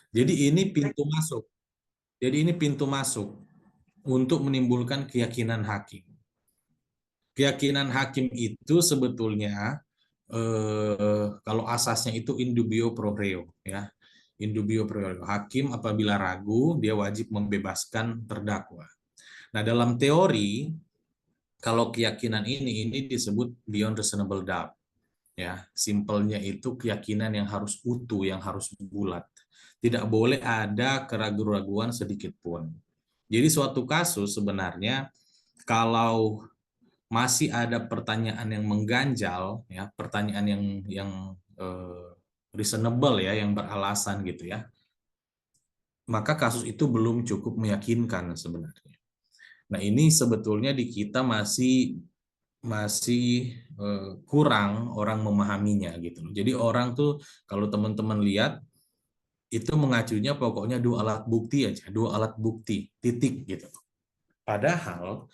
Jadi ini pintu masuk. Jadi ini pintu masuk untuk menimbulkan keyakinan hakim. Keyakinan hakim itu sebetulnya kalau asasnya itu in dubio pro reo, ya. In dubio pro reo. Hakim apabila ragu, dia wajib membebaskan terdakwa. Nah, dalam teori kalau keyakinan ini disebut beyond reasonable doubt, ya. Simpelnya itu keyakinan yang harus utuh, yang harus bulat. Tidak boleh ada keraguan-raguan sedikit pun. Jadi suatu kasus sebenarnya kalau masih ada pertanyaan yang mengganjal, ya, pertanyaan yang reasonable, ya, yang beralasan gitu, ya, maka kasus itu belum cukup meyakinkan sebenarnya. Nah, ini sebetulnya di kita masih masih kurang orang memahaminya gitu loh. Jadi orang tuh kalau teman-teman lihat itu mengacunya pokoknya dua alat bukti aja, dua alat bukti, titik gitu. Padahal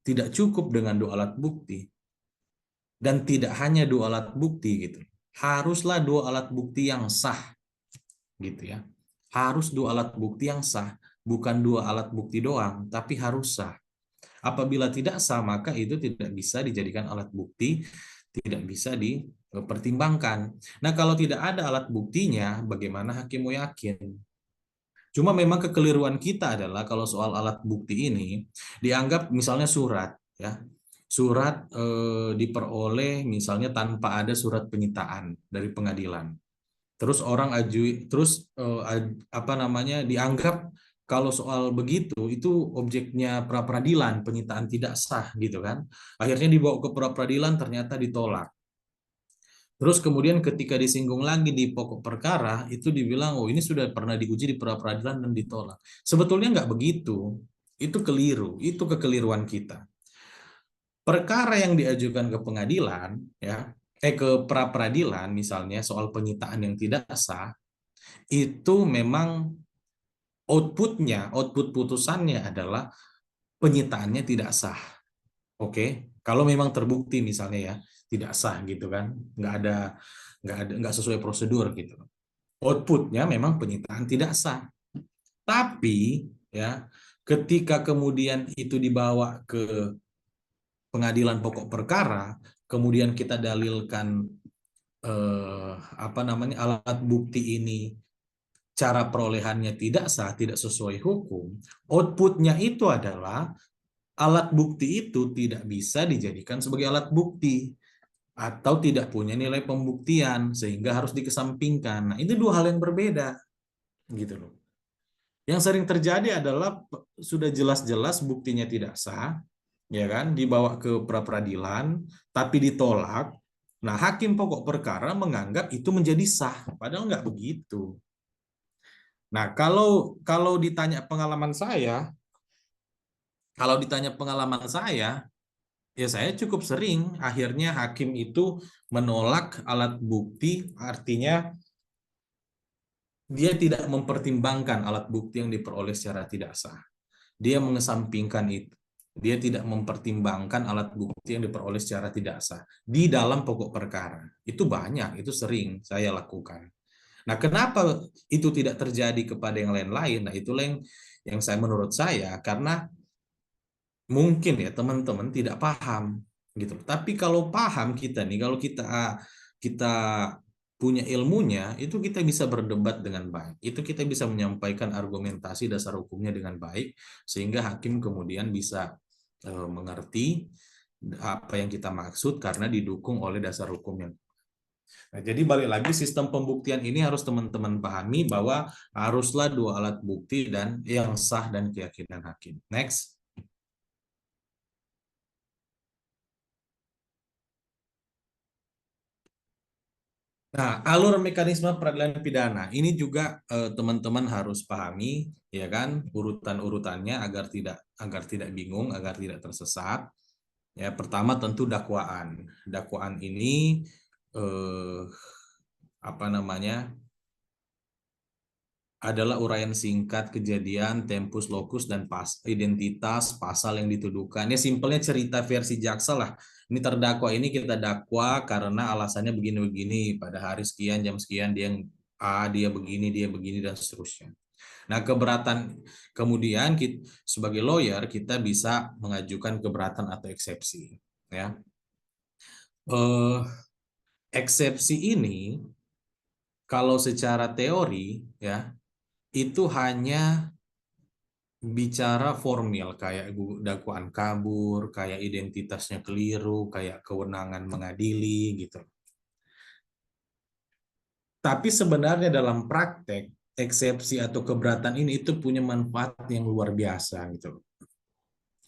tidak cukup dengan dua alat bukti. Dan tidak hanya dua alat bukti gitu. Haruslah dua alat bukti yang sah gitu, ya. Harus dua alat bukti yang sah, bukan dua alat bukti doang, tapi harus sah. Apabila tidak sah, maka itu tidak bisa dijadikan alat bukti, tidak bisa dipertimbangkan. Nah, kalau tidak ada alat buktinya, bagaimana hakim mau yakin? Cuma memang kekeliruan kita adalah kalau soal alat bukti ini dianggap misalnya surat, ya. Surat diperoleh misalnya tanpa ada surat penyitaan dari pengadilan. Terus orang ajui, terus apa namanya, dianggap kalau soal begitu itu objeknya pra peradilan, penyitaan tidak sah gitu kan. Akhirnya dibawa ke pra peradilan ternyata ditolak. Terus kemudian ketika disinggung lagi di pokok perkara, itu dibilang, oh ini sudah pernah diuji di pra peradilan dan ditolak. Sebetulnya nggak begitu. Itu keliru, itu kekeliruan kita. Perkara yang diajukan ke pengadilan, ya, ke pra peradilan misalnya soal penyitaan yang tidak sah, itu memang output putusannya adalah penyitaannya tidak sah. Oke, kalau memang terbukti misalnya, ya, tidak sah gitu kan, nggak sesuai prosedur gitu. Outputnya memang penyitaan tidak sah. Tapi, ya, ketika kemudian itu dibawa ke pengadilan pokok perkara, kemudian kita dalilkan apa namanya, alat bukti ini cara perolehannya tidak sah, tidak sesuai hukum, outputnya itu adalah alat bukti itu tidak bisa dijadikan sebagai alat bukti atau tidak punya nilai pembuktian sehingga harus dikesampingkan. Nah, itu dua hal yang berbeda gitu loh. Yang sering terjadi adalah sudah jelas-jelas buktinya tidak sah, ya kan, dibawa ke pra peradilan tapi ditolak. Nah, hakim pokok perkara menganggap itu menjadi sah, padahal nggak begitu. Nah, kalau ditanya pengalaman saya, ya saya cukup sering akhirnya hakim itu menolak alat bukti, artinya dia tidak mempertimbangkan alat bukti yang diperoleh secara tidak sah. Dia mengesampingkan itu. Dia tidak mempertimbangkan alat bukti yang diperoleh secara tidak sah di dalam pokok perkara. Itu banyak, itu sering saya lakukan. Nah, kenapa itu tidak terjadi kepada yang lain-lain? Nah, itulah yang saya, menurut saya, karena mungkin ya teman-teman tidak paham gitu. Tapi kalau paham kita nih, kalau kita punya ilmunya, itu kita bisa berdebat dengan baik. Itu kita bisa menyampaikan argumentasi dasar hukumnya dengan baik sehingga hakim kemudian bisa mengerti apa yang kita maksud karena didukung oleh dasar hukum yang. Nah, jadi balik lagi sistem pembuktian ini harus teman-teman pahami bahwa haruslah dua alat bukti dan yang sah dan keyakinan hakim. Next. Nah, alur mekanisme peradilan pidana ini juga teman-teman harus pahami, ya kan, urutan-urutannya agar tidak bingung, agar tidak tersesat. Ya, pertama tentu dakwaan. Dakwaan ini eh, apa namanya, adalah uraian singkat kejadian, tempus locus dan identitas pasal yang dituduhkan. Ya, simpelnya cerita versi jaksa lah. Ini terdakwa ini kita dakwa karena alasannya begini-begini. Pada hari sekian, jam sekian dia dia begini, dan seterusnya. Nah, keberatan kemudian kita, sebagai lawyer kita bisa mengajukan keberatan atau eksepsi. Ya, eksepsi ini kalau secara teori ya itu hanya bicara formil kayak dakwaan kabur, kayak identitasnya keliru, kayak kewenangan mengadili gitu. Tapi sebenarnya dalam praktek eksepsi atau keberatan ini itu punya manfaat yang luar biasa gitu.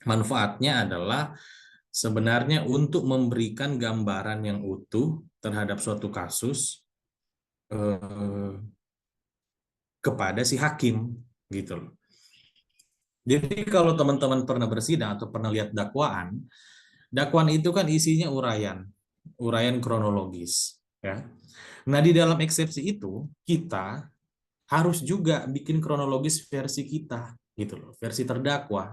Manfaatnya adalah sebenarnya untuk memberikan gambaran yang utuh terhadap suatu kasus kepada si hakim gitu loh. Jadi kalau teman-teman pernah bersidang atau pernah lihat dakwaan, dakwaan itu kan isinya uraian kronologis, ya. Nah, di dalam eksepsi itu kita harus juga bikin kronologis versi kita, gitu loh, versi terdakwa.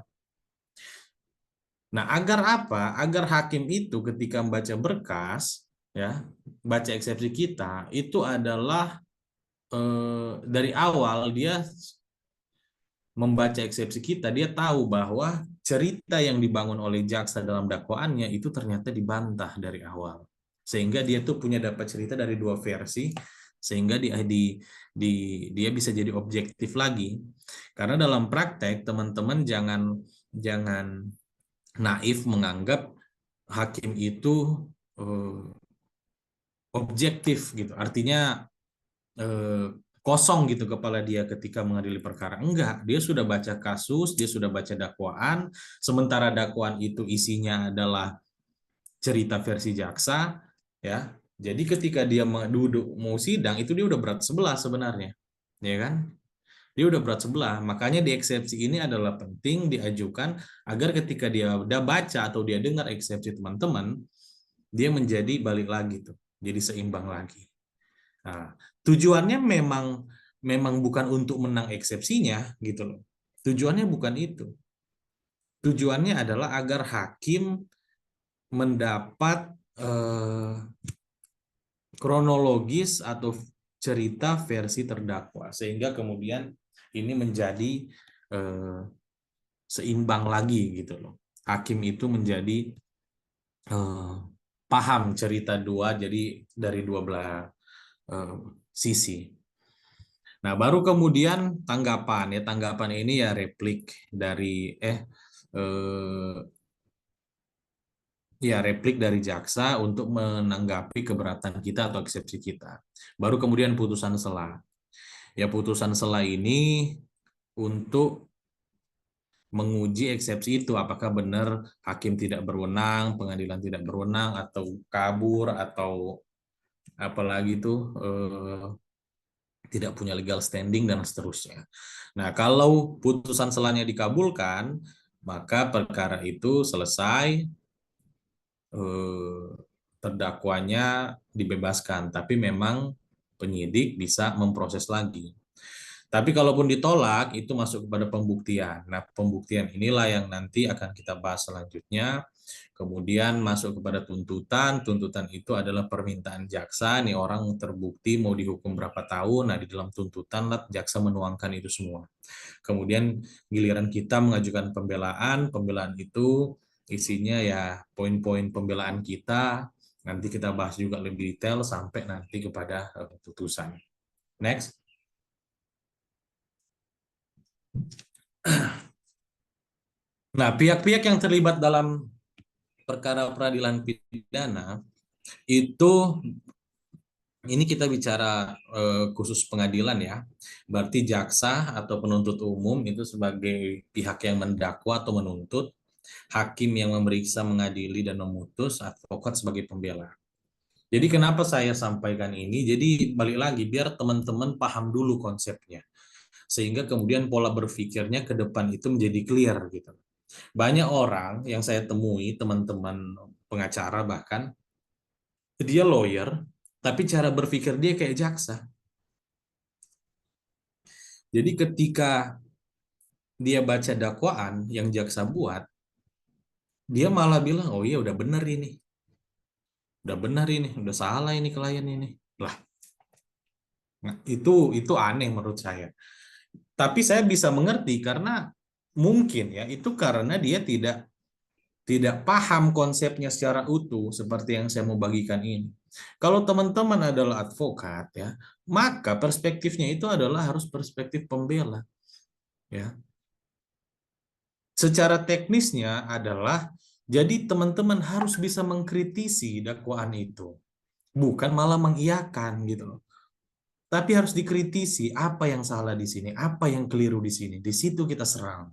Nah, agar apa? Agar hakim itu ketika membaca berkas, ya, baca eksepsi kita, itu adalah dari awal dia membaca eksepsi kita, dia tahu bahwa cerita yang dibangun oleh jaksa dalam dakwaannya itu ternyata dibantah dari awal. Sehingga dia tuh punya dapat cerita dari dua versi, sehingga dia bisa jadi objektif lagi. Karena dalam praktek, teman-teman jangan naif menganggap hakim itu objektif gitu. Artinya kosong gitu kepala dia ketika mengadili perkara. Enggak, dia sudah baca kasus, dia sudah baca dakwaan, sementara dakwaan itu isinya adalah cerita versi jaksa, ya. Jadi ketika dia duduk mau sidang, itu dia udah berat sebelah sebenarnya, ya kan? Dia udah berat sebelah. Makanya di eksepsi ini adalah penting diajukan agar ketika dia udah baca atau dia dengar eksepsi teman-teman, dia menjadi balik lagi tuh, jadi seimbang lagi. Nah, tujuannya memang bukan untuk menang eksepsinya gitu loh. Tujuannya bukan itu. Tujuannya adalah agar hakim mendapat kronologis atau cerita versi terdakwa sehingga kemudian ini menjadi seimbang lagi gitu loh. Hakim itu menjadi paham cerita dua, jadi dari dua belah sisi. Nah, baru kemudian tanggapan ya, tanggapan ini ya replik dari replik dari jaksa untuk menanggapi keberatan kita atau eksepsi kita. Baru kemudian putusan sela. Ya, putusan sela ini untuk menguji eksepsi itu, apakah benar hakim tidak berwenang, pengadilan tidak berwenang, atau kabur, atau apalagi itu tidak punya legal standing dan seterusnya. Nah, kalau putusan selanya dikabulkan, maka perkara itu selesai, terdakwanya dibebaskan, tapi memang penyidik bisa memproses lagi. Tapi kalaupun ditolak, itu masuk kepada pembuktian. Nah, pembuktian inilah yang nanti akan kita bahas selanjutnya. Kemudian masuk kepada tuntutan. Tuntutan itu adalah permintaan jaksa. Nih orang terbukti mau dihukum berapa tahun. Nah, di dalam tuntutan lah jaksa menuangkan itu semua. Kemudian giliran kita mengajukan pembelaan. Pembelaan itu isinya ya poin-poin pembelaan kita. Nanti kita bahas juga lebih detail sampai nanti kepada putusan. Next. Nah, pihak-pihak yang terlibat dalam perkara peradilan pidana itu, ini kita bicara khusus pengadilan ya. Berarti jaksa atau penuntut umum itu sebagai pihak yang mendakwa atau menuntut, hakim yang memeriksa, mengadili dan memutus, advokat sebagai pembela. Jadi kenapa saya sampaikan ini? Jadi balik lagi biar teman-teman paham dulu konsepnya. Sehingga kemudian pola berpikirnya ke depan itu menjadi clear gitu. Banyak orang yang saya temui, teman-teman pengacara bahkan, dia lawyer, tapi cara berpikir dia kayak jaksa. Jadi ketika dia baca dakwaan yang jaksa buat, dia malah bilang, oh iya udah bener ini. Udah benar ini, udah salah ini klien ini. Lah, Nah, itu aneh menurut saya. Tapi saya bisa mengerti karena mungkin ya itu karena dia tidak paham konsepnya secara utuh seperti yang saya mau bagikan ini. Kalau teman-teman adalah advokat ya, maka perspektifnya itu adalah harus perspektif pembela ya. Secara teknisnya adalah jadi teman-teman harus bisa mengkritisi dakwaan itu, bukan malah mengiyakan gitu loh. Tapi harus dikritisi apa yang salah di sini, apa yang keliru di sini. Di situ kita serang.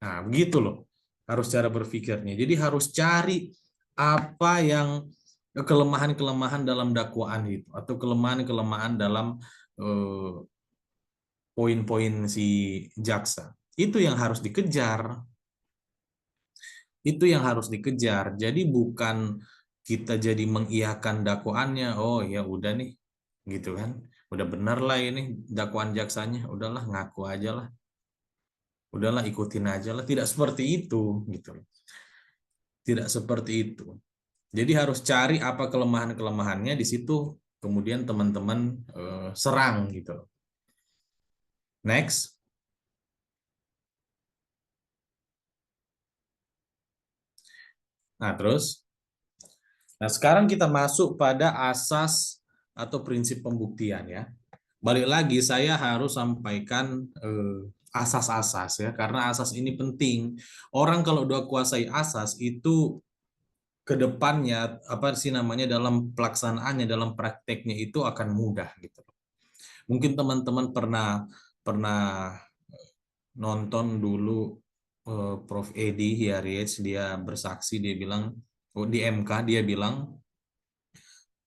Nah, begitu loh. Harus cara berpikirnya. Jadi harus cari apa yang kelemahan-kelemahan dalam dakwaan itu atau kelemahan-kelemahan dalam eh, poin-poin si jaksa. Itu yang harus dikejar. Itu yang harus dikejar. Jadi bukan kita jadi mengiyakan dakwaannya. Oh ya udah nih, gitu kan. Udah benar lah ini dakwaan jaksanya. Udahlah ngaku aja lah. Udahlah ikutin aja lah. Tidak seperti itu, gitu. Tidak seperti itu. Jadi harus cari apa kelemahan-kelemahannya di situ. Kemudian teman-teman serang gitu. Next. Nah terus. Nah sekarang kita masuk pada asas atau prinsip pembuktian ya. Balik lagi saya harus sampaikan asas-asas ya karena asas ini penting. Orang kalau udah kuasai asas itu ke depannya apa sih namanya dalam pelaksanaannya dalam prakteknya itu akan mudah gitu. Mungkin teman-teman pernah pernah nonton dulu Prof Edi Hiaries dia bersaksi dia bilang di MK dia bilang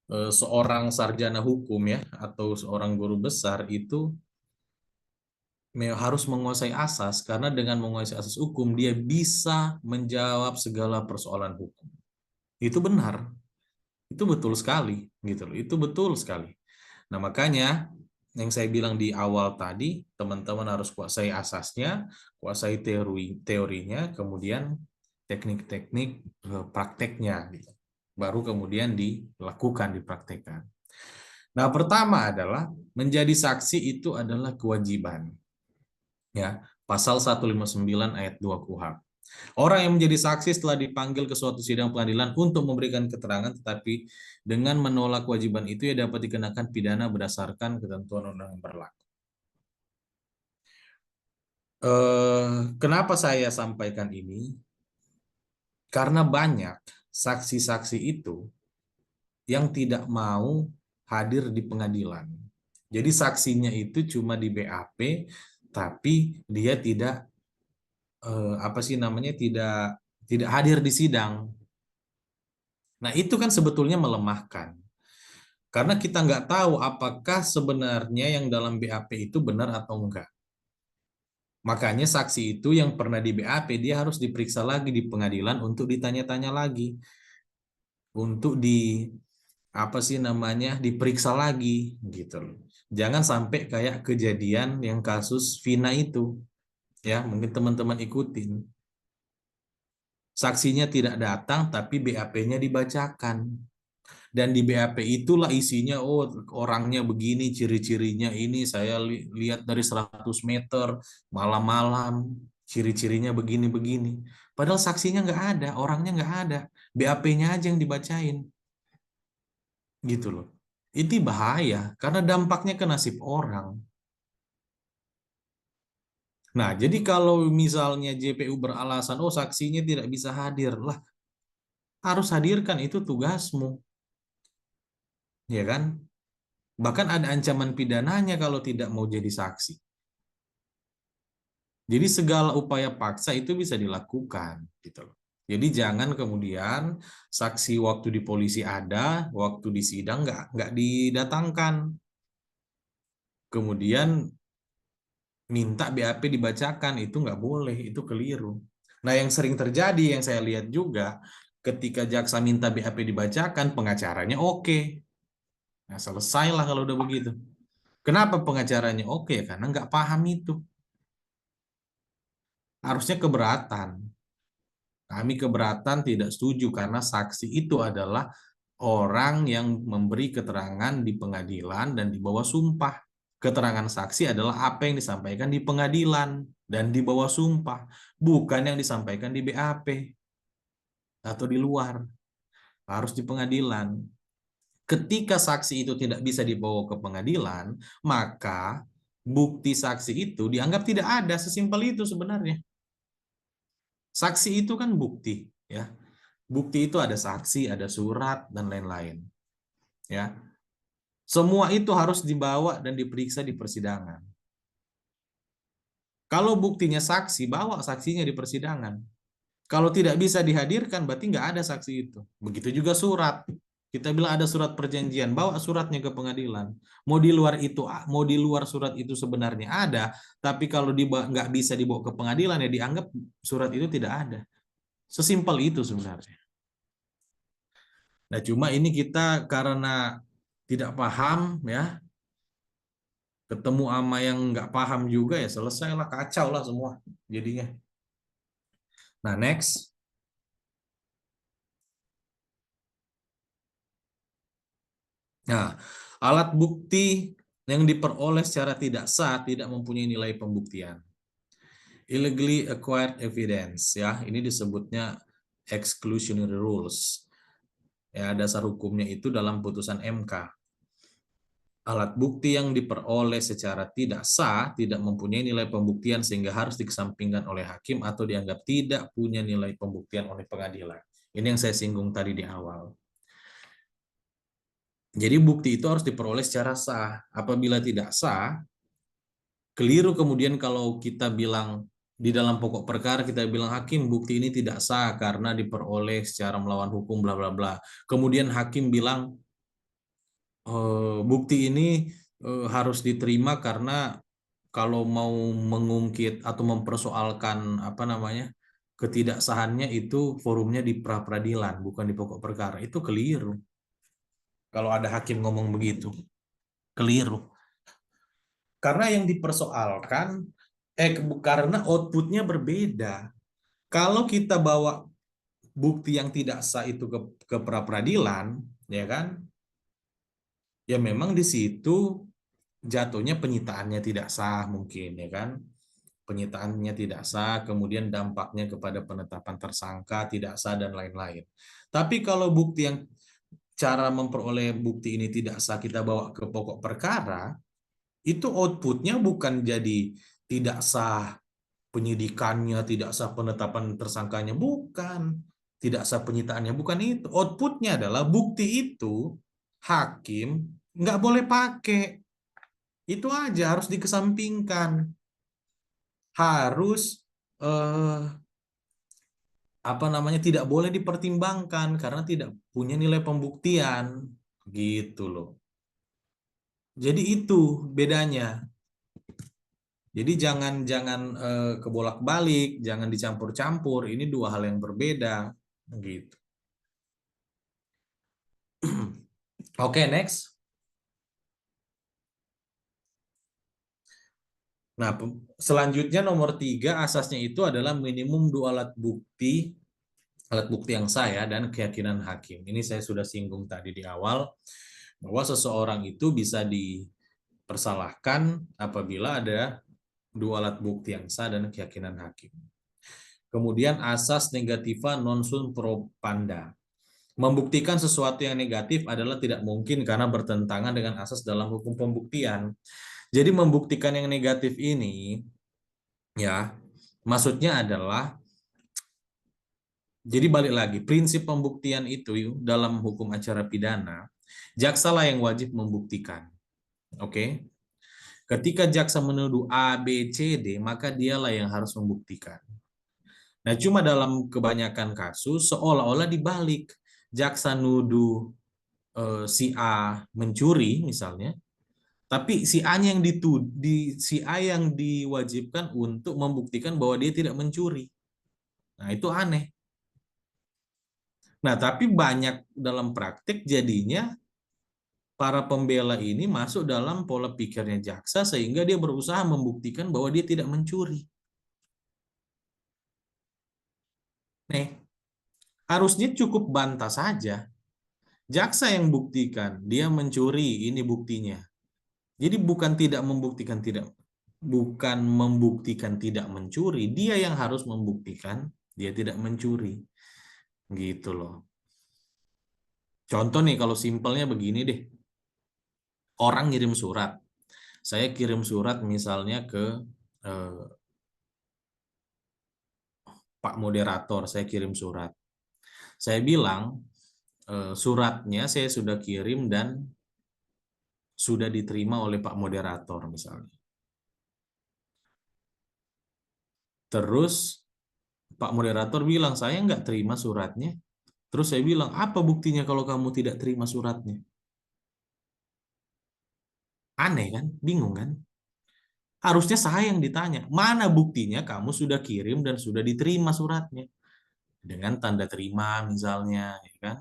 seorang sarjana hukum ya atau seorang guru besar itu harus menguasai asas karena dengan menguasai asas hukum dia bisa menjawab segala persoalan hukum. Itu benar. Itu betul sekali gitu loh. Itu betul sekali. Nah, makanya yang saya bilang di awal tadi, teman-teman harus kuasai asasnya, kuasai teorinya, kemudian teknik-teknik prakteknya gitu. Baru kemudian dilakukan, dipraktekkan. Nah, pertama adalah menjadi saksi itu adalah kewajiban. Ya, pasal 159 ayat 2 KUHP. Orang yang menjadi saksi setelah dipanggil ke suatu sidang pengadilan untuk memberikan keterangan tetapi dengan menolak kewajiban itu ya dapat dikenakan pidana berdasarkan ketentuan undang yang berlaku. Kenapa saya sampaikan ini? Karena banyak saksi-saksi itu yang tidak mau hadir di pengadilan. Jadi saksinya itu cuma di BAP, tapi dia tidak apa sih namanya tidak hadir di sidang. Nah itu kan sebetulnya melemahkan. Karena kita nggak tahu apakah sebenarnya yang dalam BAP itu benar atau enggak. Makanya saksi itu yang pernah di BAP dia harus diperiksa lagi di pengadilan untuk ditanya-tanya lagi, untuk apa sih namanya diperiksa lagi gitu loh. Jangan sampai kayak kejadian yang kasus Vina itu, ya mungkin teman-teman ikutin. Saksinya tidak datang tapi BAP-nya dibacakan. Dan di BAP itulah isinya, oh orangnya begini, ciri-cirinya ini, saya lihat dari 100 meter, malam-malam, ciri-cirinya begini-begini. Padahal saksinya nggak ada, orangnya nggak ada. BAP-nya aja yang dibacain. Gitu loh. Itu bahaya, karena dampaknya ke nasib orang. Nah, jadi kalau misalnya JPU beralasan, oh saksinya tidak bisa hadir, lah harus hadirkan, itu tugasmu. Ya kan? Bahkan ada ancaman pidananya kalau tidak mau jadi saksi. Jadi segala upaya paksa itu bisa dilakukan, gitu loh. Jadi jangan kemudian saksi waktu di polisi ada, waktu di sidang nggak didatangkan. Kemudian minta BAP dibacakan, itu nggak boleh, itu keliru. Nah yang sering terjadi, yang saya lihat juga, ketika jaksa minta BAP dibacakan, pengacaranya oke. Nah selesailah kalau udah begitu. Kenapa pengacaranya oke? Karena nggak paham itu. Harusnya keberatan. Kami keberatan tidak setuju karena saksi itu adalah orang yang memberi keterangan di pengadilan dan di bawah sumpah. Keterangan saksi adalah apa yang disampaikan di pengadilan dan di bawah sumpah, bukan yang disampaikan di BAP atau di luar, harus di pengadilan. Ketika saksi itu tidak bisa dibawa ke pengadilan, maka bukti saksi itu dianggap tidak ada, sesimpel itu sebenarnya. Saksi itu kan bukti, ya. Bukti itu ada saksi, ada surat dan lain-lain, ya. Semua itu harus dibawa dan diperiksa di persidangan. Kalau buktinya saksi, bawa saksinya di persidangan. Kalau tidak bisa dihadirkan, berarti nggak ada saksi itu. Begitu juga surat. Kita bilang ada surat perjanjian, bawa suratnya ke pengadilan. Mau di luar itu, mau di luar surat itu sebenarnya ada, tapi kalau nggak bisa dibawa ke pengadilan ya dianggap surat itu tidak ada. Sesimpel itu sebenarnya. Nah, cuma ini kita karena tidak paham ya, ketemu sama yang nggak paham juga ya selesai lah, kacau lah semua jadinya. Nah, next. Nah, alat bukti yang diperoleh secara tidak sah tidak mempunyai nilai pembuktian. Illegally acquired evidence, ya, ini disebutnya exclusionary rules. Ya, dasar hukumnya itu dalam putusan MK. Alat bukti yang diperoleh secara tidak sah tidak mempunyai nilai pembuktian sehingga harus dikesampingkan oleh hakim atau dianggap tidak punya nilai pembuktian oleh pengadilan. Ini yang saya singgung tadi di awal. Jadi bukti itu harus diperoleh secara sah. Apabila tidak sah, keliru kemudian kalau kita bilang di dalam pokok perkara kita bilang hakim bukti ini tidak sah karena diperoleh secara melawan hukum bla bla bla. Kemudian hakim bilang bukti ini harus diterima karena kalau mau mengungkit atau mempersoalkan apa namanya ketidaksahannya itu forumnya di pra peradilan bukan di pokok perkara. Itu keliru. Kalau ada hakim ngomong begitu, keliru. Karena yang dipersoalkan karena outputnya berbeda. Kalau kita bawa bukti yang tidak sah itu ke pra peradilan, ya kan? Ya memang di situ jatuhnya penyitaannya tidak sah mungkin, ya kan? Penyitaannya tidak sah, kemudian dampaknya kepada penetapan tersangka tidak sah dan lain-lain. Tapi kalau bukti yang cara memperoleh bukti ini tidak sah kita bawa ke pokok perkara, itu outputnya bukan jadi tidak sah penyidikannya, tidak sah penetapan tersangkanya, bukan. Tidak sah penyitaannya, bukan itu. Outputnya adalah bukti itu hakim nggak boleh pakai. Itu aja harus dikesampingkan. Harus apa namanya tidak boleh dipertimbangkan karena tidak punya nilai pembuktian gitu loh. Jadi itu bedanya. Jadi jangan jangan kebolak-balik, jangan dicampur-campur. Ini dua hal yang berbeda, gitu. Oke, next. Nah, selanjutnya nomor 3 asasnya itu adalah minimum dua alat bukti yang sah ya, dan keyakinan hakim. Ini saya sudah singgung tadi di awal bahwa seseorang itu bisa dipersalahkan apabila ada dua alat bukti yang sah dan keyakinan hakim. Kemudian asas negativa non sum propanda. Membuktikan sesuatu yang negatif adalah tidak mungkin karena bertentangan dengan asas dalam hukum pembuktian. Jadi membuktikan yang negatif ini, ya, maksudnya adalah, jadi balik lagi, prinsip pembuktian itu dalam hukum acara pidana, jaksa lah yang wajib membuktikan. Oke? Ketika jaksa menuduh A, B, C, D, maka dialah yang harus membuktikan. Nah, cuma dalam kebanyakan kasus seolah-olah dibalik. Jaksa nuduh si A mencuri misalnya, tapi si A-nya yang si A yang diwajibkan untuk membuktikan bahwa dia tidak mencuri. Nah, itu aneh. Nah, tapi banyak dalam praktik jadinya para pembela ini masuk dalam pola pikirnya jaksa sehingga dia berusaha membuktikan bahwa dia tidak mencuri. Nih, harusnya cukup bantah saja. Jaksa yang buktikan dia mencuri, ini buktinya. Jadi bukan membuktikan tidak mencuri, dia yang harus membuktikan dia tidak mencuri. Gitu loh. Contoh nih kalau simpelnya begini deh. Orang ngirim surat. Saya kirim surat misalnya ke eh, Pak Moderator, saya kirim surat. Saya bilang suratnya saya sudah kirim dan sudah diterima oleh Pak Moderator misalnya. Terus Pak Moderator bilang, saya nggak terima suratnya. Terus saya bilang, apa buktinya kalau kamu tidak terima suratnya? Aneh kan? Bingung kan? Harusnya saya yang ditanya, mana buktinya kamu sudah kirim dan sudah diterima suratnya? Dengan tanda terima misalnya, ya kan?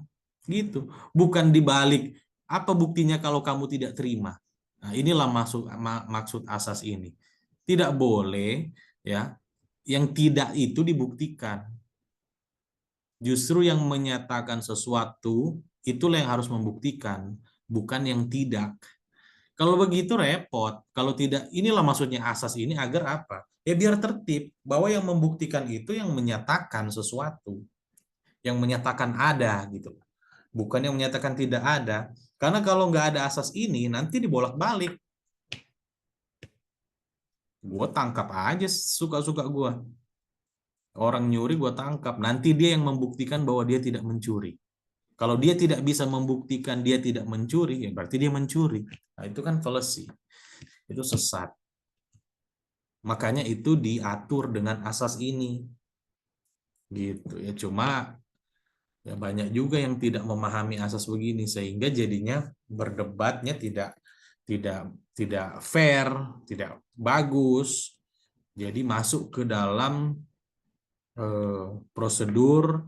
Gitu. Bukan dibalik, apa buktinya kalau kamu tidak terima? Nah, inilah maksud asas ini. Tidak boleh ya, yang tidak itu dibuktikan. Justru yang menyatakan sesuatu itulah yang harus membuktikan, bukan yang tidak. Kalau begitu repot. Kalau tidak, inilah maksudnya asas ini agar apa? Ya biar tertib bahwa yang membuktikan itu yang menyatakan sesuatu, yang menyatakan ada gitu. Bukan yang menyatakan tidak ada. Karena kalau nggak ada asas ini, nanti dibolak-balik. Gue tangkap aja suka-suka gue. Orang nyuri gue tangkap. Nanti dia yang membuktikan bahwa dia tidak mencuri. Kalau dia tidak bisa membuktikan dia tidak mencuri, ya berarti dia mencuri. Nah, itu kan fallacy. Itu sesat. Makanya itu diatur dengan asas ini. Gitu ya. Cuma ya banyak juga yang tidak memahami asas begini sehingga jadinya berdebatnya tidak tidak fair, tidak bagus. Jadi masuk ke dalam prosedur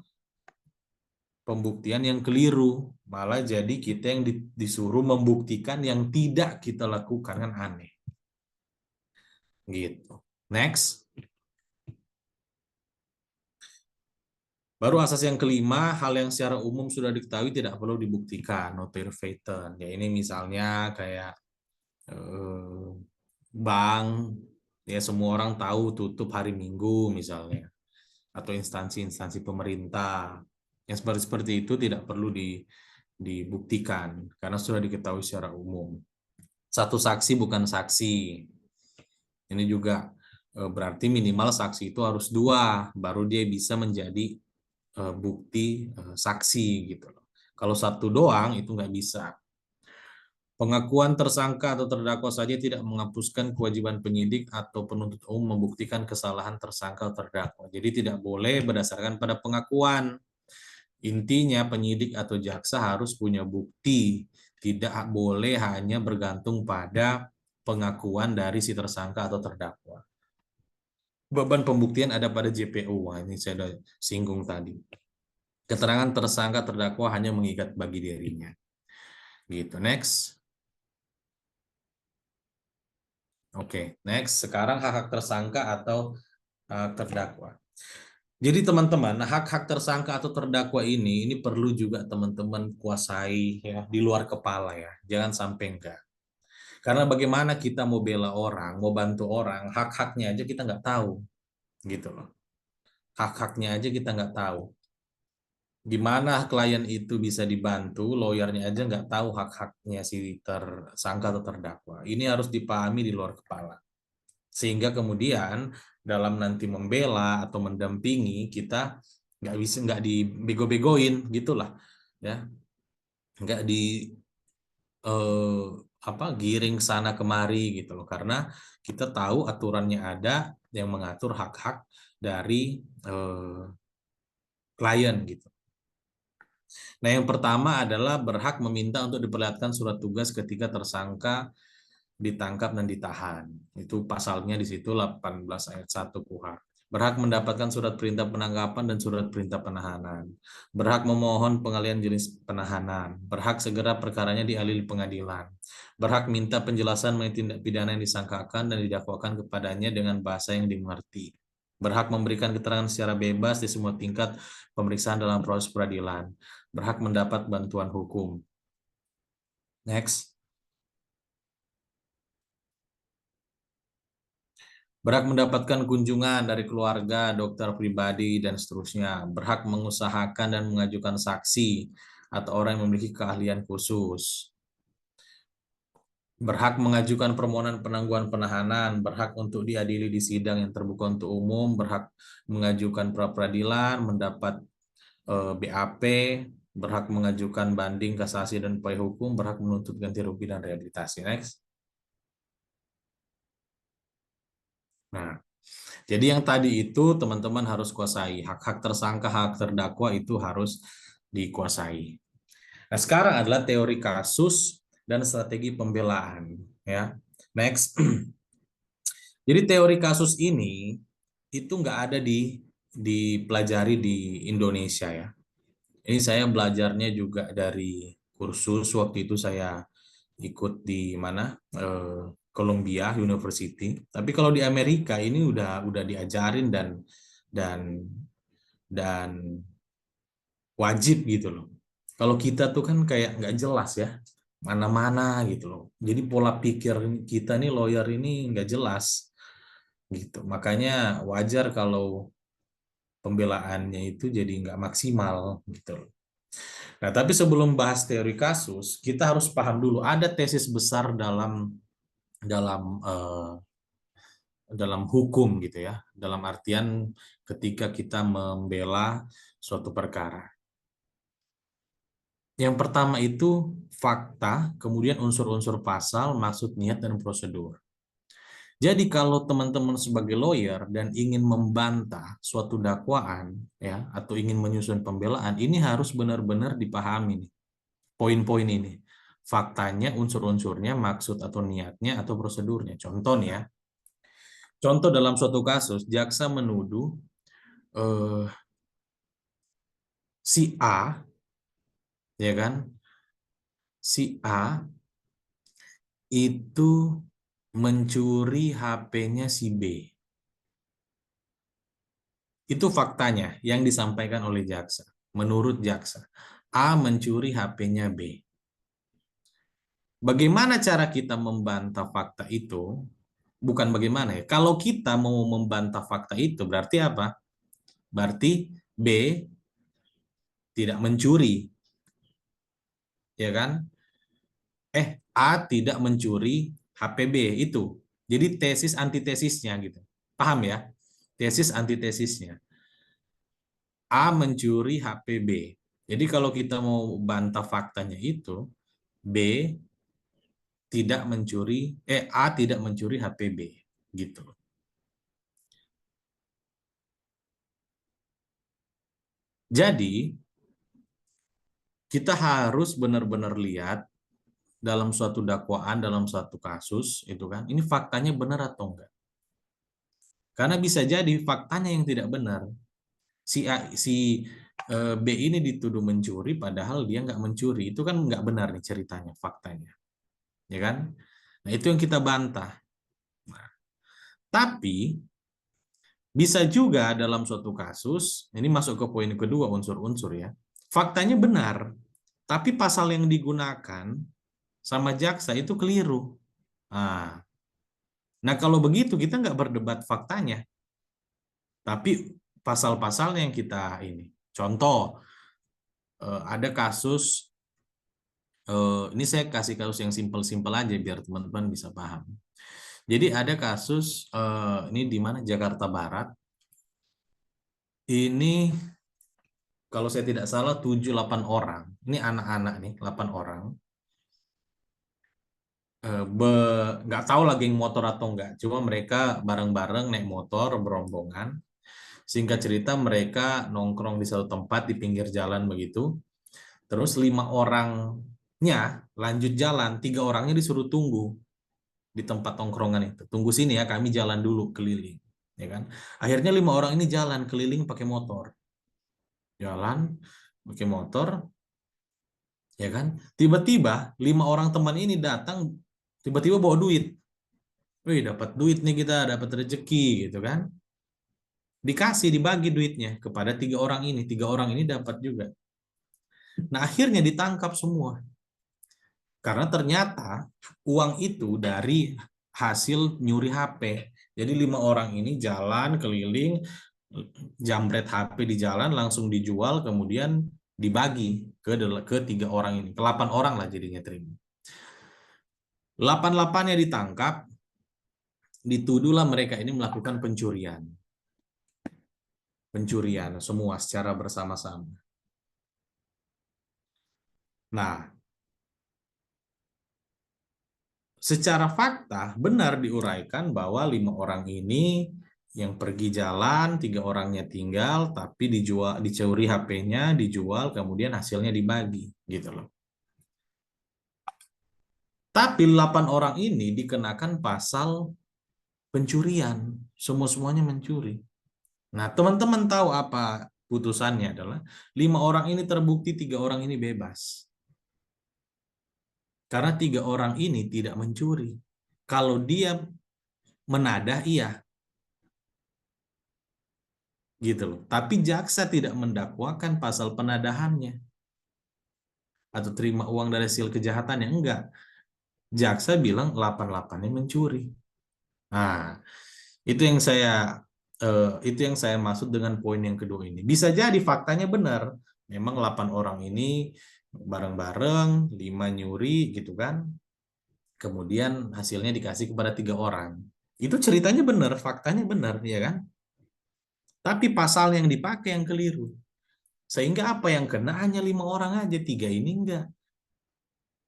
pembuktian yang keliru, malah jadi kita yang disuruh membuktikan yang tidak kita lakukan, kan aneh gitu. Next, baru asas yang kelima, hal yang secara umum sudah diketahui tidak perlu dibuktikan, not verbatim. Ya ini misalnya kayak bank, ya semua orang tahu tutup hari Minggu misalnya, atau instansi-instansi pemerintah yang seperti itu tidak perlu dibuktikan karena sudah diketahui secara umum. Satu saksi bukan saksi. Ini juga berarti minimal saksi itu harus dua, baru dia bisa menjadi bukti saksi gitu. Kalau satu doang itu nggak bisa. Pengakuan tersangka atau terdakwa saja tidak menghapuskan kewajiban penyidik atau penuntut umum membuktikan kesalahan tersangka atau terdakwa. Jadi tidak boleh berdasarkan pada pengakuan. Intinya penyidik atau jaksa harus punya bukti, tidak boleh hanya bergantung pada pengakuan dari si tersangka atau terdakwa. Beban pembuktian ada pada JPO. Wah, ini saya sudah singgung tadi. Keterangan tersangka terdakwa hanya mengikat bagi dirinya. Gitu. Next. Oke, next. Sekarang hak-hak tersangka atau terdakwa. Jadi teman-teman, hak-hak tersangka atau terdakwa ini perlu juga teman-teman kuasai ya di luar kepala ya. Jangan sampai enggak. Karena bagaimana kita mau bela orang, mau bantu orang, hak-haknya aja kita nggak tahu, gitu loh. Hak-haknya aja kita nggak tahu. Gimana klien itu bisa dibantu, lawyernya aja nggak tahu hak-haknya si tersangka atau terdakwa. Ini harus dipahami di luar kepala. Sehingga kemudian dalam nanti membela atau mendampingi kita nggak dibego-begoin gitulah ya, nggak di eh, giring sana kemari gitu loh, karena kita tahu aturannya ada yang mengatur hak-hak dari klien gitu. Nah, yang pertama adalah berhak meminta untuk diperlihatkan surat tugas ketika tersangka ditangkap dan ditahan. Itu pasalnya di situ 18 ayat 1 KUHP. Berhak mendapatkan surat perintah penangkapan dan surat perintah penahanan. Berhak memohon pengalihan jenis penahanan. Berhak segera perkaranya diadili pengadilan. Berhak minta penjelasan mengenai tindak pidana yang disangkakan dan didakwakan kepadanya dengan bahasa yang dimengerti. Berhak memberikan keterangan secara bebas di semua tingkat pemeriksaan dalam proses peradilan. Berhak mendapat bantuan hukum. Next. Berhak mendapatkan kunjungan dari keluarga, dokter pribadi, dan seterusnya. Berhak mengusahakan dan mengajukan saksi atau orang yang memiliki keahlian khusus. Berhak mengajukan permohonan penangguhan penahanan, berhak untuk diadili di sidang yang terbuka untuk umum, berhak mengajukan pra peradilan, mendapat BAP, berhak mengajukan banding, kasasi, dan upaya hukum, berhak menuntut ganti rugi dan rehabilitasi. Next. Nah, jadi yang tadi itu teman-teman harus kuasai. Hak-hak tersangka, hak terdakwa itu harus dikuasai. Nah, sekarang adalah teori kasus dan strategi pembelaan. Ya, next. Jadi teori kasus ini itu nggak ada dipelajari di Indonesia ya. Ini saya belajarnya juga dari kursus waktu itu saya ikut di mana Columbia University. Tapi kalau di Amerika ini udah diajarin dan dan wajib gitu loh. Kalau kita tuh kan kayak nggak jelas ya mana-mana gitu loh. Jadi pola pikir kita nih lawyer ini nggak jelas gitu. Makanya wajar kalau pembelaannya itu jadi nggak maksimal gitu loh. Nah, tapi sebelum bahas teori kasus, kita harus paham dulu ada tesis besar dalam dalam hukum gitu ya, dalam artian ketika kita membela suatu perkara. Yang pertama itu fakta, kemudian unsur-unsur pasal, maksud, niat, dan prosedur. Jadi kalau teman-teman sebagai lawyer dan ingin membantah suatu dakwaan ya atau ingin menyusun pembelaan, ini harus benar-benar dipahami nih, poin-poin ini. Faktanya, unsur-unsurnya, maksud atau niatnya atau prosedurnya. Contoh nih ya. Contoh dalam suatu kasus, jaksa menuduh eh, si A, ya kan, si A itu mencuri HP-nya si B. Itu faktanya yang disampaikan oleh jaksa. Menurut jaksa, A mencuri HP-nya B. Bagaimana cara kita membantah fakta itu? Bukan bagaimana ya. Kalau kita mau membantah fakta itu, berarti apa? Berarti B tidak mencuri, ya kan? A tidak mencuri HPB itu. Jadi tesis antitesisnya gitu. Paham ya? Tesis antitesisnya. A mencuri HPB. Jadi kalau kita mau bantah faktanya itu, B tidak mencuri, A tidak mencuri HPB gitu. Jadi kita harus benar-benar lihat dalam suatu dakwaan, dalam suatu kasus itu kan, ini faktanya benar atau enggak. Karena bisa jadi faktanya yang tidak benar. Si B ini dituduh mencuri padahal dia nggak mencuri. Itu kan nggak benar nih ceritanya, faktanya. Ya kan? Nah, itu yang kita bantah. Nah, tapi bisa juga dalam suatu kasus, ini masuk ke poin kedua unsur-unsur ya. Faktanya benar, tapi pasal yang digunakan sama jaksa itu keliru. Nah, kalau begitu kita nggak berdebat faktanya, tapi pasal-pasal yang kita ini. Contoh, ada kasus, ini saya kasih kasus yang simpel-simpel aja biar teman-teman bisa paham. Jadi ada kasus, ini di mana Jakarta Barat, ini kalau saya tidak salah 7-8 orang, ini anak-anak nih, 8 orang, nggak tahu lagi yang motor atau enggak, cuma mereka bareng-bareng naik motor berombongan. Singkat cerita mereka nongkrong di satu tempat di pinggir jalan begitu. Terus 5 orangnya lanjut jalan, 3 orangnya disuruh tunggu di tempat tongkrongan itu. Tunggu sini ya, kami jalan dulu keliling, ya kan? Akhirnya 5 orang ini jalan keliling pakai motor, jalan pakai motor, ya kan? Tiba-tiba 5 orang teman ini datang, tiba-tiba bawa duit. Wih, dapat duit nih kita, dapat rezeki gitu kan? Dikasih, dibagi duitnya kepada 3 orang ini. 3 orang ini dapat juga. Nah, akhirnya ditangkap semua. Karena ternyata uang itu dari hasil nyuri HP. Jadi 5 orang ini jalan keliling, jambret HP di jalan, langsung dijual, kemudian dibagi ke 3 orang ini. Ke 8 orang lah jadinya terima. 8-8-nya ditangkap, dituduhlah mereka ini melakukan pencurian. Pencurian semua secara bersama-sama. Nah, secara fakta benar diuraikan bahwa 5 orang ini yang pergi jalan, 3 orangnya tinggal, tapi dicuri HP-nya, dijual, kemudian hasilnya dibagi, gitu loh. Tapi 8 orang ini dikenakan pasal pencurian, semuanya mencuri. Nah, teman-teman tahu apa putusannya adalah 5 orang ini terbukti, 3 orang ini bebas. Karena 3 orang ini tidak mencuri. Kalau dia menadah, iya, gitu loh. Tapi jaksa tidak mendakwakan pasal penadahannya atau terima uang dari hasil kejahatan yang enggak. Jaksa bilang 8-8-nya mencuri. Nah, itu yang saya maksud dengan poin yang kedua ini. Bisa jadi faktanya benar. Memang 8 orang ini bareng-bareng, 5 nyuri gitu kan. Kemudian hasilnya dikasih kepada 3 orang. Itu ceritanya benar, faktanya benar, ya kan? Tapi pasal yang dipakai yang keliru. Sehingga apa yang kena hanya 5 orang aja, 3 ini enggak.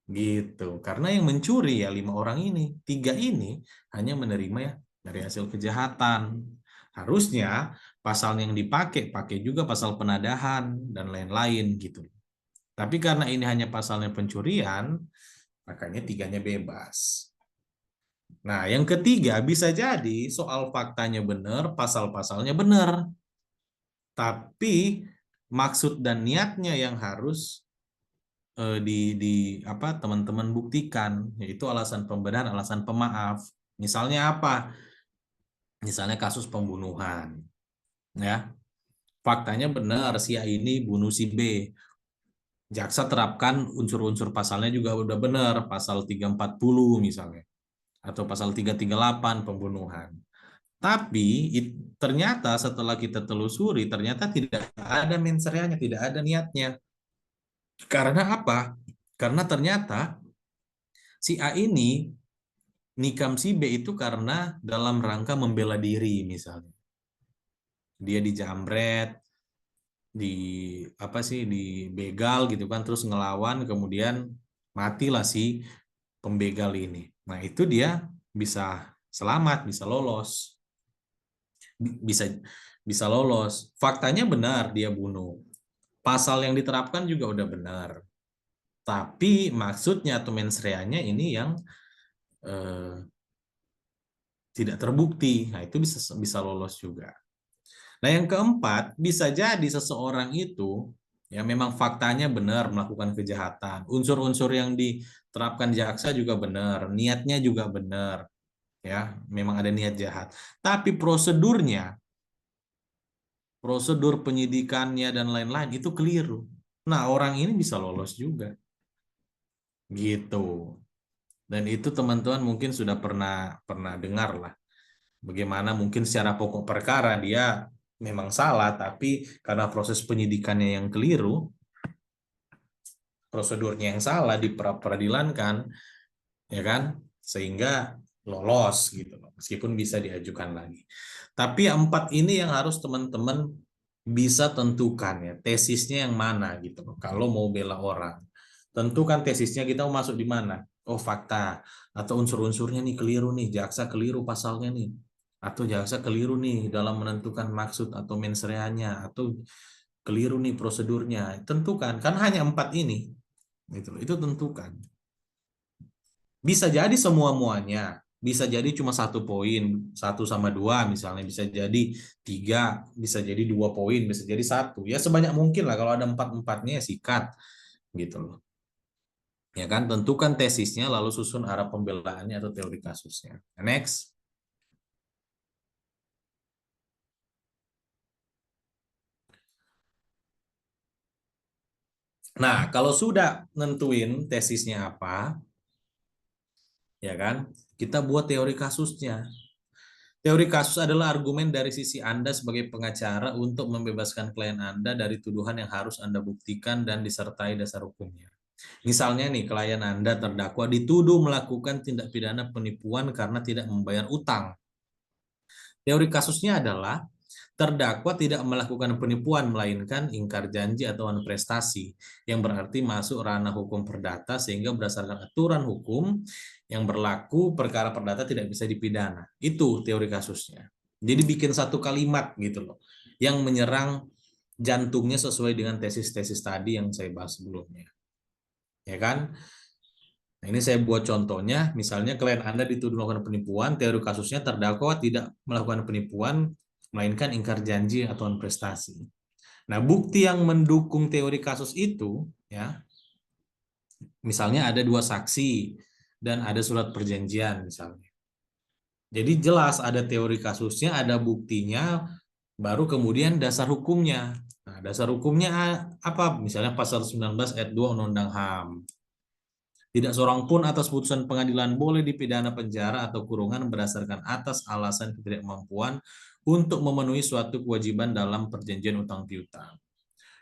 Gitu. Karena yang mencuri ya 5 orang ini. 3 ini hanya menerima ya dari hasil kejahatan. Harusnya pasal yang pakai juga pasal penadahan dan lain-lain gitu. Tapi karena ini hanya pasalnya pencurian, makanya 3-nya bebas. Nah, yang ketiga bisa jadi soal faktanya benar, pasal-pasalnya benar. Tapi maksud dan niatnya yang harus apa teman-teman buktikan, yaitu alasan pembenaran, alasan pemaaf. Misalnya apa? Misalnya kasus pembunuhan, ya. Faktanya benar si A ini bunuh si B. Jaksa terapkan unsur-unsur pasalnya juga udah benar, pasal 340 misalnya atau pasal 338 pembunuhan. Tapi ternyata setelah kita telusuri ternyata tidak ada mens reanya, tidak ada niatnya. Karena apa? Karena ternyata si A ini nikam si B itu karena dalam rangka membela diri misalnya. Dia dijamret, di apa sih, dibegal gitu kan, terus ngelawan, kemudian matilah si pembegal ini. Nah, itu dia bisa selamat, bisa lolos. Bisa bisa lolos. Faktanya benar dia bunuh. Pasal yang diterapkan juga udah benar. Tapi maksudnya atau mens reanya ini yang eh, tidak terbukti. Nah, itu bisa lolos juga. Nah, yang keempat, bisa jadi seseorang itu ya memang faktanya benar melakukan kejahatan. Unsur-unsur yang diterapkan jaksa juga benar, niatnya juga benar, ya, memang ada niat jahat. Tapi prosedur penyidikannya dan lain-lain itu keliru. Nah, orang ini bisa lolos juga. Gitu. Dan itu teman-teman mungkin sudah pernah pernah dengar lah. Bagaimana mungkin secara pokok perkara dia memang salah, tapi karena proses penyidikannya yang keliru, prosedurnya yang salah di peradilan kan, ya kan, sehingga lolos gitu loh, meskipun bisa diajukan lagi. Tapi yang 4 ini yang harus teman-teman bisa tentukan ya, tesisnya yang mana gitu loh. Kalau mau bela orang, tentukan tesisnya, kita mau masuk di mana. Oh, fakta atau unsur-unsurnya nih keliru nih, jaksa keliru pasalnya nih, atau jaksa keliru nih dalam menentukan maksud atau mens reanya, atau keliru nih prosedurnya. Tentukan, kan hanya 4 ini gitu loh. Itu tentukan. Bisa jadi semua-muanya, bisa jadi cuma 1 poin, 1 sama 2 misalnya, bisa jadi 3, bisa jadi 2 poin, bisa jadi 1. Ya sebanyak mungkin lah, kalau ada 4-4-nya ya sikat gitu loh. Ya kan, tentukan tesisnya lalu susun arah pembelaannya atau teori kasusnya. Next. Nah, kalau sudah nentuin tesisnya apa, ya kan, kita buat teori kasusnya. Teori kasus adalah argumen dari sisi Anda sebagai pengacara untuk membebaskan klien Anda dari tuduhan yang harus Anda buktikan dan disertai dasar hukumnya. Misalnya nih, klien Anda terdakwa dituduh melakukan tindak pidana penipuan karena tidak membayar utang. Teori kasusnya adalah terdakwa tidak melakukan penipuan melainkan ingkar janji atau prestasi yang berarti masuk ranah hukum perdata sehingga berdasarkan aturan hukum yang berlaku perkara perdata tidak bisa dipidana. Itu teori kasusnya. Jadi bikin satu kalimat gitu loh yang menyerang jantungnya sesuai dengan tesis-tesis tadi yang saya bahas sebelumnya. Ya kan? Nah, ini saya buat contohnya, misalnya klien Anda dituduh melakukan penipuan, teori kasusnya terdakwa tidak melakukan penipuan, melainkan ingkar janji atau prestasi. Nah, bukti yang mendukung teori kasus itu, ya, misalnya ada dua saksi dan ada surat perjanjian misalnya. Jadi jelas ada teori kasusnya, ada buktinya, baru kemudian dasar hukumnya. Nah, dasar hukumnya apa? Misalnya pasal 19 ayat 2 Undang-Undang HAM. Tidak seorang pun atas putusan pengadilan boleh dipidana penjara atau kurungan berdasarkan atas alasan ketidakmampuan untuk memenuhi suatu kewajiban dalam perjanjian utang piutang.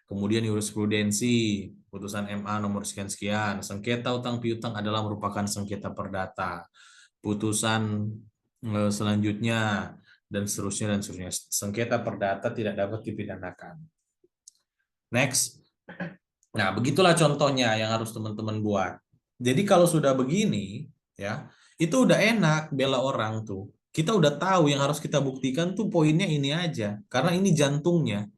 Kemudian jurisprudensi, putusan MA nomor sekian-sekian, sengketa utang piutang adalah merupakan sengketa perdata. Putusan selanjutnya dan seterusnya dan seterusnya. Sengketa perdata tidak dapat dipidanakan. Next. Nah, begitulah contohnya yang harus teman-teman buat. Jadi kalau sudah begini, ya, itu udah enak bela orang tuh. Kita udah tahu yang harus kita buktikan tuh poinnya ini aja, karena ini jantungnya.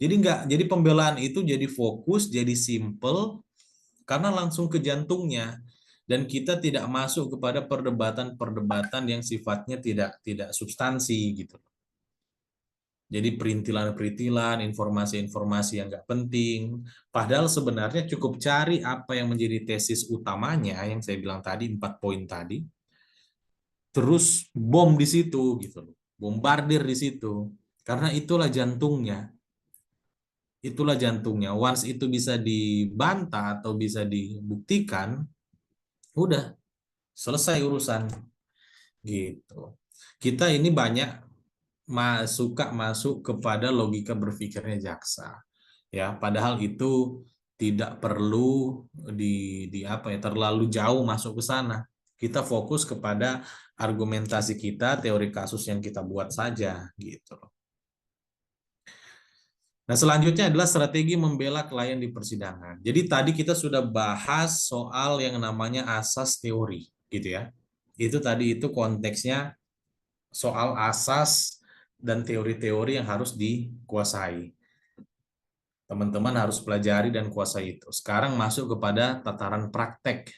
Jadi pembelaan itu jadi fokus, jadi simple, karena langsung ke jantungnya. Dan kita tidak masuk kepada perdebatan-perdebatan yang sifatnya tidak substansi gitu. Jadi perintilan-perintilan, informasi-informasi yang nggak penting. Padahal sebenarnya cukup cari apa yang menjadi tesis utamanya, yang saya bilang tadi, 4 poin tadi. Terus bom di situ, gitu loh. Bombardir di situ. Karena itulah jantungnya. Itulah jantungnya. Once itu bisa dibantah atau bisa dibuktikan, udah selesai urusan. Gitu. Kita ini banyak suka masuk kepada logika berpikirnya jaksa, ya, padahal itu tidak perlu di apa ya, terlalu jauh masuk ke sana. Kita fokus kepada argumentasi kita, teori kasus yang kita buat saja gitu. Nah, selanjutnya adalah strategi membela klien di persidangan. Jadi tadi kita sudah bahas soal yang namanya asas teori gitu ya. Itu tadi itu konteksnya soal asas dan teori-teori yang harus dikuasai. Teman-teman harus pelajari dan kuasai itu. Sekarang masuk kepada tataran praktek,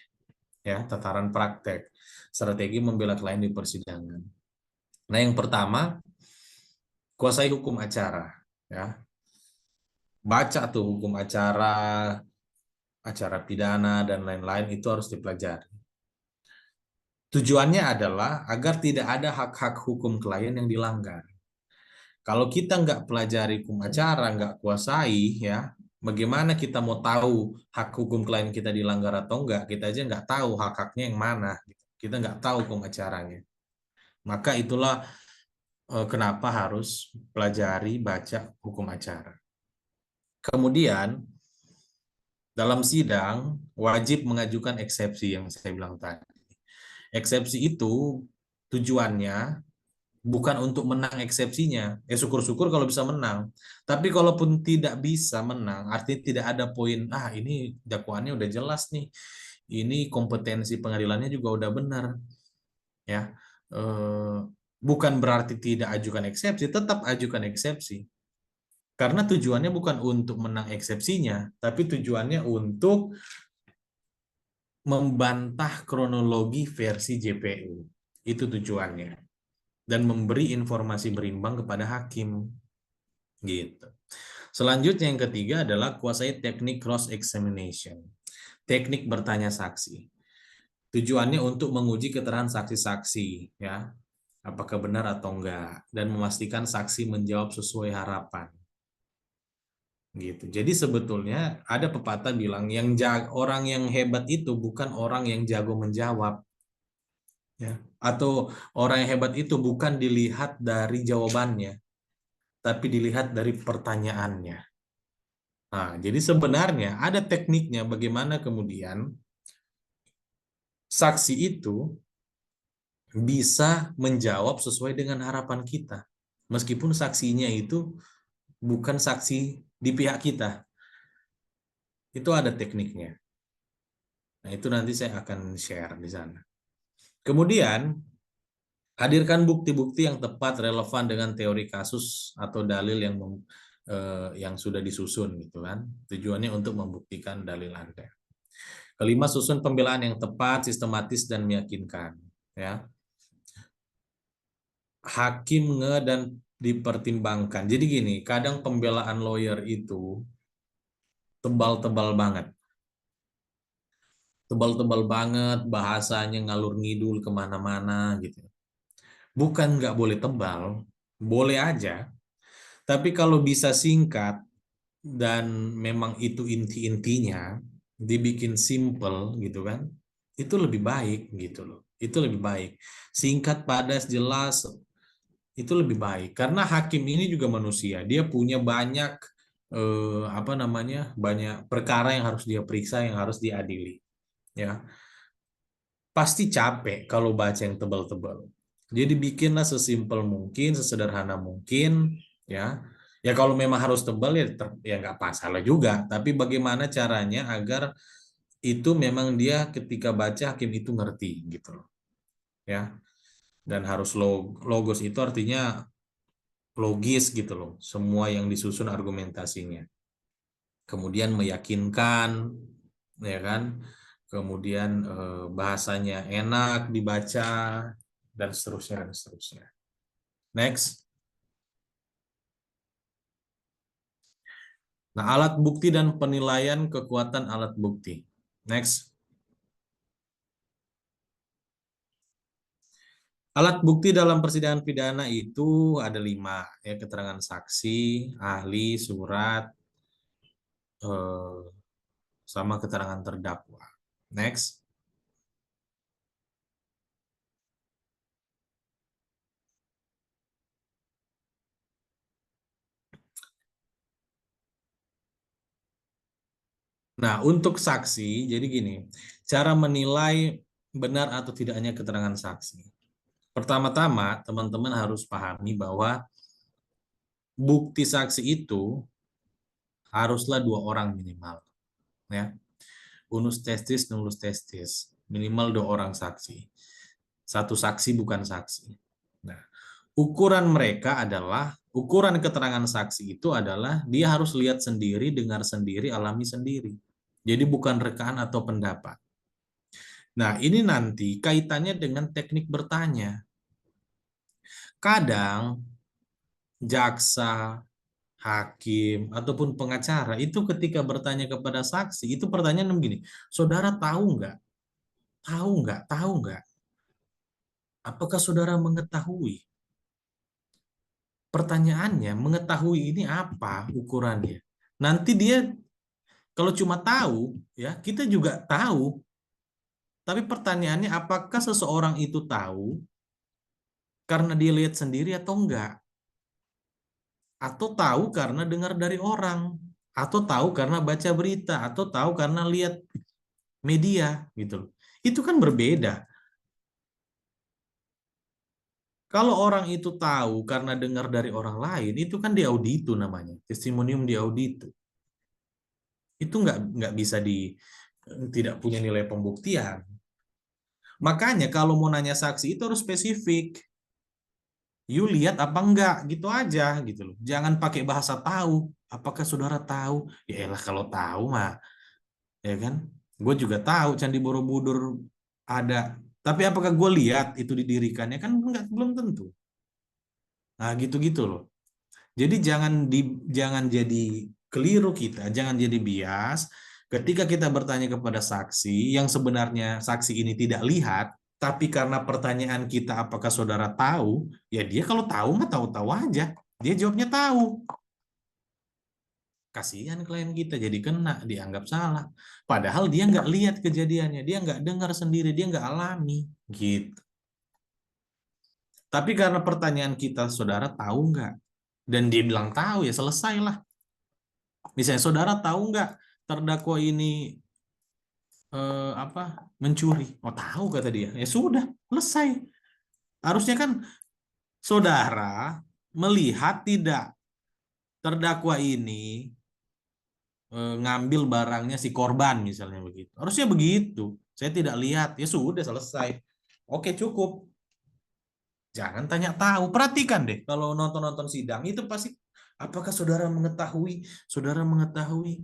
ya, tataran praktek. Strategi membela klien di persidangan. Nah, yang pertama, kuasai hukum acara, ya. Baca tuh hukum acara, acara pidana dan lain-lain itu harus dipelajari. Tujuannya adalah agar tidak ada hak-hak hukum klien yang dilanggar. Kalau kita nggak pelajari hukum acara, nggak kuasai, ya, bagaimana kita mau tahu hak hukum klien kita dilanggar atau enggak? Kita aja nggak tahu hak-haknya yang mana. Kita nggak tahu hukum acaranya. Maka itulah kenapa harus pelajari, baca hukum acara. Kemudian, dalam sidang, wajib mengajukan eksepsi yang saya bilang tadi. Eksepsi itu tujuannya bukan untuk menang eksepsinya. Syukur-syukur kalau bisa menang. Tapi kalaupun tidak bisa menang, artinya tidak ada poin, ini dakwaannya udah jelas nih. Ini kompetensi pengadilannya juga udah benar. Ya. Bukan berarti tidak ajukan eksepsi, tetap ajukan eksepsi. Karena tujuannya bukan untuk menang eksepsinya, tapi tujuannya untuk membantah kronologi versi JPU. Itu tujuannya. Dan memberi informasi berimbang kepada hakim. Gitu. Selanjutnya yang ketiga adalah kuasai teknik cross examination. Teknik bertanya saksi. Tujuannya untuk menguji keterangan saksi-saksi, ya. Apakah benar atau enggak, dan memastikan saksi menjawab sesuai harapan. Gitu. Jadi sebetulnya ada pepatah bilang orang yang hebat itu bukan orang yang jago menjawab, Ya. Atau orang yang hebat itu bukan dilihat dari jawabannya, tapi dilihat dari pertanyaannya. Nah, jadi sebenarnya ada tekniknya bagaimana kemudian saksi itu bisa menjawab sesuai dengan harapan kita. Meskipun saksinya itu bukan saksi di pihak kita. Itu ada tekniknya. Nah, itu nanti saya akan share di sana. Kemudian, hadirkan bukti-bukti yang tepat relevan dengan teori kasus atau dalil yang sudah disusun gitu kan. Tujuannya untuk membuktikan dalil Anda. Kelima, susun pembelaan yang tepat, sistematis dan meyakinkan, ya. Hakim dan dipertimbangkan. Jadi gini, kadang pembelaan lawyer itu tebal-tebal banget. Tebal-tebal banget, bahasanya ngalur ngidul kemana-mana gitu. Bukan nggak boleh tebal, boleh aja. Tapi kalau bisa singkat dan memang itu inti-intinya, dibikin simple gitu kan, itu lebih baik gitu loh. Itu lebih baik. Singkat, padat, jelas, itu lebih baik. Karena hakim ini juga manusia, dia punya banyak apa namanya, banyak perkara yang harus dia periksa, yang harus diadili. Ya, pasti capek kalau baca yang tebal-tebal. Jadi bikinlah sesimpel mungkin, sesederhana mungkin, ya. Ya kalau memang harus tebal ya ya nggak masalah juga. Tapi bagaimana caranya agar itu memang dia ketika baca hakim itu ngerti gitu loh, ya. Dan harus logos itu artinya logis gitu loh. Semua yang disusun argumentasinya. Kemudian meyakinkan, ya kan? Kemudian bahasanya enak dibaca dan seterusnya dan seterusnya. Next. Nah, alat bukti dan penilaian kekuatan alat bukti. Next. Alat bukti dalam persidangan pidana itu ada 5, ya, keterangan saksi, ahli, surat, eh, sama keterangan terdakwa. Next. Nah, untuk saksi, jadi gini, cara menilai benar atau tidaknya keterangan saksi. Pertama-tama, teman-teman harus pahami bahwa bukti saksi itu haruslah 2 orang minimal, ya. Unus testis, nullus testis, minimal 2 orang saksi. Satu saksi bukan saksi. Nah, ukuran mereka adalah, ukuran keterangan saksi itu adalah dia harus lihat sendiri, dengar sendiri, alami sendiri. Jadi bukan rekaan atau pendapat. Nah, ini nanti kaitannya dengan teknik bertanya. Kadang jaksa, hakim, ataupun pengacara itu ketika bertanya kepada saksi, itu pertanyaan begini, saudara tahu nggak? Tahu nggak? Tahu nggak? Apakah saudara mengetahui? Pertanyaannya, mengetahui ini apa ukurannya? Nanti dia, kalau cuma tahu, ya kita juga tahu. Tapi pertanyaannya, apakah seseorang itu tahu karena dia lihat sendiri atau enggak? Atau tahu karena dengar dari orang? Atau tahu karena baca berita? Atau tahu karena lihat media gitu loh. Itu kan berbeda. Kalau orang itu tahu karena dengar dari orang lain, itu kan di auditu namanya, testimonium di auditu. Itu nggak bisa tidak punya nilai pembuktian. Makanya kalau mau nanya saksi itu harus spesifik. You lihat apa enggak gitu aja gitu loh. Jangan pakai bahasa tahu. Apakah saudara tahu? Ya elah kalau tahu mah, ya kan? Gue juga tahu Candi Borobudur ada. Tapi apakah gue lihat itu didirikannya kan enggak, belum tentu. Nah, gitu-gitu loh. Jadi jangan jadi keliru kita, jangan jadi bias ketika kita bertanya kepada saksi yang sebenarnya saksi ini tidak lihat, tapi karena pertanyaan kita apakah saudara tahu, ya dia kalau tahu mah tahu-tahu aja. Dia jawabnya tahu. Kasihan klien kita jadi kena, dianggap salah. Padahal dia nggak lihat kejadiannya, dia nggak dengar sendiri, dia nggak alami. Gitu. Tapi karena pertanyaan kita, saudara tahu nggak? Dan dia bilang tahu, ya selesailah. Misalnya saudara tahu nggak terdakwa ini mencuri? Oh tahu kata dia. Ya sudah, selesai. Harusnya kan saudara melihat tidak terdakwa ini ngambil barangnya si korban misalnya begitu. Harusnya begitu. Saya tidak lihat. Ya sudah selesai. Oke cukup. Jangan tanya tahu. Perhatikan deh kalau nonton-nonton sidang itu pasti apakah saudara mengetahui? Saudara mengetahui.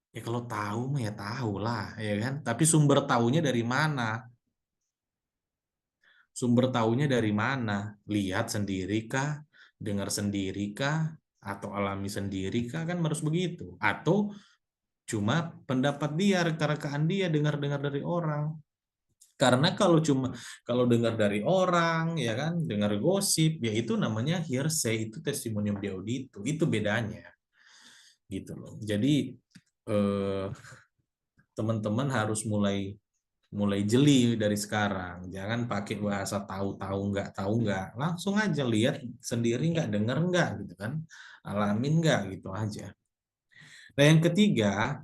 Ya kalau tahu mah ya tahu lah, ya kan? Tapi sumber tahunya dari mana? Sumber tahunya dari mana? Lihat sendiri kah? Dengar sendiri kah? Atau alami sendiri kah? Kan harus begitu. Atau cuma pendapat dia, reka-rekaan dia, dengar-dengar dari orang. Karena kalau dengar dari orang, ya kan, dengar gosip, ya itu namanya hearsay, itu testimonium di audito, itu bedanya, gitu loh. Jadi eh, teman-teman harus mulai mulai jeli dari sekarang. Jangan pakai bahasa tahu nggak, langsung aja lihat sendiri nggak, dengar nggak, gitu kan, alamin nggak, gitu aja. Nah yang ketiga,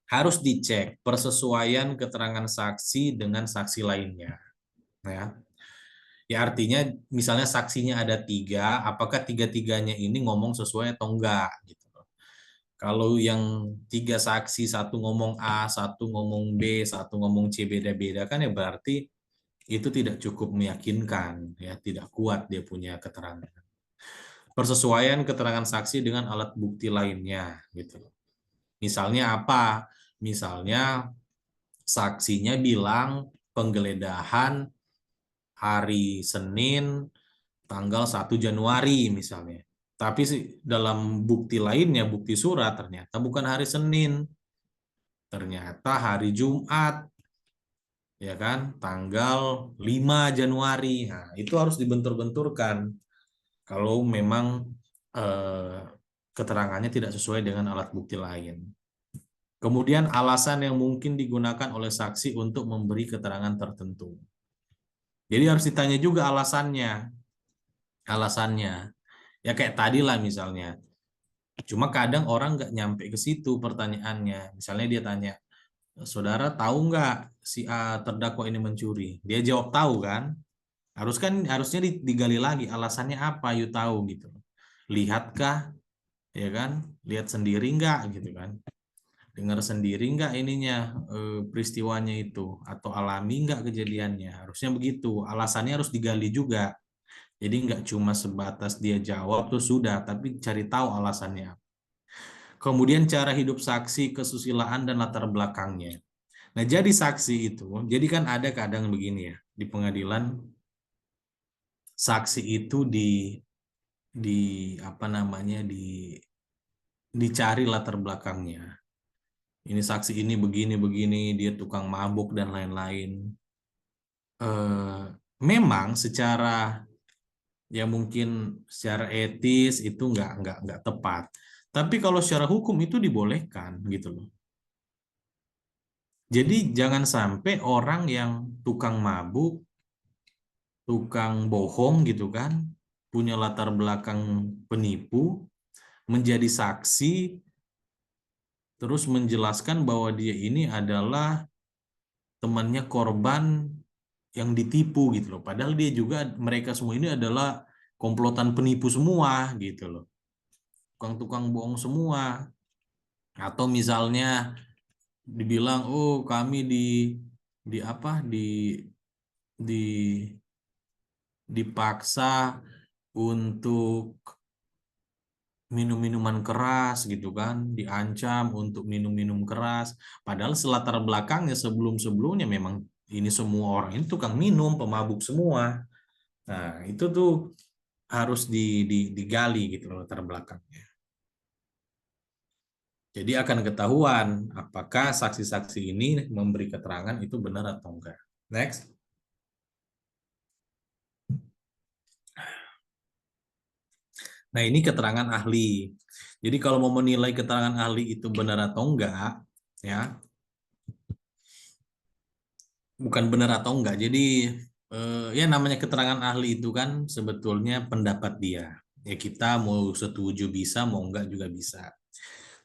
harus dicek persesuaian keterangan saksi dengan saksi lainnya. Ya, ya artinya misalnya saksinya ada tiga, apakah tiga-tiganya ini ngomong sesuai atau enggak gitu. Kalau yang tiga saksi, satu ngomong A, satu ngomong B, satu ngomong C, beda-beda kan ya berarti itu tidak cukup meyakinkan, ya tidak kuat dia punya keterangan. Persesuaian keterangan saksi dengan alat bukti lainnya gitu. Misalnya apa? Misalnya saksinya bilang penggeledahan hari Senin tanggal 1 Januari misalnya. Tapi dalam bukti lainnya, bukti surat ternyata bukan hari Senin, ternyata hari Jumat, ya kan, tanggal 5 Januari. Nah, itu harus dibentur-benturkan kalau memang eh, keterangannya tidak sesuai dengan alat bukti lain. Kemudian alasan yang mungkin digunakan oleh saksi untuk memberi keterangan tertentu. Jadi harus ditanya juga alasannya. Alasannya. Ya kayak tadi lah misalnya. Cuma kadang orang nggak nyampe ke situ pertanyaannya. Misalnya dia tanya, saudara tahu nggak si A terdakwa ini mencuri? Dia jawab tahu kan? Harusnya digali lagi alasannya apa? Yuk tahu gitu. Lihatkah? Ya kan? Lihat sendiri nggak gitu kan? Dengar sendiri nggak ininya peristiwanya itu atau alami nggak kejadiannya? Harusnya begitu. Alasannya harus digali juga. Jadi nggak cuma sebatas dia jawab tuh sudah, tapi cari tahu alasannya. Kemudian cara hidup saksi, kesusilaan dan latar belakangnya. Nah, jadi saksi itu, jadi kan ada kadang begini ya, di pengadilan saksi itu di apa namanya dicari latar belakangnya. Ini saksi ini begini-begini, dia tukang mabuk dan lain-lain. Memang secara ya mungkin secara etis itu nggak tepat. Tapi kalau secara hukum itu dibolehkan gitu loh. Jadi jangan sampai orang yang tukang mabuk, tukang bohong gitu kan, punya latar belakang penipu, menjadi saksi, terus menjelaskan bahwa dia ini adalah temannya korban yang ditipu gitu loh. Padahal dia juga, mereka semua ini adalah komplotan penipu semua gitu loh. Tukang-tukang bohong semua. Atau misalnya dibilang, oh kami di apa di dipaksa untuk minum minuman keras gitu kan, diancam untuk minum-minum keras. Padahal selatar belakangnya sebelum-sebelumnya memang ini semua orang ini tukang minum, pemabuk semua. Nah, itu tuh harus digali gitu loh latar belakangnya. Jadi akan ketahuan apakah saksi-saksi ini memberi keterangan itu benar atau enggak. Next. Nah, ini keterangan ahli. Jadi kalau mau menilai keterangan ahli itu benar atau enggak, ya, bukan benar atau enggak. Jadi Ya namanya keterangan ahli itu kan sebetulnya pendapat dia. Ya kita mau setuju bisa, mau enggak juga bisa.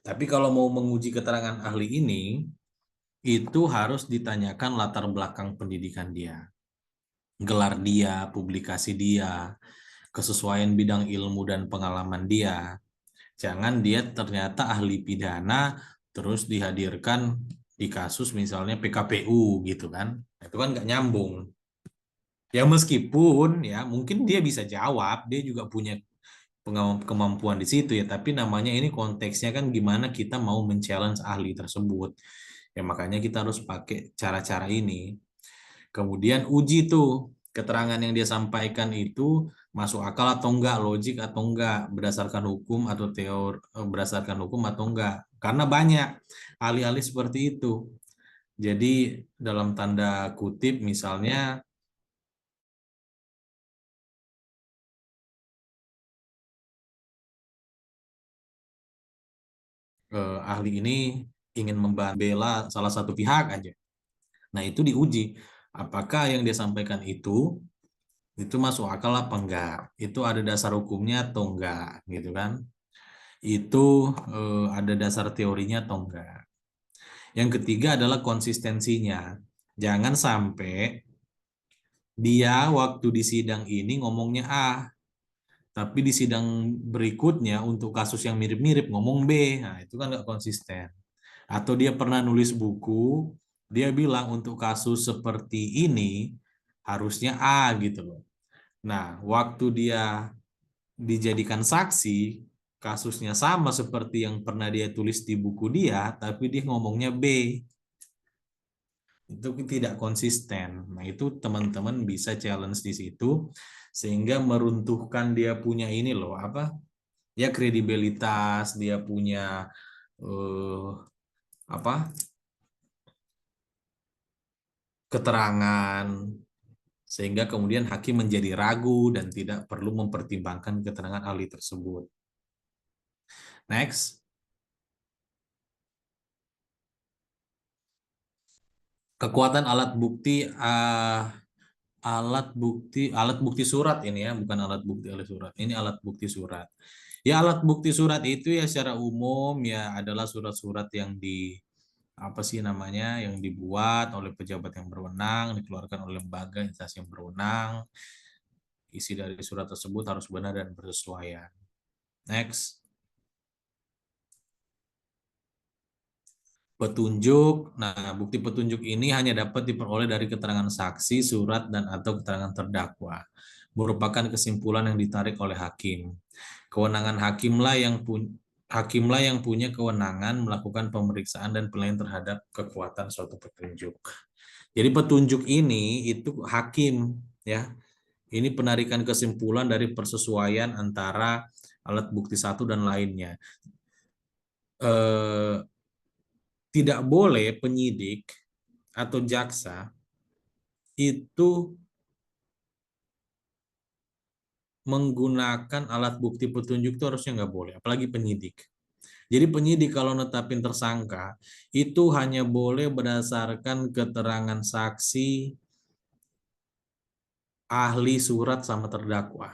Tapi kalau mau menguji keterangan ahli ini, itu harus ditanyakan latar belakang pendidikan dia, gelar dia, publikasi dia, kesesuaian bidang ilmu dan pengalaman dia. Jangan dia ternyata ahli pidana terus dihadirkan di kasus misalnya PKPU gitu kan. Itu kan nggak nyambung. Ya meskipun ya mungkin dia bisa jawab, dia juga punya kemampuan di situ ya, tapi namanya ini konteksnya kan gimana kita mau men-challenge ahli tersebut. Ya makanya kita harus pakai cara-cara ini. Kemudian uji tuh keterangan yang dia sampaikan itu masuk akal atau enggak, logik atau enggak, berdasarkan hukum atau teori, berdasarkan hukum atau enggak. Karena banyak ahli-ahli seperti itu. Jadi dalam tanda kutip misalnya ahli ini ingin membela salah satu pihak aja. Nah, itu diuji. Apakah yang dia sampaikan itu masuk akal apa enggak? Itu ada dasar hukumnya atau enggak, gitu kan? Itu ada dasar teorinya atau enggak? Yang ketiga adalah konsistensinya. Jangan sampai dia waktu di sidang ini ngomongnya A, tapi di sidang berikutnya untuk kasus yang mirip-mirip ngomong B. Nah, itu kan nggak konsisten. Atau dia pernah nulis buku, dia bilang untuk kasus seperti ini harusnya A gitu loh. Nah, waktu dia dijadikan saksi, kasusnya sama seperti yang pernah dia tulis di buku dia, tapi dia ngomongnya B. Itu tidak konsisten. Nah, itu teman-teman bisa challenge di situ sehingga meruntuhkan dia punya ini loh, apa? Ya kredibilitas, dia punya eh, apa? Keterangan sehingga kemudian hakim menjadi ragu dan tidak perlu mempertimbangkan keterangan ahli tersebut. Next, kekuatan alat bukti surat ini ya, bukan alat bukti oleh surat. Ini alat bukti surat. Ya alat bukti surat itu ya secara umum ya adalah surat-surat yang di apa sih namanya yang dibuat oleh pejabat yang berwenang, dikeluarkan oleh lembaga instansi yang berwenang. Isi dari surat tersebut harus benar dan bersesuaian. Next. Petunjuk. Nah, bukti petunjuk ini hanya dapat diperoleh dari keterangan saksi, surat, dan atau keterangan terdakwa. Merupakan kesimpulan yang ditarik oleh hakim. Kewenangan hakimlah yang punya kewenangan melakukan pemeriksaan dan penilaian terhadap kekuatan suatu petunjuk. Jadi petunjuk ini itu hakim ya. Ini penarikan kesimpulan dari persesuaian antara alat bukti satu dan lainnya. Eh, Tidak boleh penyidik atau jaksa itu menggunakan alat bukti petunjuk itu harusnya nggak boleh, apalagi penyidik. Jadi penyidik kalau netapin tersangka itu hanya boleh berdasarkan keterangan saksi, ahli, surat, sama terdakwa.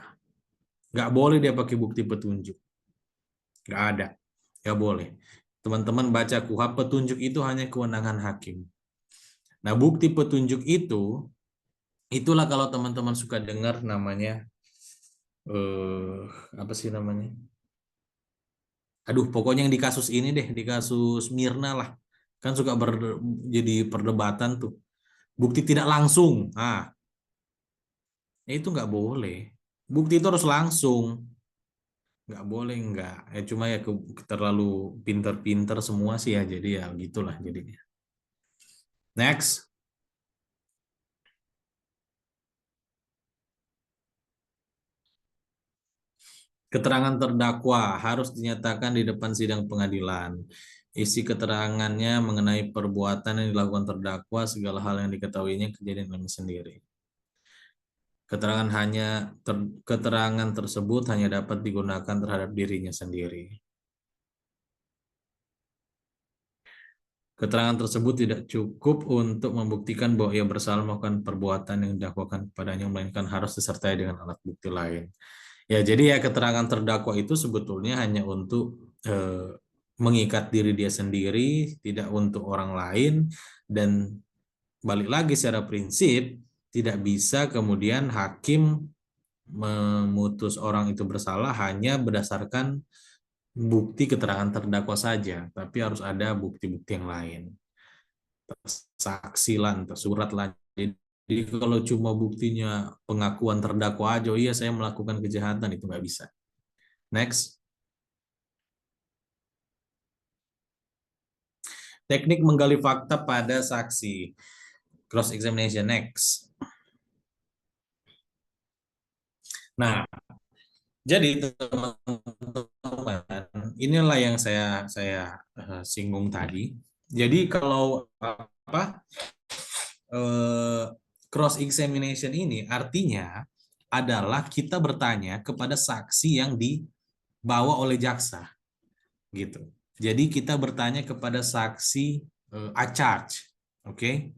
Nggak boleh dia pakai bukti petunjuk. Nggak ada. Nggak boleh. Teman-teman baca KUHP, petunjuk itu hanya kewenangan hakim. Nah, bukti petunjuk itulah kalau teman-teman suka dengar namanya eh apa sih namanya? Aduh, pokoknya yang di kasus ini deh, di kasus Mirna lah. Kan suka jadi perdebatan tuh. Bukti tidak langsung. Ah, ya itu nggak boleh. Bukti itu harus langsung. Nggak boleh nggak. Cuma ya terlalu pinter-pinter semua sih ya. Jadi ya gitulah jadinya. Next. Keterangan terdakwa harus dinyatakan di depan sidang pengadilan. Isi keterangannya mengenai perbuatan yang dilakukan terdakwa, segala hal yang diketahuinya kejadian sendiri. Keterangan tersebut hanya dapat digunakan terhadap dirinya sendiri. Keterangan tersebut tidak cukup untuk membuktikan bahwa ia bersalah melakukan perbuatan yang didakwakan kepadanya, melainkan harus disertai dengan alat bukti lain. Ya, jadi ya keterangan terdakwa itu sebetulnya hanya untuk mengikat diri dia sendiri, tidak untuk orang lain, dan balik lagi secara prinsip tidak bisa kemudian hakim memutus orang itu bersalah hanya berdasarkan bukti keterangan terdakwa saja, tapi harus ada bukti-bukti yang lain. Saksi lah, surat lah. Jadi kalau cuma buktinya pengakuan terdakwa aja, oh iya saya melakukan kejahatan, itu nggak bisa. Next. Teknik menggali fakta pada saksi. Cross examination. Next. Nah, jadi teman-teman, inilah yang saya singgung tadi. Jadi kalau apa cross examination ini artinya adalah kita bertanya kepada saksi yang dibawa oleh jaksa, gitu. Jadi kita bertanya kepada saksi a charge, oke?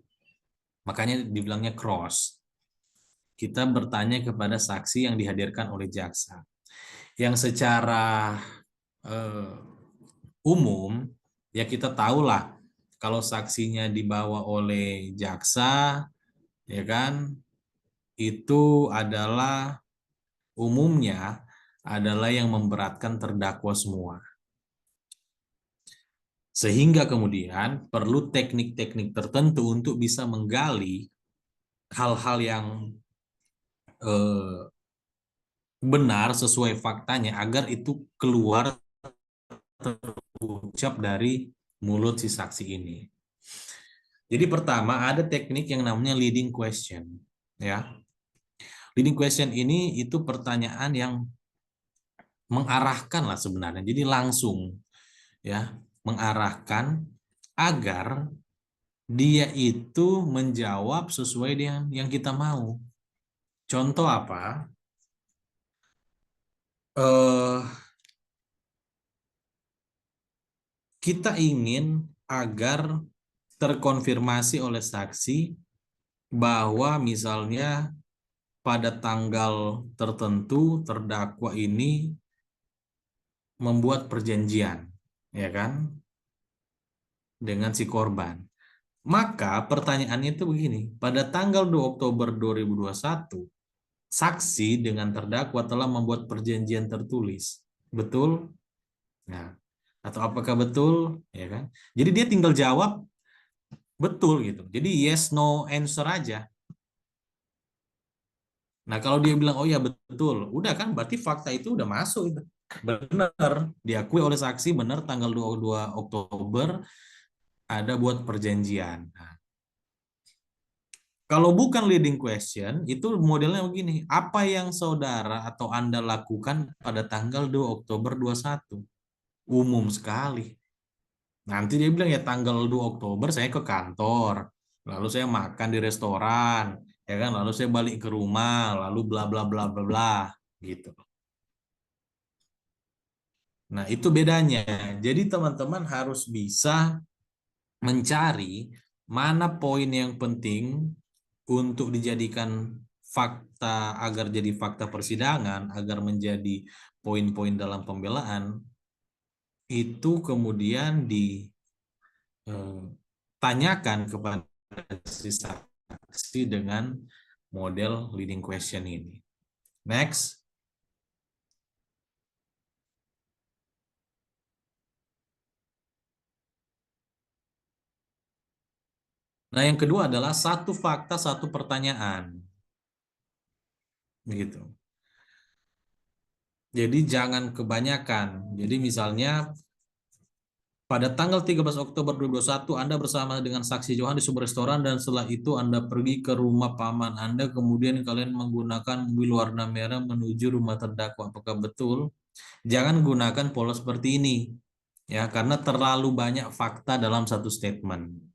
Makanya dibilangnya cross. Kita bertanya kepada saksi yang dihadirkan oleh jaksa. Yang secara umum ya kita tahulah kalau saksinya dibawa oleh jaksa, ya kan, itu adalah umumnya adalah yang memberatkan terdakwa semua. Sehingga kemudian perlu teknik-teknik tertentu untuk bisa menggali hal-hal yang benar sesuai faktanya agar itu keluar terucap dari mulut si saksi ini. Jadi pertama ada teknik yang namanya leading question, ya. Leading question ini itu pertanyaan yang mengarahkan lah sebenarnya. Jadi langsung, ya, mengarahkan agar dia itu menjawab sesuai dengan yang kita mau. Contoh apa? Kita ingin agar terkonfirmasi oleh saksi bahwa misalnya pada tanggal tertentu terdakwa ini membuat perjanjian, ya kan, dengan si korban. Maka pertanyaannya itu begini, pada tanggal 2 Oktober 2021, saksi dengan terdakwa telah membuat perjanjian tertulis. Betul? Nah, atau apakah betul? Ya kan? Jadi dia tinggal jawab betul gitu. Jadi yes no answer aja. Nah, kalau dia bilang oh ya betul, udah kan berarti fakta itu udah masuk itu. Benar, diakui oleh saksi benar tanggal 22 Oktober ada buat perjanjian. Nah, kalau bukan leading question, itu modelnya begini. Apa yang saudara atau Anda lakukan pada tanggal 2 Oktober 21? Umum sekali. Nanti dia bilang ya tanggal 2 Oktober saya ke kantor, lalu saya makan di restoran, ya kan, lalu saya balik ke rumah, lalu bla bla bla bla bla gitu. Nah, itu bedanya. Jadi teman-teman harus bisa mencari mana poin yang penting untuk dijadikan fakta agar jadi fakta persidangan, agar menjadi poin-poin dalam pembelaan, itu kemudian ditanyakan kepada si saksi dengan model leading question ini. Next. Nah, yang kedua adalah satu fakta, satu pertanyaan. Begitu. Jadi jangan kebanyakan. Jadi misalnya pada tanggal 13 Oktober 2021 Anda bersama dengan saksi Johan di sebuah restoran dan setelah itu Anda pergi ke rumah paman Anda, kemudian kalian menggunakan mobil warna merah menuju rumah terdakwa. Apakah betul? Jangan gunakan pola seperti ini, ya, karena terlalu banyak fakta dalam satu statement.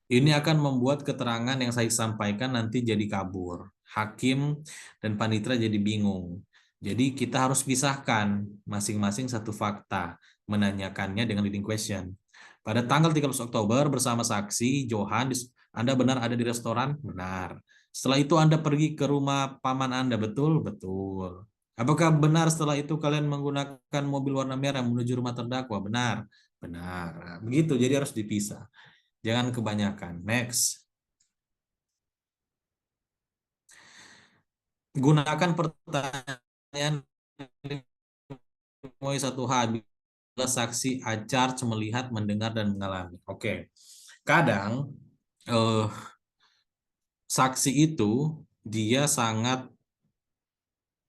Ini akan membuat keterangan yang saya sampaikan nanti jadi kabur. Hakim dan panitera jadi bingung. Jadi kita harus pisahkan masing-masing satu fakta, menanyakannya dengan leading question. Pada tanggal 13 Oktober bersama saksi Johan, Anda benar ada di restoran? Benar. Setelah itu Anda pergi ke rumah paman Anda, betul? Betul. Apakah benar setelah itu kalian menggunakan mobil warna merah menuju rumah terdakwa? Benar. Benar. Nah, begitu, jadi harus dipisah. Jangan kebanyakan. Next. Gunakan pertanyaan 1H bila saksi acar melihat, mendengar, dan mengalami. Oke. Kadang eh, saksi itu dia sangat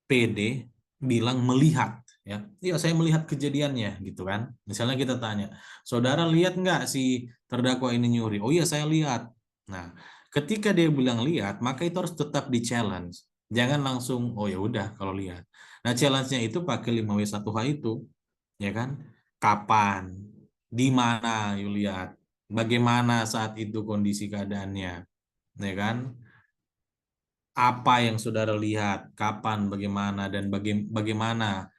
pede bilang melihat, ya. Iya, saya melihat kejadiannya gitu kan. Misalnya kita tanya, saudara lihat nggak si terdakwa ini nyuri? Oh iya, saya lihat. Nah, ketika dia bilang lihat, maka itu harus tetap di challenge. Jangan langsung oh ya udah kalau lihat. Nah, challenge-nya itu pakai 5W1H itu, ya kan? Kapan? Di mana you lihat? Bagaimana saat itu kondisi keadaannya? Ya kan? Apa yang saudara lihat, kapan, bagaimana, dan bagaimana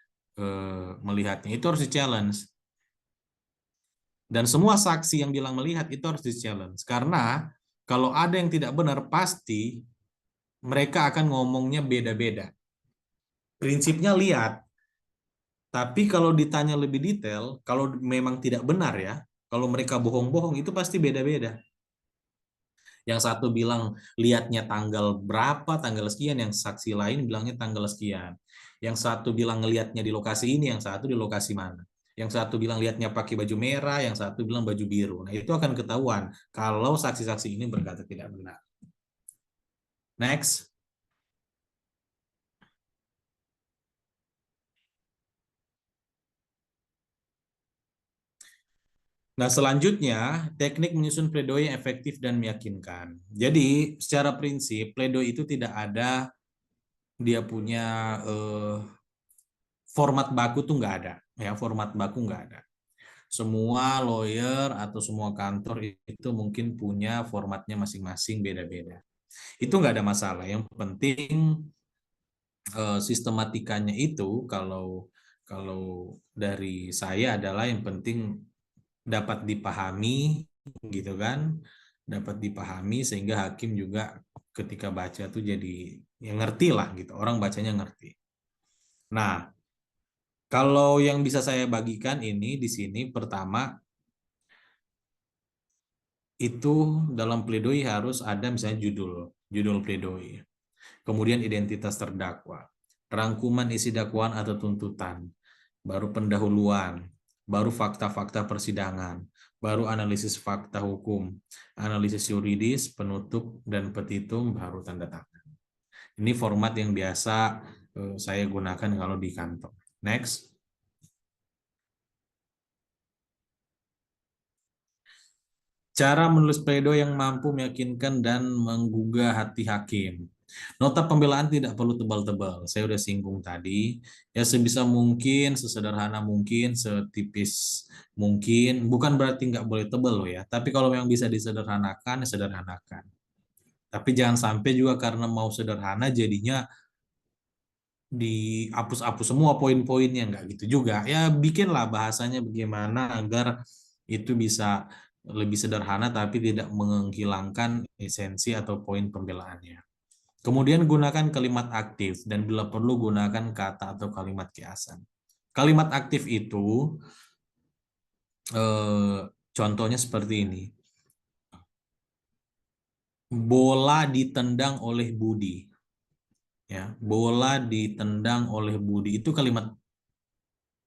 melihatnya. Itu harus di-challenge. Dan semua saksi yang bilang melihat itu harus di-challenge. Karena kalau ada yang tidak benar, pasti mereka akan ngomongnya beda-beda. Prinsipnya lihat. Tapi kalau ditanya lebih detail, kalau memang tidak benar ya, kalau mereka bohong-bohong itu pasti beda-beda. Yang satu bilang lihatnya tanggal berapa, tanggal sekian, yang saksi lain bilangnya tanggal sekian. Yang satu bilang ngelihatnya di lokasi ini, yang satu di lokasi mana. Yang satu bilang lihatnya pakai baju merah, yang satu bilang baju biru. Nah, itu akan ketahuan kalau saksi-saksi ini berkata tidak benar. Next. Nah, selanjutnya, teknik menyusun pledoi yang efektif dan meyakinkan. Jadi, secara prinsip, pledoi itu tidak ada dia punya format baku tuh nggak ada. Ya, format baku nggak ada. Semua lawyer atau semua kantor itu mungkin punya formatnya masing-masing beda-beda. Itu nggak ada masalah. Yang penting sistematikanya itu kalau kalau dari saya adalah yang penting dapat dipahami gitu kan, dapat dipahami sehingga hakim juga ketika baca tuh jadi yang ngerti lah gitu. Orang bacanya ngerti. Nah, kalau yang bisa saya bagikan ini di sini pertama itu dalam pledoi harus ada misalnya judul pledoi, kemudian identitas terdakwa, rangkuman isi dakwaan atau tuntutan, baru pendahuluan, baru fakta-fakta persidangan, baru analisis fakta hukum, analisis yuridis, penutup dan petitum, baru tanda tangan. Ini format yang biasa saya gunakan kalau di kantor. Next. Cara menulis pledoi yang mampu meyakinkan dan menggugah hati hakim. Nota pembelaan tidak perlu tebal-tebal. Saya udah singgung tadi. Ya sebisa mungkin, sesederhana mungkin, setipis mungkin. Bukan berarti nggak boleh tebal loh ya. Tapi kalau yang bisa disederhanakan, ya sederhanakan. Tapi jangan sampai juga karena mau sederhana jadinya dihapus-hapus semua poin-poinnya, nggak gitu juga. Ya bikinlah bahasanya bagaimana agar itu bisa lebih sederhana tapi tidak menghilangkan esensi atau poin pembelaannya. Kemudian gunakan kalimat aktif dan bila perlu gunakan kata atau kalimat kiasan. Kalimat aktif itu contohnya seperti ini. Bola ditendang oleh Budi. Ya, bola ditendang oleh Budi itu kalimat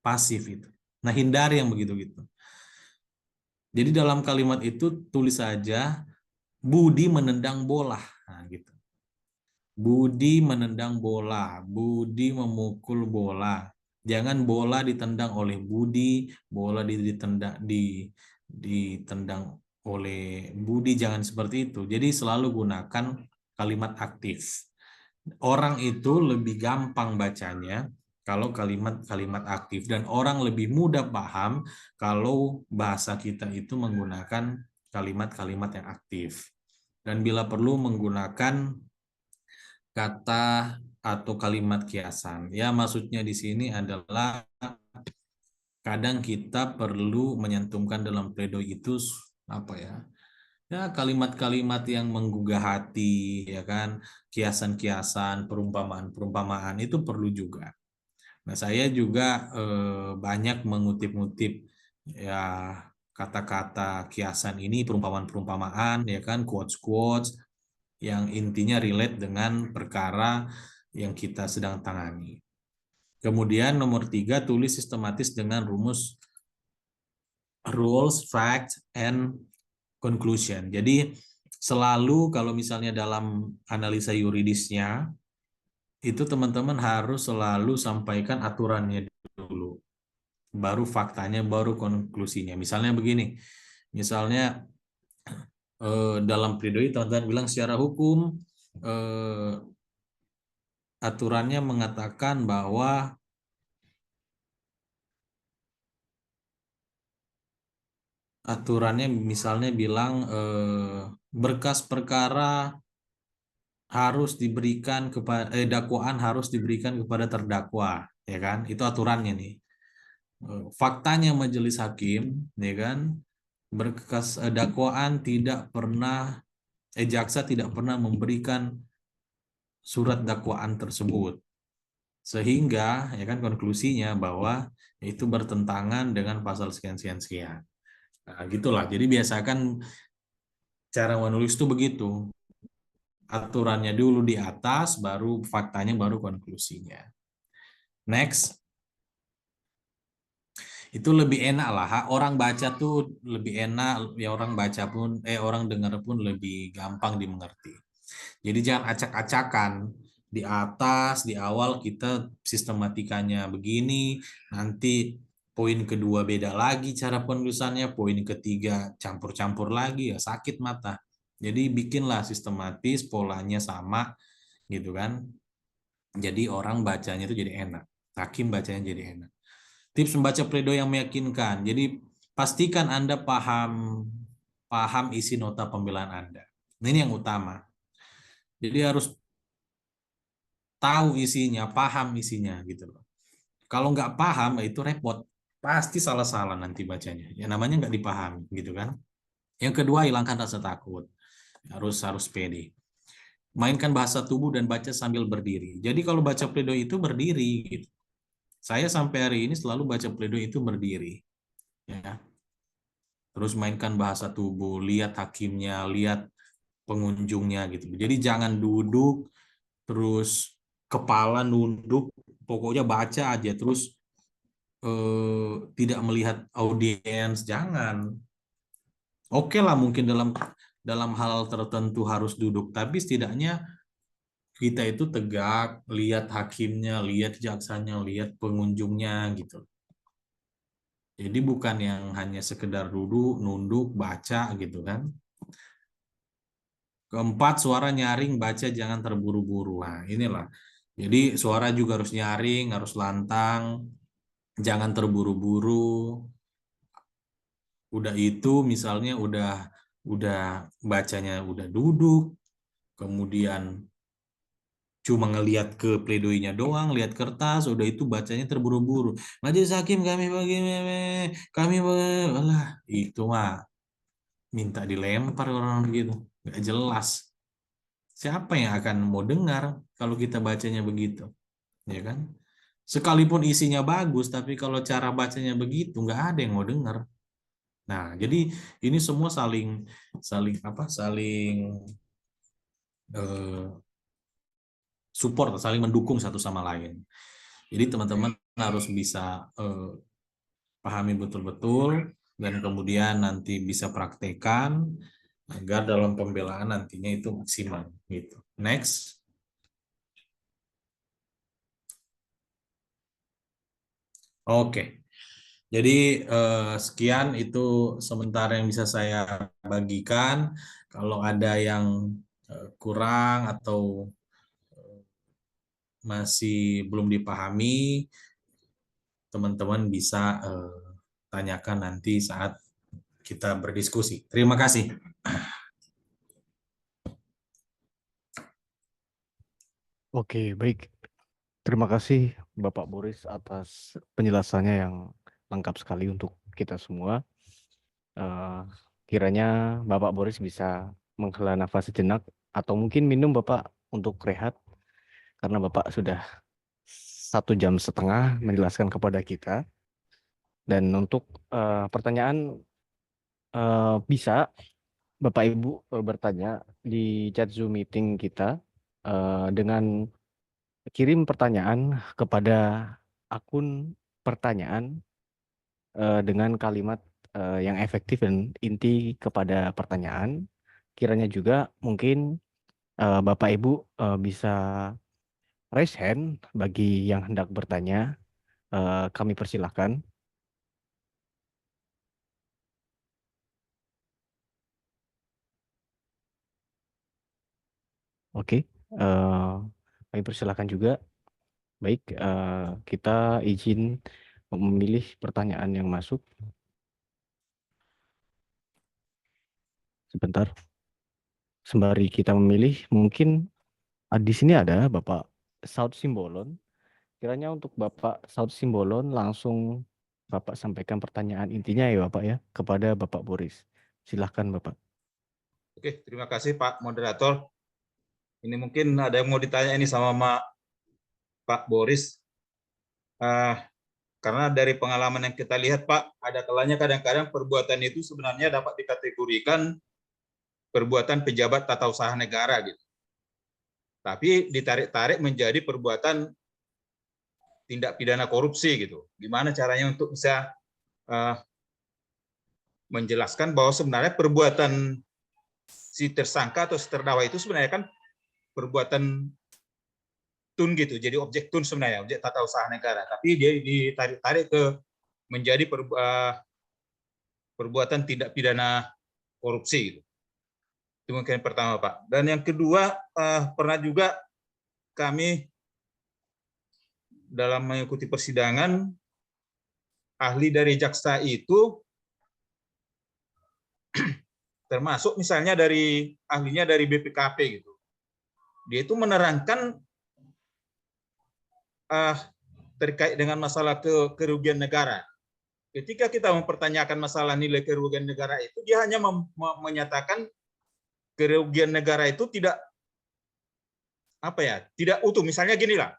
pasif itu. Nah, hindari yang begitu-gitu. Jadi dalam kalimat itu tulis saja Budi menendang bola. Nah, gitu. Budi menendang bola, Budi memukul bola. Jangan bola ditendang oleh Budi, bola ditendang oleh Budi, jangan seperti itu. Jadi selalu gunakan kalimat aktif. Orang itu lebih gampang bacanya kalau kalimat-kalimat aktif dan orang lebih mudah paham kalau bahasa kita itu menggunakan kalimat-kalimat yang aktif. Dan bila perlu menggunakan kata atau kalimat kiasan. Ya, maksudnya di sini adalah kadang kita perlu menyantumkan dalam pledoi itu apa ya? Ya, kalimat-kalimat yang menggugah hati, ya kan, kiasan-kiasan, perumpamaan-perumpamaan itu perlu juga. Nah, saya juga banyak mengutip-ngutip ya kata-kata kiasan ini, perumpamaan-perumpamaan, ya kan, quotes-quotes yang intinya relate dengan perkara yang kita sedang tangani. Kemudian nomor 3, tulis sistematis dengan rumus rules, facts, and conclusion. Jadi selalu kalau misalnya dalam analisa yuridisnya, itu teman-teman harus selalu sampaikan aturannya dulu. Baru faktanya, baru konklusinya. Misalnya begini, misalnya dalam pledoi teman-teman bilang secara hukum, aturannya mengatakan bahwa aturannya misalnya bilang berkas perkara harus diberikan kepada dakwaan harus diberikan kepada terdakwa, ya kan? Itu aturannya nih. Faktanya majelis hakim, ya kan? Berkas dakwaan tidak pernah jaksa tidak pernah memberikan surat dakwaan tersebut. Sehingga ya kan konklusinya bahwa itu bertentangan dengan pasal sekian sekian sekian. Nah, gitulah. Jadi biasakan cara menulis itu begitu. Aturannya dulu di atas, baru faktanya, baru konklusinya. Next. Itu lebih enak lah. Orang baca tuh lebih enak, ya orang baca pun, orang dengar pun lebih gampang dimengerti. Jadi jangan acak-acakan. Di atas, di awal kita sistematikanya begini, nanti poin kedua beda lagi cara penulisannya, poin ketiga campur-campur lagi, ya sakit mata. Jadi bikinlah sistematis, polanya sama, gitu kan. Jadi orang bacanya itu jadi enak. Hakim bacanya jadi enak. Tips membaca pledoi yang meyakinkan. Jadi pastikan Anda paham isi nota pembelaan Anda. Ini yang utama. Jadi harus tahu isinya, paham isinya gitu loh. Kalau nggak paham itu repot. Pasti salah-salah nanti bacanya. Ya namanya nggak dipahami gitu kan. Yang kedua, hilangkan rasa takut. Harus pede. Mainkan bahasa tubuh dan baca sambil berdiri. Jadi kalau baca pledoi itu berdiri gitu. Saya sampai hari ini selalu baca pledoi itu berdiri. Ya. Terus mainkan bahasa tubuh, lihat hakimnya, lihat pengunjungnya gitu. Jadi jangan duduk terus kepala nunduk, pokoknya baca aja terus tidak melihat audiens, jangan. Oke lah mungkin dalam dalam hal tertentu harus duduk, tapi setidaknya kita itu tegak, lihat hakimnya, lihat jaksanya, lihat pengunjungnya gitu. Jadi bukan yang hanya sekedar duduk, nunduk, baca gitu kan. Keempat, suara nyaring, baca jangan terburu-buru. Nah, inilah. Jadi suara juga harus nyaring, harus lantang, jangan terburu-buru. Udah itu misalnya udah bacanya udah duduk, kemudian cuma ngelihat ke pledoinya doang, lihat kertas, udah itu bacanya terburu-buru. Majelis hakim kami lah itu mah minta dilempar orang gitu, nggak jelas. Siapa yang akan mau dengar kalau kita bacanya begitu, ya kan? Sekalipun isinya bagus, tapi kalau cara bacanya begitu, nggak ada yang mau dengar. Nah, jadi ini semua saling saling apa? Saling eh, support, saling mendukung satu sama lain. Jadi teman-teman harus bisa pahami betul-betul dan kemudian nanti bisa praktekkan agar dalam pembelaan nantinya itu maksimal gitu. Next. Oke. Jadi sekian itu sementara yang bisa saya bagikan. Kalau ada yang kurang atau masih belum dipahami, teman-teman bisa tanyakan nanti saat kita berdiskusi. Terima kasih. Oke, baik. Terima kasih Bapak Boris atas penjelasannya yang lengkap sekali untuk kita semua. Kiranya Bapak Boris bisa menghela nafas sejenak atau mungkin minum Bapak untuk rehat karena Bapak sudah 1,5 jam menjelaskan kepada kita. Dan untuk pertanyaan bisa Bapak Ibu bertanya di chat Zoom meeting kita dengan kirim pertanyaan kepada akun pertanyaan dengan kalimat yang efektif dan inti kepada pertanyaan. Kiranya juga mungkin Bapak Ibu bisa raise hand bagi yang hendak bertanya. Kami persilahkan. Oke, kami persilahkan juga. Baik, kita izin memilih pertanyaan yang masuk. Sebentar. Sembari kita memilih, mungkin di sini ada Bapak Saud Simbolon. Kiranya untuk Bapak Saud Simbolon langsung Bapak sampaikan pertanyaan intinya ya Bapak ya kepada Bapak Boris. Silahkan Bapak. Oke, terima kasih Pak Moderator. Ini mungkin ada yang mau ditanya ini sama Pak Boris. Karena dari pengalaman yang kita lihat Pak, ada kalanya kadang-kadang perbuatan itu sebenarnya dapat dikategorikan perbuatan pejabat tata usaha negara gitu. Tapi ditarik-tarik menjadi perbuatan tindak pidana korupsi gitu. Gimana caranya untuk bisa menjelaskan bahwa sebenarnya perbuatan si tersangka atau si terdakwa itu sebenarnya kan perbuatan tun gitu, jadi objek tun sebenarnya, objek tata usaha negara. Tapi dia ditarik-tarik ke menjadi perbuatan tindak pidana korupsi gitu. Itu mungkin yang pertama Pak. Dan yang kedua, pernah juga kami dalam mengikuti persidangan, ahli dari jaksa itu termasuk misalnya dari ahlinya dari BPKP gitu. Dia itu menerangkan terkait dengan masalah kerugian negara. Ketika kita mempertanyakan masalah nilai kerugian negara itu, dia hanya menyatakan kerugian negara itu tidak tidak utuh. Misalnya gini lah,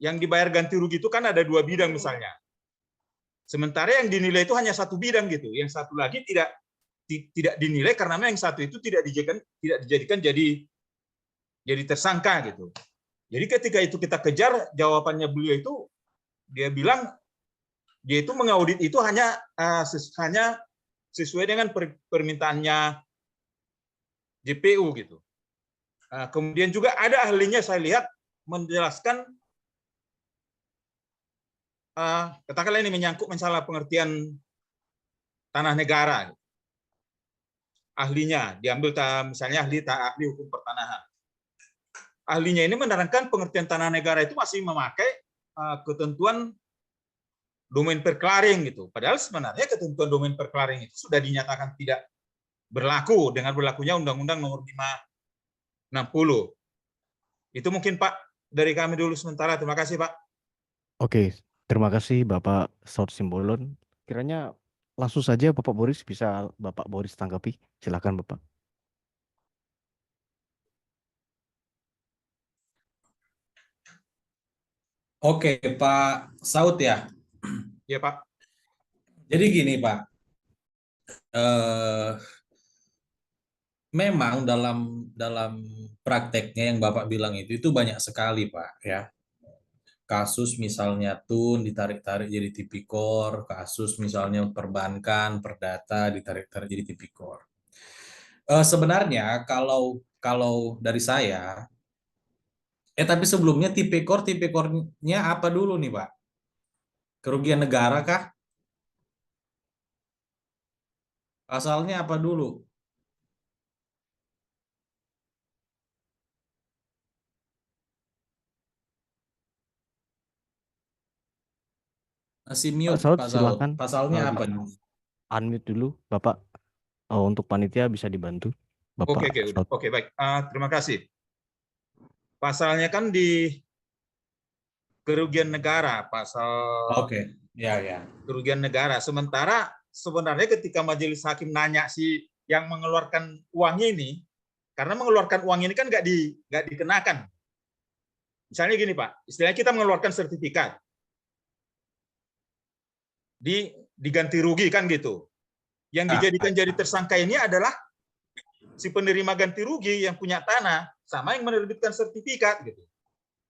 yang dibayar ganti rugi itu kan ada 2 bidang misalnya. Sementara yang dinilai itu hanya 1 bidang gitu. Yang satu lagi tidak dinilai karena yang satu itu tidak dijadikan jadi tersangka gitu. Jadi ketika itu kita kejar, jawabannya beliau itu dia bilang dia itu mengaudit itu hanya sesuai dengan permintaannya JPU gitu. Kemudian juga ada ahlinya saya lihat menjelaskan katakanlah ini menyangkut masalah pengertian tanah negara. Ahlinya diambil misalnya ahli hukum pertanahan. Ahlinya ini menerangkan pengertian tanah negara itu masih memakai ketentuan domain perklaring gitu. Padahal sebenarnya ketentuan domain perklaring itu sudah dinyatakan tidak berlaku dengan berlakunya Undang-Undang Nomor 560. Itu mungkin Pak dari kami dulu sementara. Terima kasih Pak. Oke, terima kasih Bapak Saud Simbolon. Kiranya langsung saja Bapak Boris bisa Bapak Boris tanggapi. Silakan Bapak. Oke, Pak Saud ya. Iya Pak. Jadi gini Pak, memang dalam prakteknya yang Bapak bilang itu banyak sekali Pak ya. Kasus misalnya Tun ditarik-tarik jadi tipikor, kasus misalnya perbankan, perdata ditarik-tarik jadi tipikor. Sebenarnya kalau dari saya, tapi sebelumnya tipikornya apa dulu nih Pak? Kerugian negara kah? Pasalnya apa dulu? Masih Pak mute Saud Pak Saud. silakan Pasalnya di apa nih? unmute dulu Bapak. Untuk panitia bisa dibantu Bapak Oke, Saud. oke baik. Terima kasih. Pasalnya kan di kerugian negara, pasal Oke. Ya, ya. kerugian negara. Sementara sebenarnya ketika majelis hakim nanya si yang mengeluarkan uang ini, karena mengeluarkan uang ini kan nggak dikenakan. Misalnya gini Pak, istilahnya kita mengeluarkan sertifikat, diganti rugi kan gitu. Yang dijadikan jadi tersangka ini adalah si penerima ganti rugi yang punya tanah sama yang menerbitkan sertifikat gitu.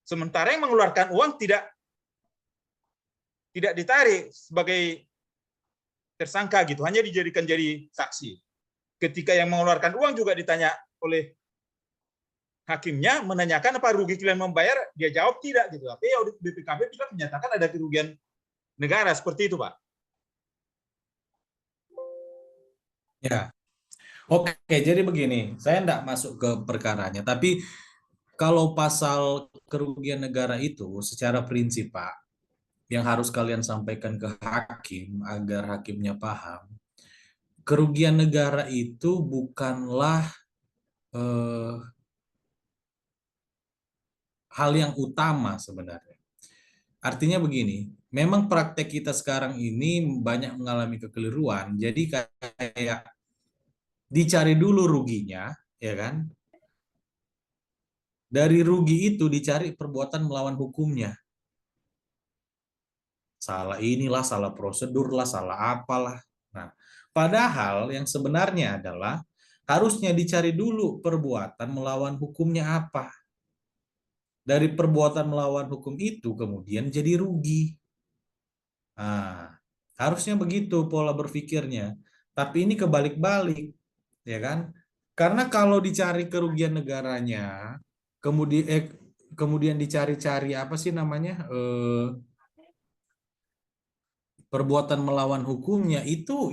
Sementara yang mengeluarkan uang tidak ditarik sebagai tersangka gitu, hanya dijadikan jadi saksi. Ketika yang mengeluarkan uang juga ditanya oleh hakimnya, menanyakan apa rugi kalian membayar, dia jawab tidak gitu. Tapi audit BPKP juga menyatakan ada kerugian negara seperti itu, Pak. Ya. Oke, jadi begini, saya tidak masuk ke perkaranya, tapi kalau pasal kerugian negara itu secara prinsip, Pak, yang harus kalian sampaikan ke hakim agar hakimnya paham, kerugian negara itu bukanlah hal yang utama sebenarnya. Artinya begini, memang praktek kita sekarang ini banyak mengalami kekeliruan, jadi kayak dicari dulu ruginya, ya kan? Dari rugi itu dicari perbuatan melawan hukumnya. Salah inilah, salah prosedur lah, salah apalah. Nah, padahal yang sebenarnya adalah harusnya dicari dulu perbuatan melawan hukumnya apa. Dari perbuatan melawan hukum itu kemudian jadi rugi. Nah, harusnya begitu pola berpikirnya. Tapi ini kebalik-balik, ya kan? Karena kalau dicari kerugian negaranya, kemudian dicari-cari apa sih namanya? Perbuatan melawan hukumnya itu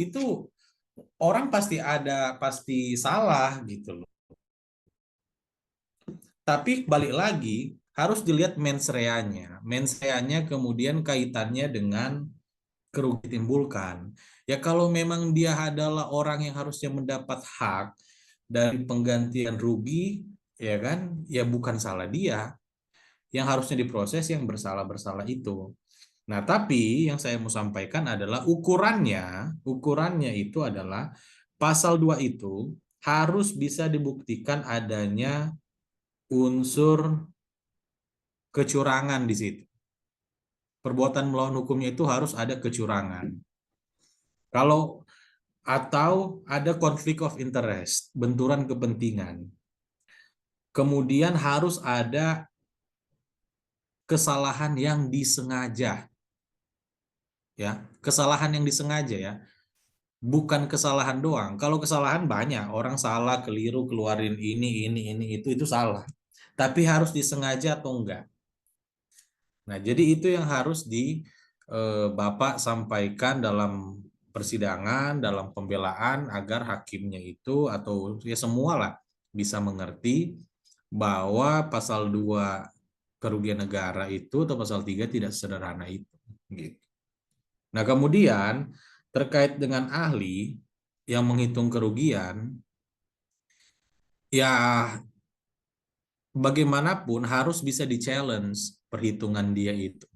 orang pasti salah gitu loh. Tapi balik lagi harus dilihat mens reanya. Mens reanya kemudian kaitannya dengan kerugian ditimbulkan. Ya kalau memang dia adalah orang yang harusnya mendapat hak dari penggantian rugi, ya kan? Ya bukan salah dia. Yang harusnya diproses yang bersalah-bersalah itu. Nah, tapi yang saya mau sampaikan adalah ukurannya itu adalah pasal 2 itu harus bisa dibuktikan adanya unsur kecurangan di situ. Perbuatan melawan hukumnya itu harus ada kecurangan. Atau ada konflik of interest, benturan kepentingan. Kemudian harus ada kesalahan yang disengaja. Ya, kesalahan yang disengaja ya. Bukan kesalahan doang. Kalau kesalahan banyak, orang salah, keliru, keluarin ini, itu salah. Tapi harus disengaja atau enggak. Nah, jadi itu yang harus Bapak sampaikan dalam persidangan, dalam pembelaan agar hakimnya itu atau ya semualah bisa mengerti bahwa pasal 2 kerugian negara itu atau pasal 3 tidak sederhana itu. Gitu. Nah, kemudian terkait dengan ahli yang menghitung kerugian, ya bagaimanapun harus bisa di-challenge perhitungan dia itu.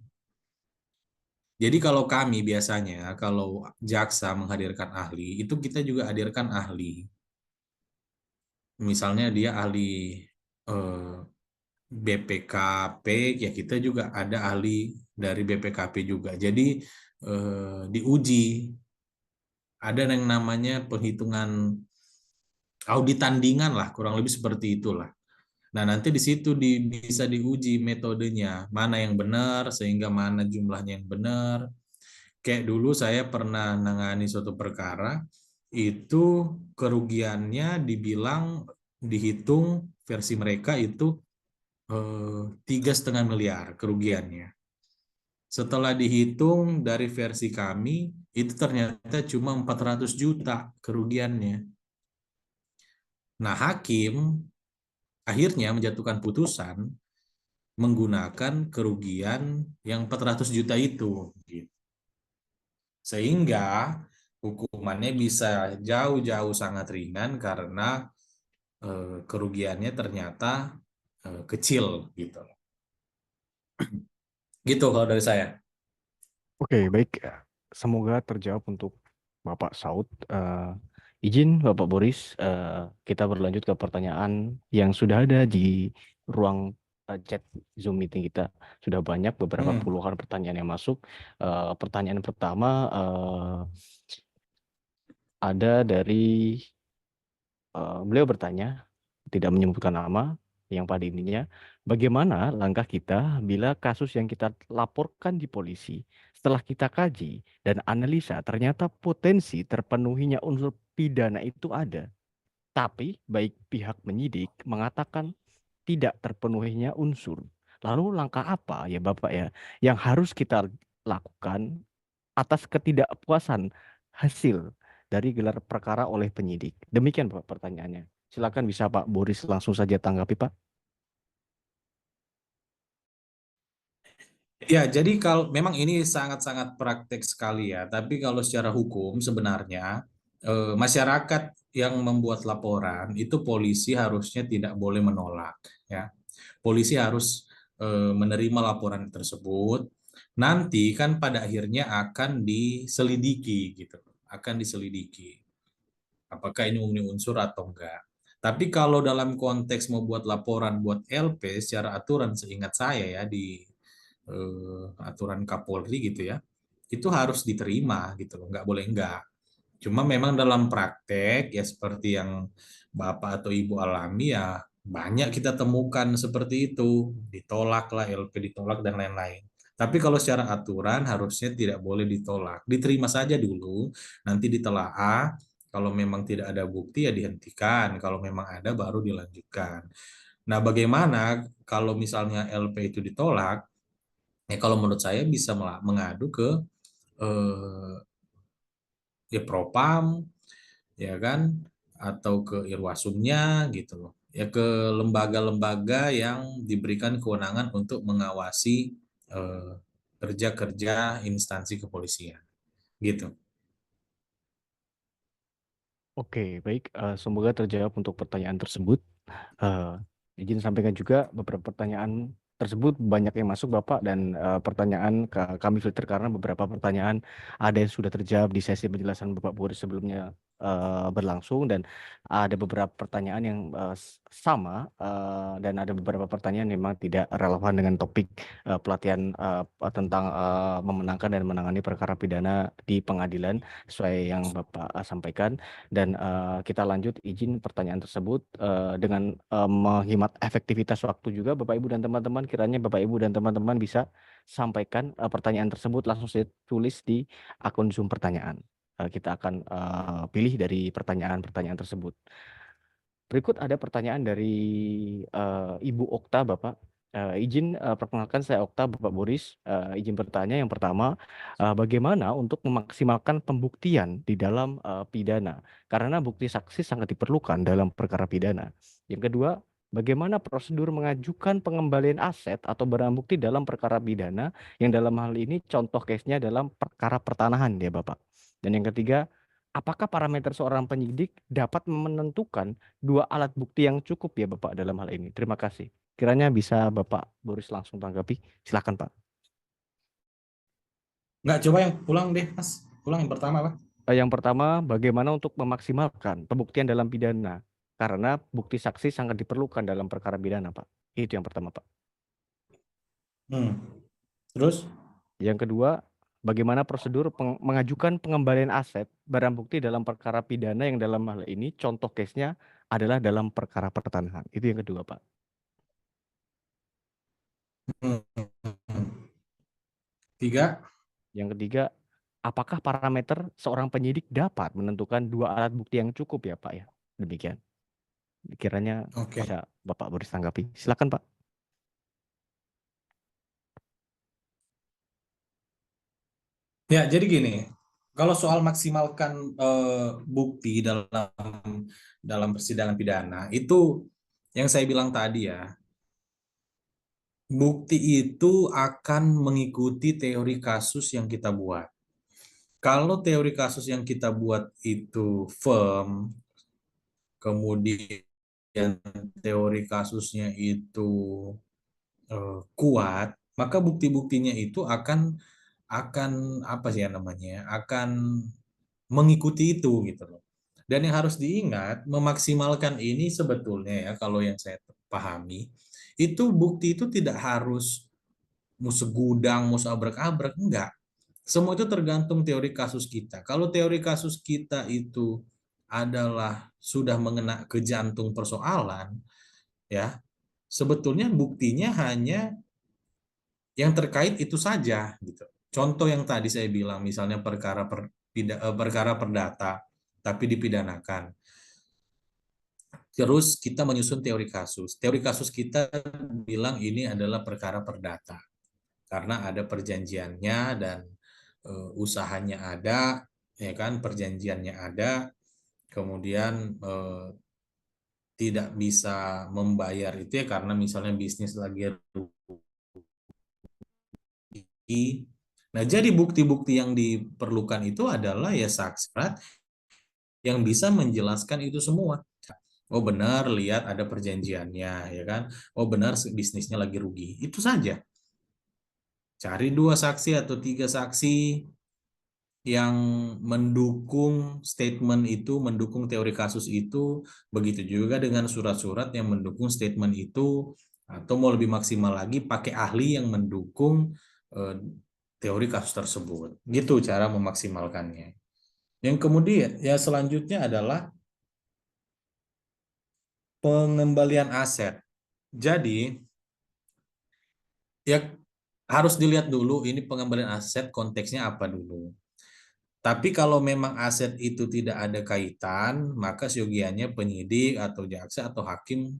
Jadi kalau kami biasanya, kalau jaksa menghadirkan ahli, itu kita juga hadirkan ahli. Misalnya dia ahli BPKP, ya kita juga ada ahli dari BPKP juga. Jadi diuji. Ada yang namanya perhitungan audit tandingan lah, kurang lebih seperti itulah. Nah, nanti di situ bisa diuji metodenya, mana yang benar, sehingga mana jumlahnya yang benar. Kayak dulu saya pernah nangani suatu perkara, itu kerugiannya dihitung versi mereka itu 3,5 miliar kerugiannya. Setelah dihitung dari versi kami, itu ternyata cuma 400 juta kerugiannya. Nah, hakim akhirnya menjatuhkan putusan menggunakan kerugian yang 400 juta itu. Sehingga hukumannya bisa jauh-jauh sangat ringan karena kerugiannya ternyata kecil gitu. Gitu kalau dari saya. Oke, baik. Semoga terjawab untuk Bapak Saud. Izin Bapak Boris, kita berlanjut ke pertanyaan yang sudah ada di ruang chat Zoom meeting kita. Sudah banyak beberapa Hmm. puluhan pertanyaan yang masuk. Pertanyaan pertama ada dari beliau bertanya, tidak menyebutkan nama, yang pada intinya, bagaimana langkah kita bila kasus yang kita laporkan di polisi, setelah kita kaji dan analisa, ternyata potensi terpenuhinya unsur pidana itu ada. Tapi baik pihak penyidik mengatakan tidak terpenuhinya unsur. Lalu langkah apa ya Bapak ya yang harus kita lakukan atas ketidakpuasan hasil dari gelar perkara oleh penyidik? Demikian Pak pertanyaannya. Silakan bisa Pak Boris langsung saja tanggapi Pak. Ya, jadi kalau memang ini sangat-sangat praktek sekali ya, tapi kalau secara hukum sebenarnya masyarakat yang membuat laporan itu polisi harusnya tidak boleh menolak ya. Polisi harus menerima laporan tersebut. Nanti kan pada akhirnya akan diselidiki gitu, akan diselidiki apakah ini memenuhi unsur atau enggak. Tapi kalau dalam konteks membuat laporan buat LP secara aturan seingat saya ya di aturan Kapolri gitu ya, itu harus diterima gitu loh, nggak boleh enggak. Cuma memang dalam praktek ya seperti yang Bapak atau Ibu alami ya banyak kita temukan seperti itu, ditolak lah LP ditolak dan lain-lain. Tapi kalau secara aturan harusnya tidak boleh ditolak, diterima saja dulu, nanti ditelaah. Kalau memang tidak ada bukti ya dihentikan, kalau memang ada baru dilanjutkan. Nah, bagaimana kalau misalnya LP itu ditolak? Ya kalau menurut saya bisa mengadu ke eh, ya Propam ya kan atau ke Irwasumnya gitu loh. Ya ke lembaga-lembaga yang diberikan kewenangan untuk mengawasi eh, kerja-kerja instansi kepolisian gitu. Oke, baik. Semoga terjawab untuk pertanyaan tersebut. Eh, izin sampaikan juga beberapa pertanyaan tersebut banyak yang masuk Bapak dan pertanyaan kami filter karena beberapa pertanyaan ada yang sudah terjawab di sesi penjelasan Bapak Boris sebelumnya berlangsung dan ada beberapa pertanyaan yang sama dan ada beberapa pertanyaan yang memang tidak relevan dengan topik pelatihan tentang memenangkan dan menangani perkara pidana di pengadilan sesuai yang Bapak sampaikan. Dan kita lanjut izin pertanyaan tersebut dengan menghemat efektivitas waktu juga Bapak Ibu dan teman-teman kiranya Bapak Ibu dan teman-teman bisa sampaikan pertanyaan tersebut langsung saya tulis di akun Zoom pertanyaan. Kita akan pilih dari pertanyaan-pertanyaan tersebut. Berikut ada pertanyaan dari Ibu Okta Bapak. Izin perkenalkan saya Okta Bapak Boris. Izin bertanya yang pertama, bagaimana untuk memaksimalkan pembuktian di dalam pidana? Karena bukti saksi sangat diperlukan dalam perkara pidana. Yang kedua, bagaimana prosedur mengajukan pengembalian aset atau barang bukti dalam perkara pidana yang dalam hal ini contoh case-nya dalam perkara pertanahan ya Bapak. Dan yang ketiga, apakah parameter seorang penyidik dapat menentukan dua alat bukti yang cukup ya Bapak dalam hal ini? Terima kasih. Kiranya bisa Bapak Boris langsung tanggapi. Silakan Pak. Nggak, coba yang pulang deh, Mas. Pulang yang pertama, Pak. Yang pertama, bagaimana untuk memaksimalkan pembuktian dalam pidana? Karena bukti saksi sangat diperlukan dalam perkara pidana, Pak. Itu yang pertama, Pak. Hmm. Terus? Yang kedua, bagaimana prosedur mengajukan pengembalian aset barang bukti dalam perkara pidana yang dalam hal ini contoh case-nya adalah dalam perkara pertanahan. Itu yang kedua, Pak. Hmm. Tiga. Yang ketiga, apakah parameter seorang penyidik dapat menentukan dua alat bukti yang cukup ya, Pak ya? Demikian. Kiranya Oke. bisa Bapak Boris tanggapi. Silakan, Pak. Ya, jadi gini, kalau soal maksimalkan bukti dalam persidangan pidana itu yang saya bilang tadi ya, bukti itu akan mengikuti teori kasus yang kita buat. Kalau teori kasus yang kita buat itu firm, kemudian teori kasusnya itu kuat, maka bukti-buktinya itu akan akan apa sih ya namanya, akan mengikuti itu gitu loh. Dan yang harus diingat, memaksimalkan ini sebetulnya ya, kalau yang saya pahami, itu bukti itu tidak harus musuh gudang, musuh abrak-abrak, enggak. Semua itu tergantung teori kasus kita. Kalau teori kasus kita itu adalah sudah mengena ke jantung persoalan, ya, sebetulnya buktinya hanya yang terkait itu saja gitu. Contoh yang tadi saya bilang, misalnya perkara perdata tapi dipidanakan. Terus kita menyusun teori kasus. Teori kasus kita bilang ini adalah perkara perdata karena ada perjanjiannya dan usahanya ada, ya kan, perjanjiannya ada, kemudian tidak bisa membayar itu ya karena misalnya bisnis lagi rugi. Nah, jadi bukti-bukti yang diperlukan itu adalah ya saksi yang bisa menjelaskan itu semua. Oh benar, lihat ada perjanjiannya, ya kan? Oh benar, bisnisnya lagi rugi. Itu saja. Cari 2 saksi atau 3 saksi yang mendukung statement itu, mendukung teori kasus itu. Begitu juga dengan surat-surat yang mendukung statement itu, atau mau lebih maksimal lagi, pakai ahli yang mendukung teori kasus tersebut. Gitu cara memaksimalkannya. Yang kemudian, ya selanjutnya adalah pengembalian aset. Jadi, ya harus dilihat dulu ini pengembalian aset konteksnya apa dulu. Tapi kalau memang aset itu tidak ada kaitan, maka siogianya penyidik atau jaksa atau hakim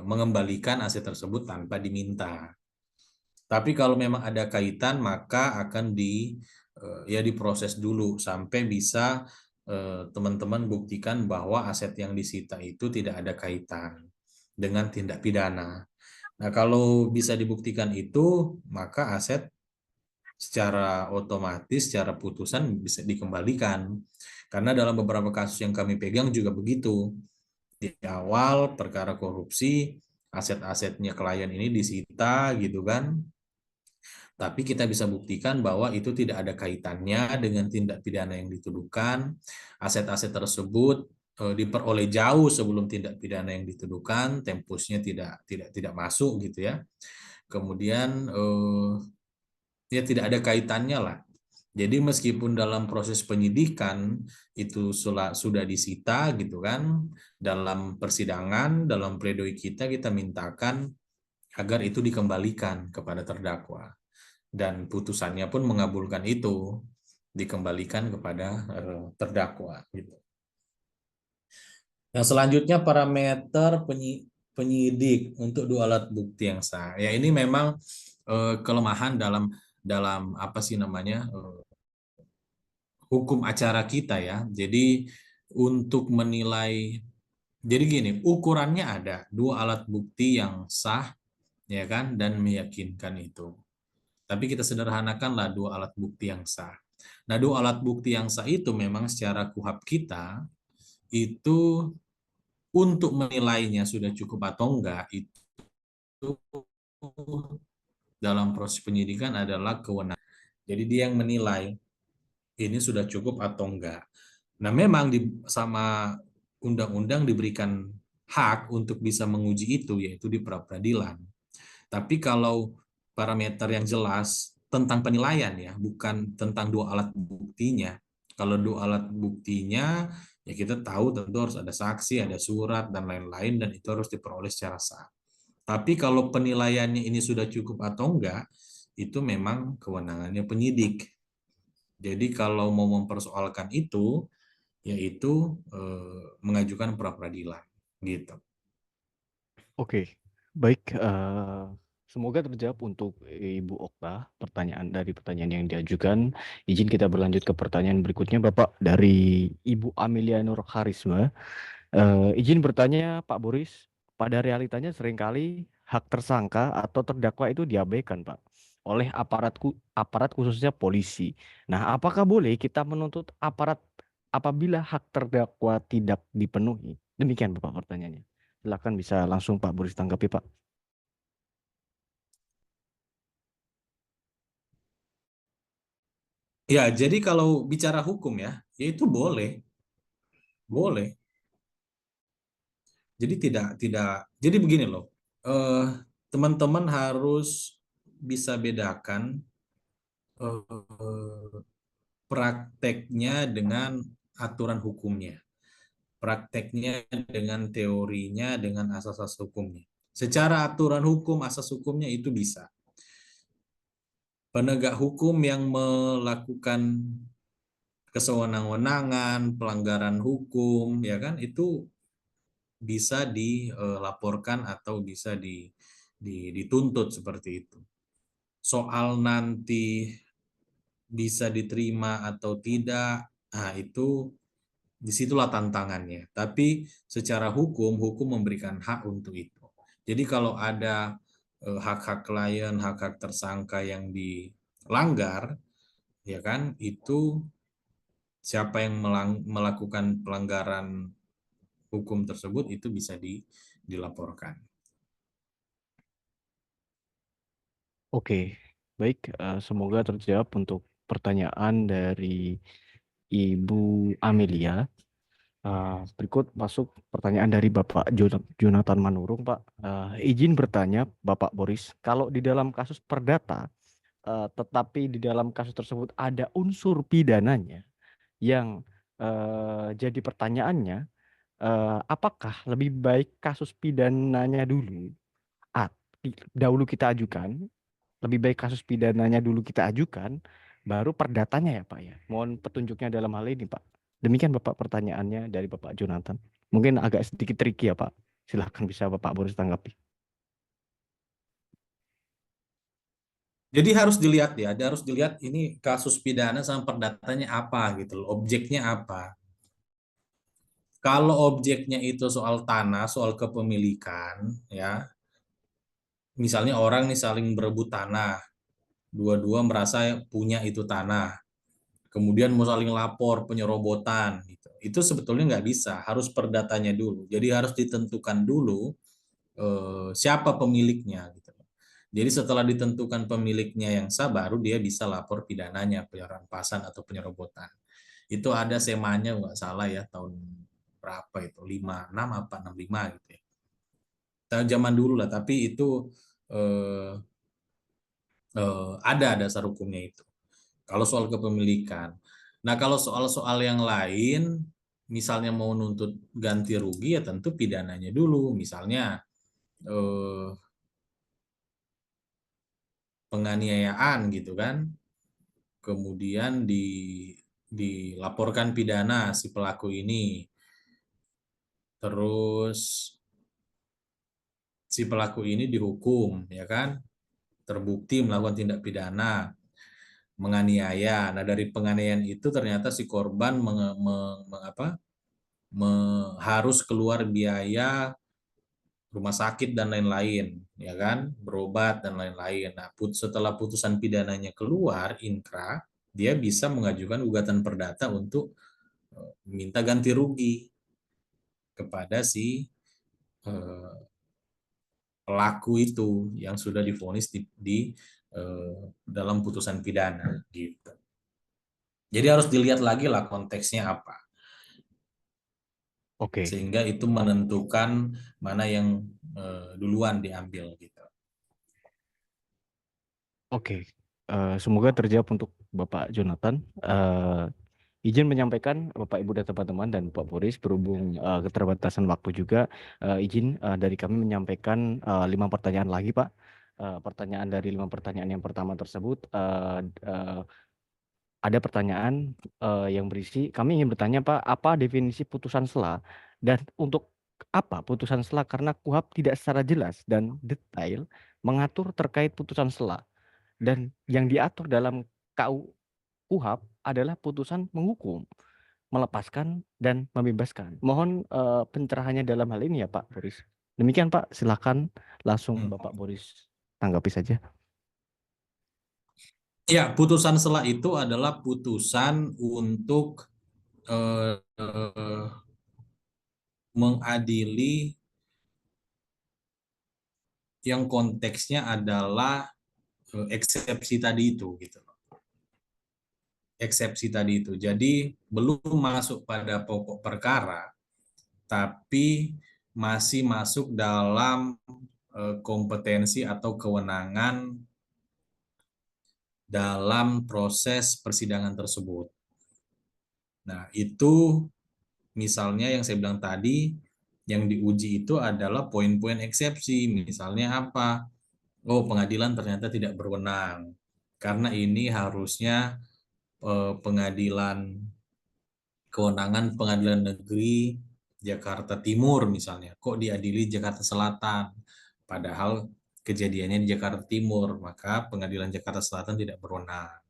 mengembalikan aset tersebut tanpa diminta. Tapi kalau memang ada kaitan, maka akan ya diproses dulu sampai bisa teman-teman buktikan bahwa aset yang disita itu tidak ada kaitan dengan tindak pidana. Nah, kalau bisa dibuktikan itu, maka aset secara otomatis, secara putusan bisa dikembalikan. Karena dalam beberapa kasus yang kami pegang juga begitu. Di awal perkara korupsi, aset-asetnya klien ini disita gitu kan. Tapi kita bisa buktikan bahwa itu tidak ada kaitannya dengan tindak pidana yang dituduhkan. Aset-aset tersebut diperoleh jauh sebelum tindak pidana yang dituduhkan, tempusnya tidak masuk gitu ya. Kemudian ya tidak ada kaitannya lah. Jadi meskipun dalam proses penyidikan itu sudah disita gitu kan, dalam persidangan, dalam pledoi kita mintakan agar itu dikembalikan kepada terdakwa. Dan putusannya pun mengabulkan itu, dikembalikan kepada terdakwa. Gitu. Yang selanjutnya parameter penyidik untuk 2 alat bukti yang sah. Ya ini memang kelemahan dalam apa sih namanya hukum acara kita ya. Jadi untuk menilai, jadi gini, ukurannya ada 2 alat bukti yang sah ya kan dan meyakinkan itu. Tapi kita sederhanakanlah 2 alat bukti yang sah. Nah, 2 alat bukti yang sah itu memang secara KUHP kita itu untuk menilainya sudah cukup atau enggak itu dalam proses penyidikan adalah kewenangan. Jadi dia yang menilai ini sudah cukup atau enggak. Nah, memang sama undang-undang diberikan hak untuk bisa menguji itu, yaitu di pra-peradilan. Tapi kalau parameter yang jelas tentang penilaian ya, bukan tentang 2 alat buktinya. Kalau 2 alat buktinya, ya kita tahu tentu harus ada saksi, ada surat, dan lain-lain, dan itu harus diperoleh secara sah. Tapi kalau penilaiannya ini sudah cukup atau enggak, itu memang kewenangannya penyidik. Jadi kalau mau mempersoalkan itu, yaitu mengajukan pra-peradilan gitu. Oke, baik. Semoga terjawab untuk Ibu Okta dari pertanyaan yang diajukan. Izin kita berlanjut ke pertanyaan berikutnya, Bapak, dari Ibu Amelia Nur Harisma. Izin bertanya, Pak Boris, pada realitanya seringkali hak tersangka atau terdakwa itu diabaikan, Pak, oleh aparat khususnya polisi. Nah, apakah boleh kita menuntut aparat apabila hak terdakwa tidak dipenuhi? Demikian, Bapak, pertanyaannya. Silakan bisa langsung Pak Boris tanggapi, Pak. Ya, jadi kalau bicara hukum ya itu boleh, boleh. Jadi jadi begini loh, teman-teman harus bisa bedakan eh, prakteknya dengan aturan hukumnya, prakteknya dengan teorinya, dengan asas-asas hukumnya. Secara aturan hukum, asas hukumnya itu bisa. Penegak hukum yang melakukan kesewenang-wenangan, pelanggaran hukum, ya kan, itu bisa dilaporkan atau bisa dituntut seperti itu. Soal nanti bisa diterima atau tidak, nah itu disitulah tantangannya. Tapi secara hukum, hukum memberikan hak untuk itu. Jadi kalau ada hak-hak klien, hak-hak tersangka yang dilanggar, ya kan, itu siapa yang melakukan pelanggaran hukum tersebut itu bisa dilaporkan. Oke, baik. Semoga terjawab untuk pertanyaan dari Ibu Amelia. Berikut masuk pertanyaan dari Bapak Jonathan Manurung, Pak. Izin bertanya, Bapak Boris, kalau di dalam kasus perdata, tetapi di dalam kasus tersebut ada unsur pidananya yang jadi pertanyaannya, apakah lebih baik kasus pidananya dahulu kita ajukan, lebih baik kasus pidananya dulu kita ajukan, baru perdatanya ya Pak ya. Mohon petunjuknya dalam hal ini Pak. Demikian Bapak pertanyaannya dari Bapak Jonathan. Mungkin agak sedikit tricky ya Pak. Silahkan bisa Bapak Boris tanggapi. Jadi harus dilihat ini kasus pidana sama perdatanya apa gitu loh, objeknya apa. Kalau objeknya itu soal tanah, soal kepemilikan, ya, misalnya orang nih saling berebut tanah, dua-dua merasa punya itu tanah, kemudian mau saling lapor penyerobotan, gitu. Itu sebetulnya nggak bisa, harus perdatanya dulu. Jadi harus ditentukan dulu siapa pemiliknya, gitu. Jadi setelah ditentukan pemiliknya yang sah, baru dia bisa lapor pidananya, penyerampasan atau penyerobotan. Itu ada semanya nggak salah ya, tahun berapa itu, 56 apa 65 gitu ya. Zaman dulu lah, tapi itu eh, ada dasar hukumnya itu. Kalau soal kepemilikan. Nah, kalau soal-soal yang lain, misalnya mau nuntut ganti rugi, ya tentu pidananya dulu. Misalnya eh, penganiayaan gitu kan, kemudian dilaporkan pidana si pelaku ini, terus si pelaku ini dihukum, ya kan, terbukti melakukan tindak pidana menganiaya. Nah, dari penganiayaan itu ternyata si korban harus keluar biaya rumah sakit dan lain-lain, ya kan, berobat dan lain-lain. Nah, setelah putusan pidananya keluar, inkrah, dia bisa mengajukan gugatan perdata untuk minta ganti rugi kepada si eh, pelaku itu yang sudah divonis dalam putusan pidana gitu. Jadi harus dilihat lagi lah konteksnya apa, Oke, sehingga itu menentukan mana yang duluan diambil gitu. oke. Semoga terjawab untuk Bapak Jonathan. Izin menyampaikan Bapak Ibu dan teman-teman dan Pak Boris, berhubung keterbatasan waktu juga, izin dari kami menyampaikan 5 pertanyaan lagi Pak. Pertanyaan dari 5 pertanyaan yang pertama tersebut, ada pertanyaan yang berisi, kami ingin bertanya Pak, apa definisi putusan sela dan untuk apa putusan sela, karena KUHP tidak secara jelas dan detail mengatur terkait putusan sela, dan yang diatur dalam KUHP adalah putusan menghukum, melepaskan, dan membebaskan. Mohon pencerahannya dalam hal ini ya Pak Boris. Demikian Pak, silakan langsung Hmm. Bapak Boris tanggapi saja. Ya, putusan sela itu adalah putusan untuk mengadili yang konteksnya adalah eksepsi tadi itu gitu. eksepsi tadi itu. Jadi belum masuk pada pokok perkara, tapi masih masuk dalam kompetensi atau kewenangan dalam proses persidangan tersebut. Nah, itu misalnya yang saya bilang tadi, yang diuji itu adalah poin-poin eksepsi. Misalnya apa? Oh, pengadilan ternyata tidak berwenang. Karena ini harusnya kewenangan pengadilan negeri Jakarta Timur misalnya. Kok diadili Jakarta Selatan? Padahal kejadiannya di Jakarta Timur, maka pengadilan Jakarta Selatan tidak berwenang.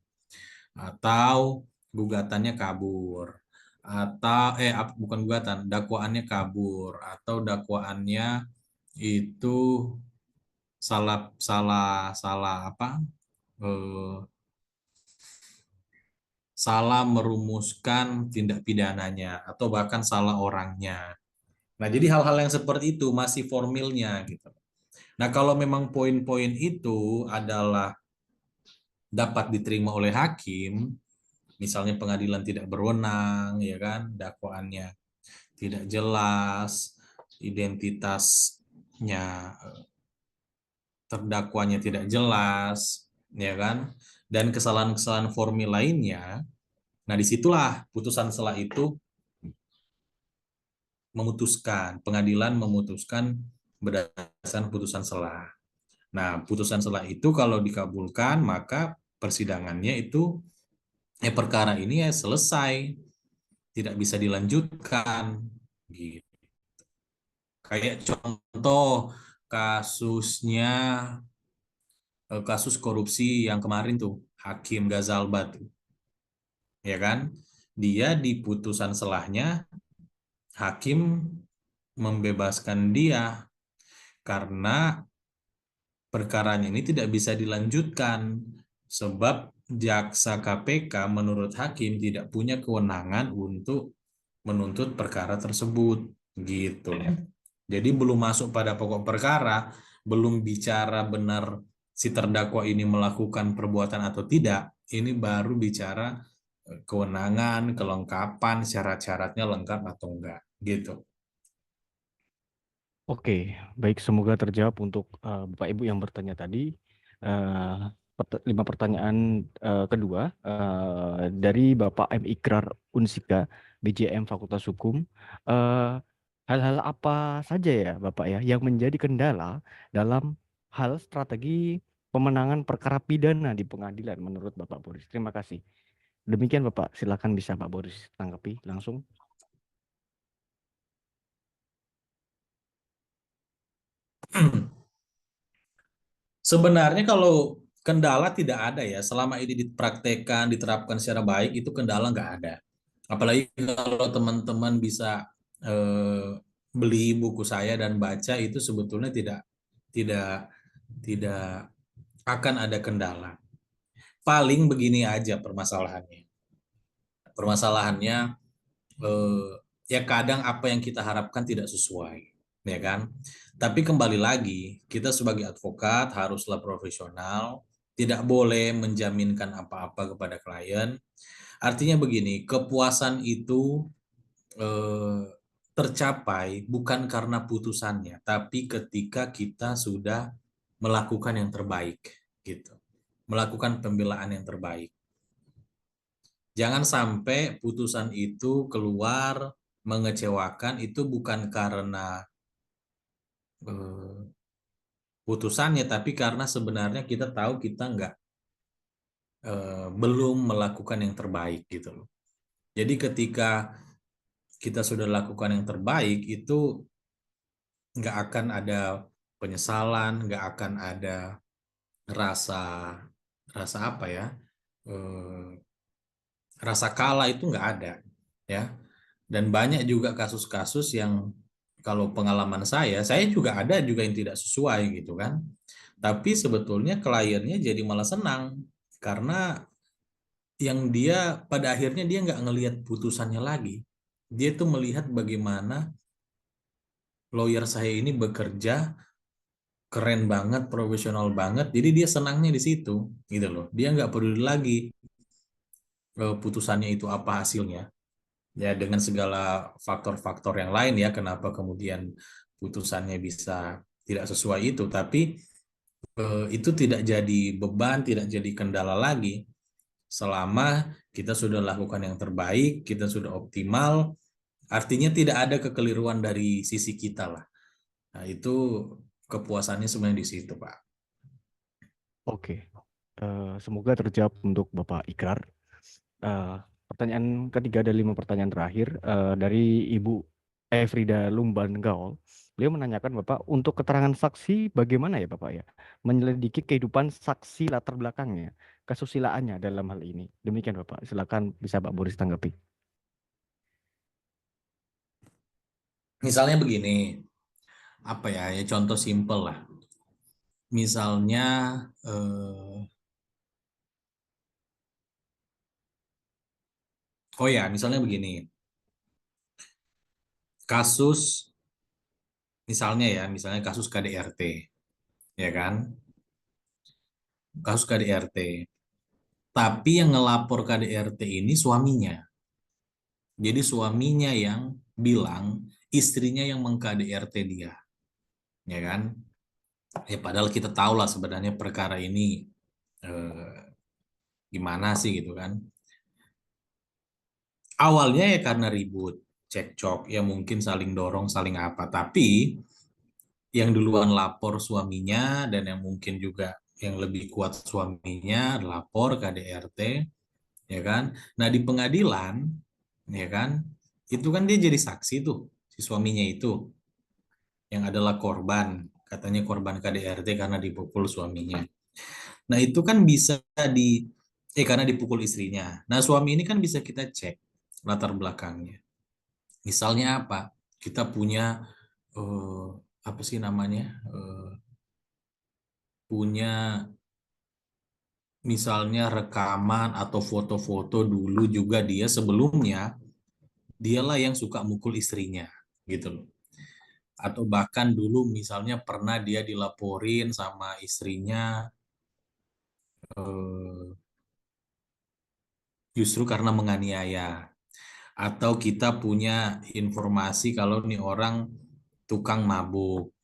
Atau gugatannya kabur. Atau bukan gugatan, dakwaannya kabur atau dakwaannya itu salah apa? Salah merumuskan tindak pidananya atau bahkan salah orangnya. Nah, jadi hal-hal yang seperti itu masih formilnya gitu. Nah, kalau memang poin-poin itu adalah dapat diterima oleh hakim, misalnya pengadilan tidak berwenang, ya kan, dakwaannya tidak jelas, identitasnya terdakwanya tidak jelas, ya kan, dan kesalahan-kesalahan formil lainnya. Nah, disitulah putusan selah itu pengadilan memutuskan berdasarkan putusan selah. Nah, putusan selah itu kalau dikabulkan, maka persidangannya itu, perkara ini ya selesai, tidak bisa dilanjutkan. Gitu. Kayak contoh kasus korupsi yang kemarin tuh, Hakim Ghazalba tuh, ya kan? Dia di putusan selahnya, hakim membebaskan dia karena perkaranya ini tidak bisa dilanjutkan sebab jaksa KPK menurut hakim tidak punya kewenangan untuk menuntut perkara tersebut gitu. Jadi belum masuk pada pokok perkara, belum bicara benar si terdakwa ini melakukan perbuatan atau tidak, ini baru bicara kewenangan, kelengkapan, syarat-syaratnya lengkap atau enggak gitu. Oke, baik, semoga terjawab untuk Bapak Ibu yang bertanya tadi. 5 pertanyaan kedua dari Bapak M. Ikrar Unsika, BJM Fakultas Hukum. Hal-hal apa saja ya Bapak ya yang menjadi kendala dalam hal strategi pemenangan perkara pidana di pengadilan menurut Bapak Boris? Terima kasih. Demikian Bapak, silakan bisa Pak Boris tanggapi langsung. Sebenarnya kalau kendala tidak ada ya, selama ini dipraktekkan, diterapkan secara baik, itu kendala nggak ada. Apalagi kalau teman-teman bisa beli buku saya dan baca, itu sebetulnya tidak tidak akan ada kendala. Paling begini aja permasalahannya. Permasalahannya ya kadang apa yang kita harapkan tidak sesuai, ya kan? Tapi kembali lagi, kita sebagai advokat haruslah profesional, tidak boleh menjaminkan apa-apa kepada klien. Artinya begini, kepuasan itu tercapai bukan karena putusannya, tapi ketika kita sudah melakukan yang terbaik, gitu. Melakukan pembelaan yang terbaik. Jangan sampai putusan itu keluar mengecewakan, itu bukan karena putusannya, tapi karena sebenarnya kita tahu kita belum melakukan yang terbaik gitu loh. Jadi ketika kita sudah lakukan yang terbaik, itu nggak akan ada penyesalan, nggak akan ada rasa apa ya, rasa kalah, itu nggak ada ya. Dan banyak juga kasus-kasus yang kalau pengalaman saya juga ada juga yang tidak sesuai gitu kan. Tapi sebetulnya kliennya jadi malah senang karena yang dia pada akhirnya dia nggak ngelihat putusannya lagi. Dia tuh melihat bagaimana lawyer saya ini bekerja keren banget, profesional banget. Jadi dia senangnya di situ gitu loh. Dia nggak peduli lagi putusannya itu apa hasilnya. Ya dengan segala faktor-faktor yang lain ya kenapa kemudian putusannya bisa tidak sesuai itu, tapi itu tidak jadi beban, tidak jadi kendala lagi selama kita sudah lakukan yang terbaik, kita sudah optimal, artinya tidak ada kekeliruan dari sisi kita lah. Nah, itu kepuasannya sebenarnya di situ, Pak. Oke. Semoga terjawab untuk Bapak Ikrar. Pertanyaan ketiga dari 5 pertanyaan terakhir dari Ibu Efrida Lumban Gaul. Beliau menanyakan Bapak, untuk keterangan saksi bagaimana ya Bapak ya? Menyelidiki kehidupan saksi latar belakangnya, kesusilaannya dalam hal ini. Demikian Bapak. Silakan bisa Pak Boris tanggapi. Misalnya begini, apa ya contoh simpel lah. Misalnya misalnya begini. Kasus misalnya kasus KDRT, ya kan? Kasus KDRT. Tapi yang ngelapor KDRT ini suaminya. Jadi suaminya yang bilang istrinya yang meng-KDRT dia. Ya kan? Ya padahal kita tahu lah sebenarnya perkara ini gimana sih gitu kan. Awalnya ya karena ribut, cekcok, ya mungkin saling dorong, saling apa. Tapi yang duluan lapor suaminya dan yang mungkin juga yang lebih kuat suaminya lapor KDRT, ya kan. Nah di pengadilan, ya kan, itu kan dia jadi saksi tuh si suaminya itu yang adalah korban, katanya korban KDRT karena dipukul suaminya. Nah itu kan bisa karena dipukul istrinya. Nah suami ini kan bisa kita cek latar belakangnya. Misalnya apa? Kita punya apa sih namanya? Punya misalnya rekaman atau foto-foto dulu juga dia sebelumnya dialah yang suka mukul istrinya gitu loh. Atau bahkan dulu misalnya pernah dia dilaporin sama istrinya justru karena menganiaya. Atau kita punya informasi kalau nih orang tukang mabuk,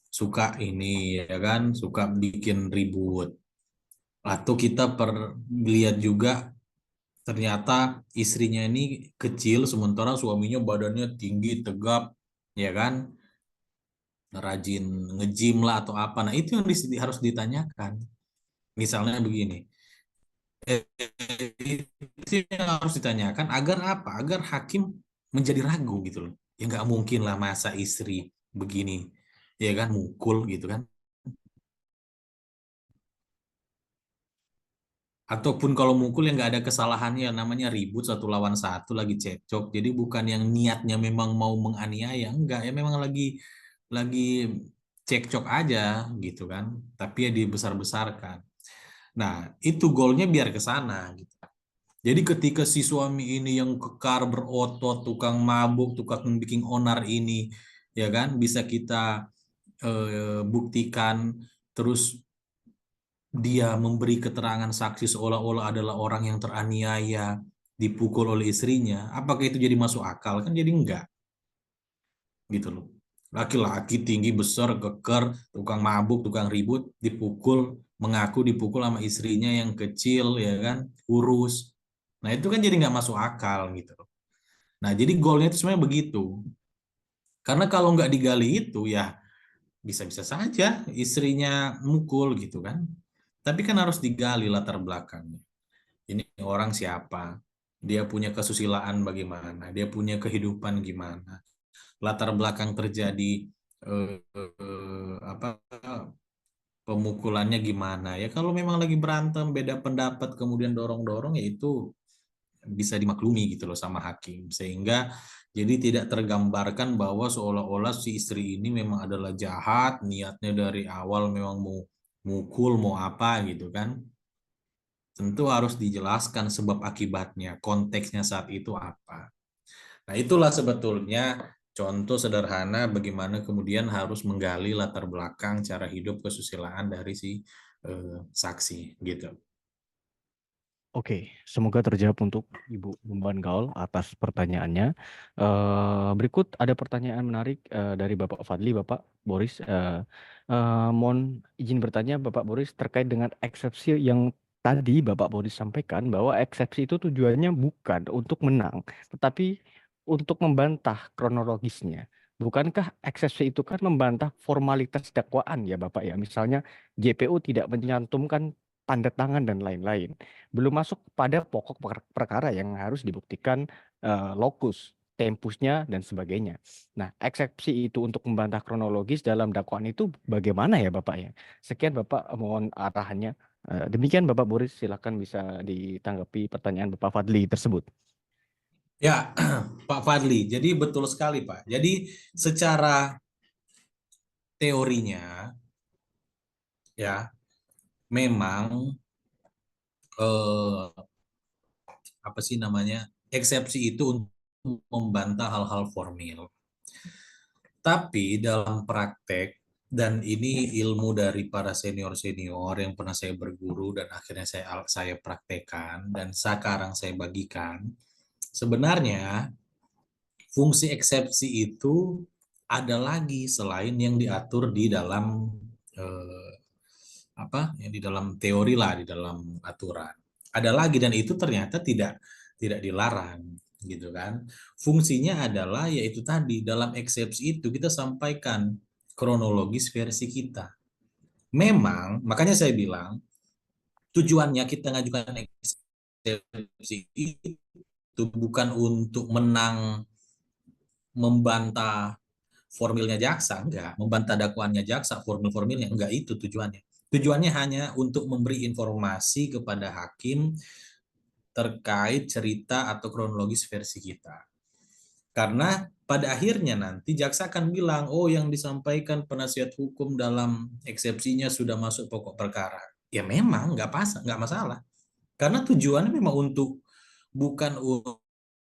suka ini ya kan, suka bikin ribut. Atau kita lihat juga ternyata istrinya ini kecil sementara suaminya badannya tinggi, tegap, ya kan, rajin nge-gym lah atau apa. Nah, itu yang harus ditanyakan. Misalnya begini. Itu yang harus ditanyakan agar apa? Agar hakim menjadi ragu gitu loh. Ya nggak mungkin lah masa istri begini, ya kan, mukul gitu kan. Ataupun kalau mukul yang nggak ada kesalahannya, namanya ribut satu lawan satu lagi cekcok. Jadi bukan yang niatnya memang mau menganiaya, enggak ya memang lagi cekcok aja gitu kan. Tapi ya dibesar-besarkan. Nah, itu goalnya biar ke sana gitu. Jadi ketika si suami ini yang kekar berotot, tukang mabuk, tukang bikin onar ini, ya kan, bisa kita buktikan, terus dia memberi keterangan saksi seolah-olah adalah orang yang teraniaya, dipukul oleh istrinya, apakah itu jadi masuk akal? Kan jadi enggak, gitu loh. Laki-laki tinggi besar, keker, tukang mabuk, tukang ribut, dipukul, mengaku dipukul sama istrinya yang kecil, ya kan, kurus. Nah itu kan jadi nggak masuk akal gitu loh. Nah jadi goalnya itu sebenarnya begitu. Karena kalau nggak digali itu ya bisa-bisa saja istrinya mukul gitu kan. Tapi kan harus digali latar belakangnya. Ini orang siapa? Dia punya kesusilaan bagaimana? Dia punya kehidupan gimana? Latar belakang terjadi apa pemukulannya gimana? Ya kalau memang lagi berantem, beda pendapat, kemudian dorong-dorong, ya itu bisa dimaklumi gitu loh sama hakim. Sehingga jadi tidak tergambarkan bahwa seolah-olah si istri ini memang adalah jahat, niatnya dari awal memang mau mukul, mau apa gitu kan. Tentu harus dijelaskan sebab akibatnya, konteksnya saat itu apa. Nah, itulah sebetulnya contoh sederhana bagaimana kemudian harus menggali latar belakang cara hidup kesusilaan dari si saksi gitu. Oke, semoga terjawab untuk Ibu Bumban Gaul atas pertanyaannya. Berikut ada pertanyaan menarik dari Bapak Fadli, Bapak Boris. Mohon izin bertanya, Bapak Boris, terkait dengan eksepsi yang tadi Bapak Boris sampaikan bahwa eksepsi itu tujuannya bukan untuk menang, tetapi untuk membantah kronologisnya. Bukankah eksepsi itu kan membantah formalitas dakwaan ya Bapak ya? Misalnya JPU tidak menyantumkan tanda tangan dan lain-lain. Belum masuk pada pokok perkara yang harus dibuktikan lokus, tempusnya, dan sebagainya. Nah, eksepsi itu untuk membantah kronologis dalam dakwaan itu bagaimana ya Bapak ya? Sekian Bapak, mohon arahannya. Demikian Bapak Boris, silakan bisa ditanggapi pertanyaan Bapak Fadli tersebut. Ya, Pak Fadli. Jadi betul sekali, Pak. Jadi secara teorinya, ya, memang apa sih namanya, eksepsi itu untuk membantah hal-hal formil. Tapi dalam praktek, dan ini ilmu dari para senior-senior yang pernah saya berguru dan akhirnya saya praktekkan dan sekarang saya bagikan, sebenarnya fungsi eksepsi itu ada lagi selain yang diatur di dalam yang di dalam teori lah, di dalam aturan. Ada lagi, dan itu ternyata tidak dilarang, gitu kan. Fungsinya adalah yaitu tadi, dalam eksepsi itu kita sampaikan kronologis versi kita. Memang makanya saya bilang tujuannya kita ngajukan eksepsi itu bukan untuk menang, membantah formilnya jaksa, enggak, membantah dakwaannya jaksa, formil-formilnya, enggak, itu tujuannya. Tujuannya hanya untuk memberi informasi kepada hakim terkait cerita atau kronologis versi kita. Karena pada akhirnya nanti jaksa akan bilang, oh yang disampaikan penasihat hukum dalam eksepsinya sudah masuk pokok perkara. Ya memang nggak masalah. Karena tujuannya memang bukan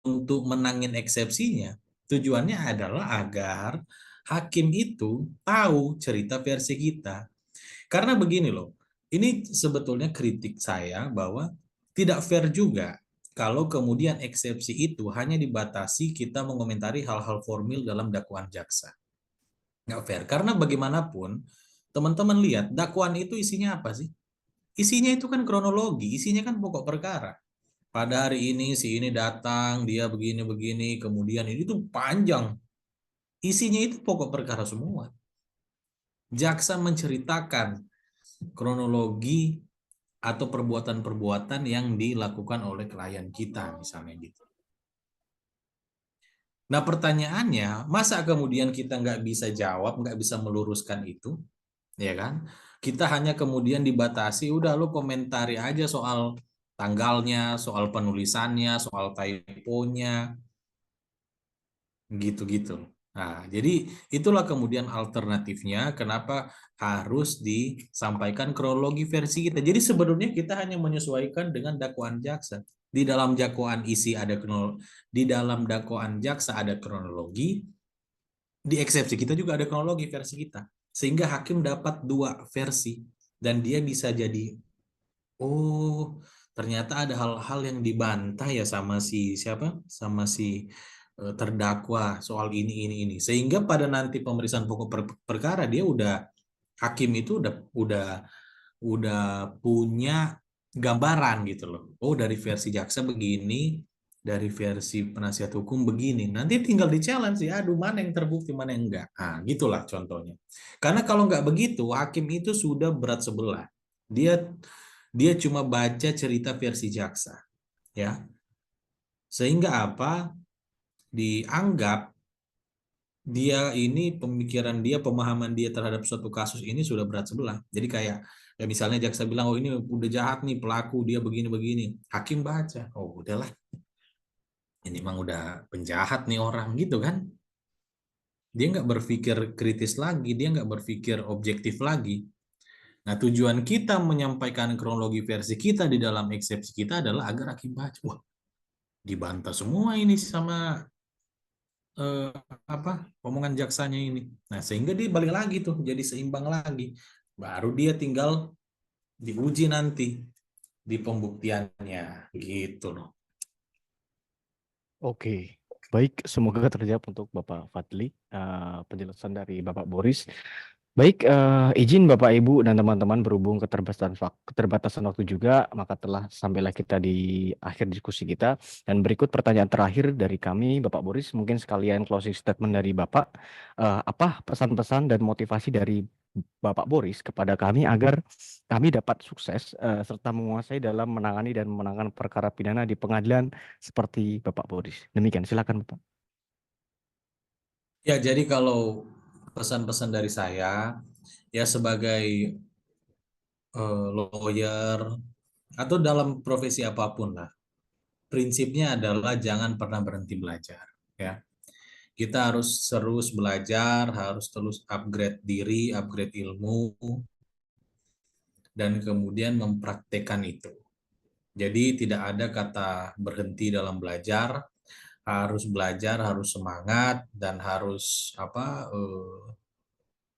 untuk menangin eksepsinya. Tujuannya adalah agar hakim itu tahu cerita versi kita. Karena begini loh, ini sebetulnya kritik saya bahwa tidak fair juga kalau kemudian eksepsi itu hanya dibatasi kita mengomentari hal-hal formil dalam dakwaan jaksa. Nggak fair, karena bagaimanapun teman-teman lihat dakwaan itu isinya apa sih? Isinya itu kan kronologi, isinya kan pokok perkara. Pada hari ini si ini datang, dia begini-begini, kemudian ini tuh panjang. Isinya itu pokok perkara semua. Jaksa menceritakan kronologi atau perbuatan-perbuatan yang dilakukan oleh klien kita, misalnya gitu. Nah pertanyaannya, masa kemudian kita nggak bisa jawab, nggak bisa meluruskan itu, ya kan? Kita hanya kemudian dibatasi, udah lo komentari aja soal tanggalnya, soal penulisannya, soal typonya, gitu-gitu. Nah, jadi itulah kemudian alternatifnya kenapa harus disampaikan kronologi versi kita. Jadi sebenarnya kita hanya menyesuaikan dengan dakwaan jaksa. Di dalam dakwaan isi ada di dalam dakwaan jaksa ada kronologi, di eksepsi kita juga ada kronologi versi kita. Sehingga hakim dapat dua versi dan dia bisa jadi, oh, ternyata ada hal-hal yang dibantah ya sama si siapa? Sama si terdakwa soal ini. Sehingga pada nanti pemeriksaan pokok perkara dia hakim itu udah punya gambaran gitu loh. Oh, dari versi jaksa begini, dari versi penasihat hukum begini. Nanti tinggal di-challenge sih, aduh mana yang terbukti, mana yang enggak. Ah, gitulah contohnya. Karena kalau nggak begitu, hakim itu sudah berat sebelah. Dia cuma baca cerita versi jaksa, ya. Sehingga apa? Dianggap dia ini pemikiran dia, pemahaman dia terhadap suatu kasus ini sudah berat sebelah. Jadi kayak ya misalnya jaksa bilang, oh ini udah jahat nih pelaku, dia begini-begini. Hakim baca, oh udahlah, ini memang udah penjahat nih orang, gitu kan. Dia nggak berpikir kritis lagi, dia nggak berpikir objektif lagi. Nah tujuan kita menyampaikan kronologi versi kita di dalam eksepsi kita adalah agar hakim baca, wah dibantah semua ini sama omongan jaksanya ini. Nah, sehingga dia balik lagi tuh jadi seimbang lagi. Baru dia tinggal diuji nanti di pembuktiannya gitu loh. Oke, baik. Semoga terjawab untuk Bapak Fadli penjelasan dari Bapak Boris. Baik, izin Bapak Ibu dan teman-teman berhubung keterbatasan waktu juga, maka telah sampailah kita di akhir diskusi kita. Dan berikut pertanyaan terakhir dari kami, Bapak Boris, mungkin sekalian closing statement dari Bapak. Apa pesan-pesan dan motivasi dari Bapak Boris kepada kami agar kami dapat sukses serta menguasai dalam menangani dan memenangkan perkara pidana di pengadilan seperti Bapak Boris. Demikian, silakan Bapak. Ya, jadi kalau pesan-pesan dari saya, ya sebagai lawyer atau dalam profesi apapun lah, prinsipnya adalah jangan pernah berhenti belajar. Ya, kita harus terus belajar, harus terus upgrade diri, upgrade ilmu, dan kemudian mempraktekkan itu. Jadi tidak ada kata berhenti dalam belajar, harus semangat dan harus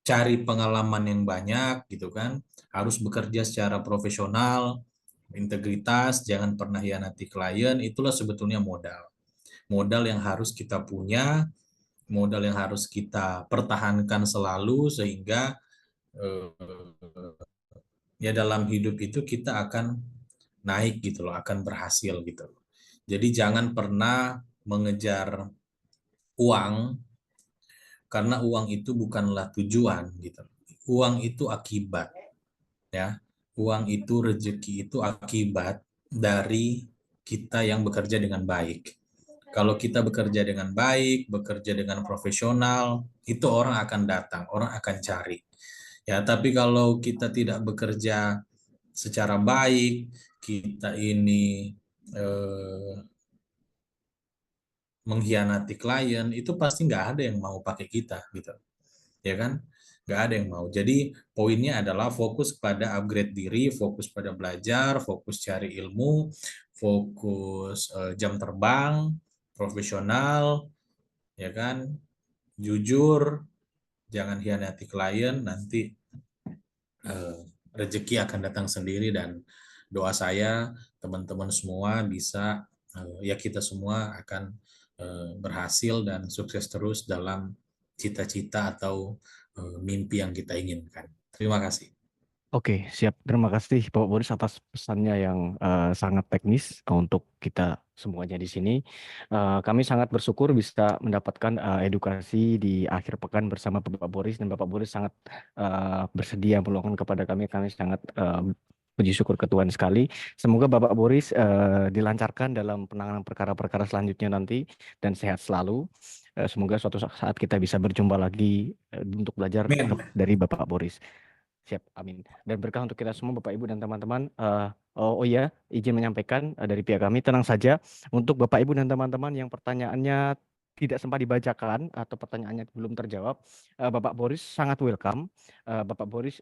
cari pengalaman yang banyak gitu kan, harus bekerja secara profesional, integritas, jangan pernah hianati klien, itulah sebetulnya modal. Modal yang harus kita punya, modal yang harus kita pertahankan selalu sehingga ya dalam hidup itu kita akan naik gitu loh, akan berhasil gitu loh. Jadi jangan pernah mengejar uang karena uang itu bukanlah tujuan gitu. Uang itu akibat ya. Uang itu, rezeki itu akibat dari kita yang bekerja dengan baik. Kalau kita bekerja dengan baik, bekerja dengan profesional, itu orang akan datang, orang akan cari. Ya, tapi kalau kita tidak bekerja secara baik, kita ini mengkhianati klien, itu pasti nggak ada yang mau pakai kita, gitu, ya kan? Nggak ada yang mau. Jadi poinnya adalah fokus pada upgrade diri, fokus pada belajar, fokus cari ilmu, fokus jam terbang, profesional, ya kan? Jujur, jangan hianati klien, nanti rezeki akan datang sendiri dan doa saya teman-teman semua bisa ya kita semua akan berhasil dan sukses terus dalam cita-cita atau mimpi yang kita inginkan. Terima kasih. Oke, siap. Terima kasih Bapak Boris atas pesannya yang sangat teknis untuk kita semuanya di sini. Kami sangat bersyukur bisa mendapatkan edukasi di akhir pekan bersama Bapak Boris, dan Bapak Boris sangat bersedia meluangkan kepada kami. Kami sangat puji syukur ke Tuhan sekali. Semoga Bapak Boris dilancarkan dalam penanganan perkara-perkara selanjutnya nanti dan sehat selalu. Semoga suatu saat kita bisa berjumpa lagi untuk belajar Amin. dari Bapak Boris. Siap, amin. Dan berkah untuk kita semua, Bapak Ibu dan teman-teman. Oh iya, izin menyampaikan dari pihak kami, tenang saja untuk Bapak Ibu dan teman-teman yang pertanyaannya tidak sempat dibacakan atau pertanyaannya belum terjawab, Bapak Boris sangat welcome. Bapak Boris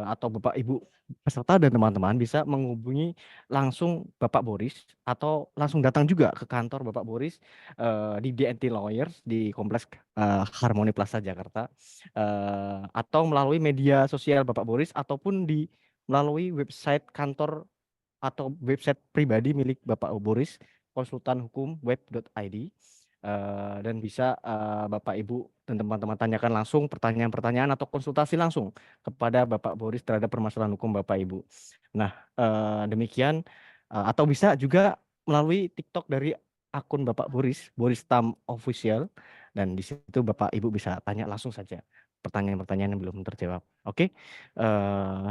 atau Bapak Ibu peserta dan teman-teman bisa menghubungi langsung Bapak Boris atau langsung datang juga ke kantor Bapak Boris di DNT Lawyers di Kompleks Harmoni Plaza Jakarta, atau melalui media sosial Bapak Boris ataupun melalui website kantor atau website pribadi milik Bapak Boris, konsultanhukumweb.id. Dan bisa Bapak Ibu dan teman-teman tanyakan langsung pertanyaan-pertanyaan atau konsultasi langsung kepada Bapak Boris terhadap permasalahan hukum Bapak Ibu. Nah, demikian, atau bisa juga melalui TikTok dari akun Bapak Boris, Boris Tam Official, dan di situ Bapak Ibu bisa tanya langsung saja pertanyaan-pertanyaan yang belum terjawab. Oke,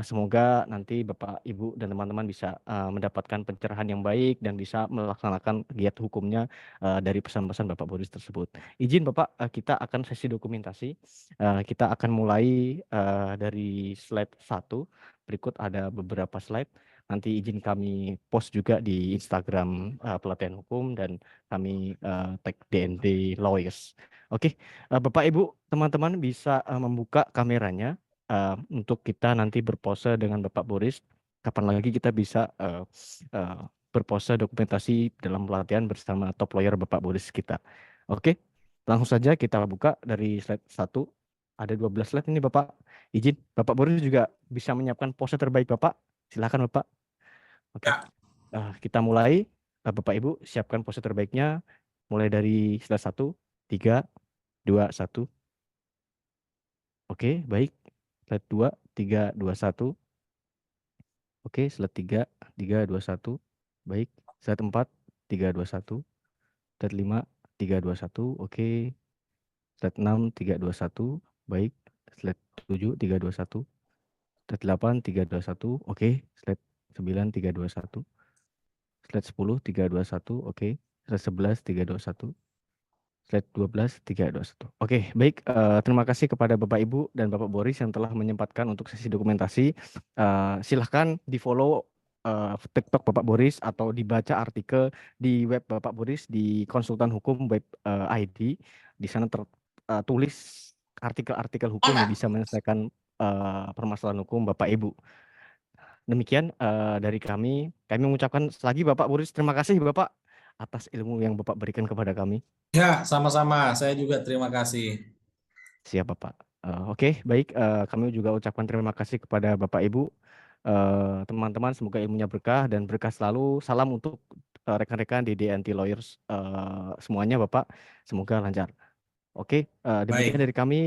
semoga nanti Bapak, Ibu, dan teman-teman bisa mendapatkan pencerahan yang baik dan bisa melaksanakan giat hukumnya dari pesan-pesan Bapak Boris tersebut. Izin Bapak, kita akan sesi dokumentasi. Kita akan mulai dari slide 1. Berikut ada beberapa slide. Nanti izin kami post juga di Instagram Pelatihan Hukum dan kami tag DNT Lawyers. Oke, Bapak Ibu teman-teman bisa membuka kameranya untuk kita nanti berpose dengan Bapak Boris. Kapan lagi kita bisa berpose dokumentasi dalam pelatihan bersama top lawyer Bapak Boris kita. Oke, langsung saja kita buka dari slide 1. Ada 12 slide ini Bapak. Izin Bapak Boris juga bisa menyiapkan pose terbaik Bapak. Silakan Bapak. Oke. Ya. Kita mulai. Bapak Ibu siapkan pose terbaiknya. Mulai dari slide 1, 3, 2, 1. Oke, baik. Slide 2, 3, 2, 1. Oke, slide 3, 3, 2, 1. Baik. Slide 4, 3, 2, 1. Slide 5, 3, 2, 1. Oke. Slide 6, 3, 2, 1. Baik. Slide 7, 3, 2, 1. Slide 8, 3, 2, 1. Oke. Slide 9, 3, 2, 1. Slide 10, 3, 2, 1. Oke. Slide 11, 3, 2, 1. Slide 12, 3, 2, 1. Oke, baik. Terima kasih kepada Bapak Ibu dan Bapak Boris yang telah menyempatkan untuk sesi dokumentasi. Silahkan di-follow TikTok Bapak Boris atau dibaca artikel di web Bapak Boris di Konsultan Hukum Web ID. Di sana tertulis artikel-artikel hukum yang bisa menyelesaikan permasalahan hukum Bapak Ibu. Demikian dari kami. Kami mengucapkan lagi Bapak Boris, terima kasih Bapak atas ilmu yang Bapak berikan kepada kami. Ya, sama-sama. Saya juga terima kasih. Siap Bapak. Oke, baik. Kami juga ucapkan terima kasih kepada Bapak Ibu, teman-teman. Semoga ilmunya berkah dan berkah selalu. Salam untuk rekan-rekan di DNT Lawyers semuanya Bapak. Semoga lancar. Oke, demikian Baik. dari kami.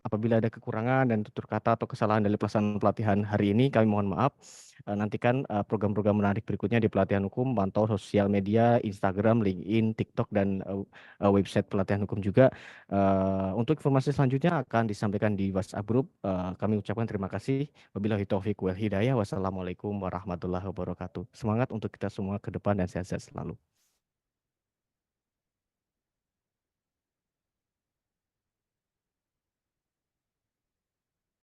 Apabila ada kekurangan dan tutur kata atau kesalahan dari pelaksanaan pelatihan hari ini, kami mohon maaf. Nantikan program-program menarik berikutnya di pelatihan hukum, pantau sosial media, Instagram, LinkedIn, TikTok, dan website pelatihan hukum juga. Untuk informasi selanjutnya akan disampaikan di WhatsApp group. Kami ucapkan terima kasih. Wabillahi taufiq wal hidayah. Wassalamualaikum warahmatullahi wabarakatuh. Semangat untuk kita semua ke depan dan sehat-sehat selalu.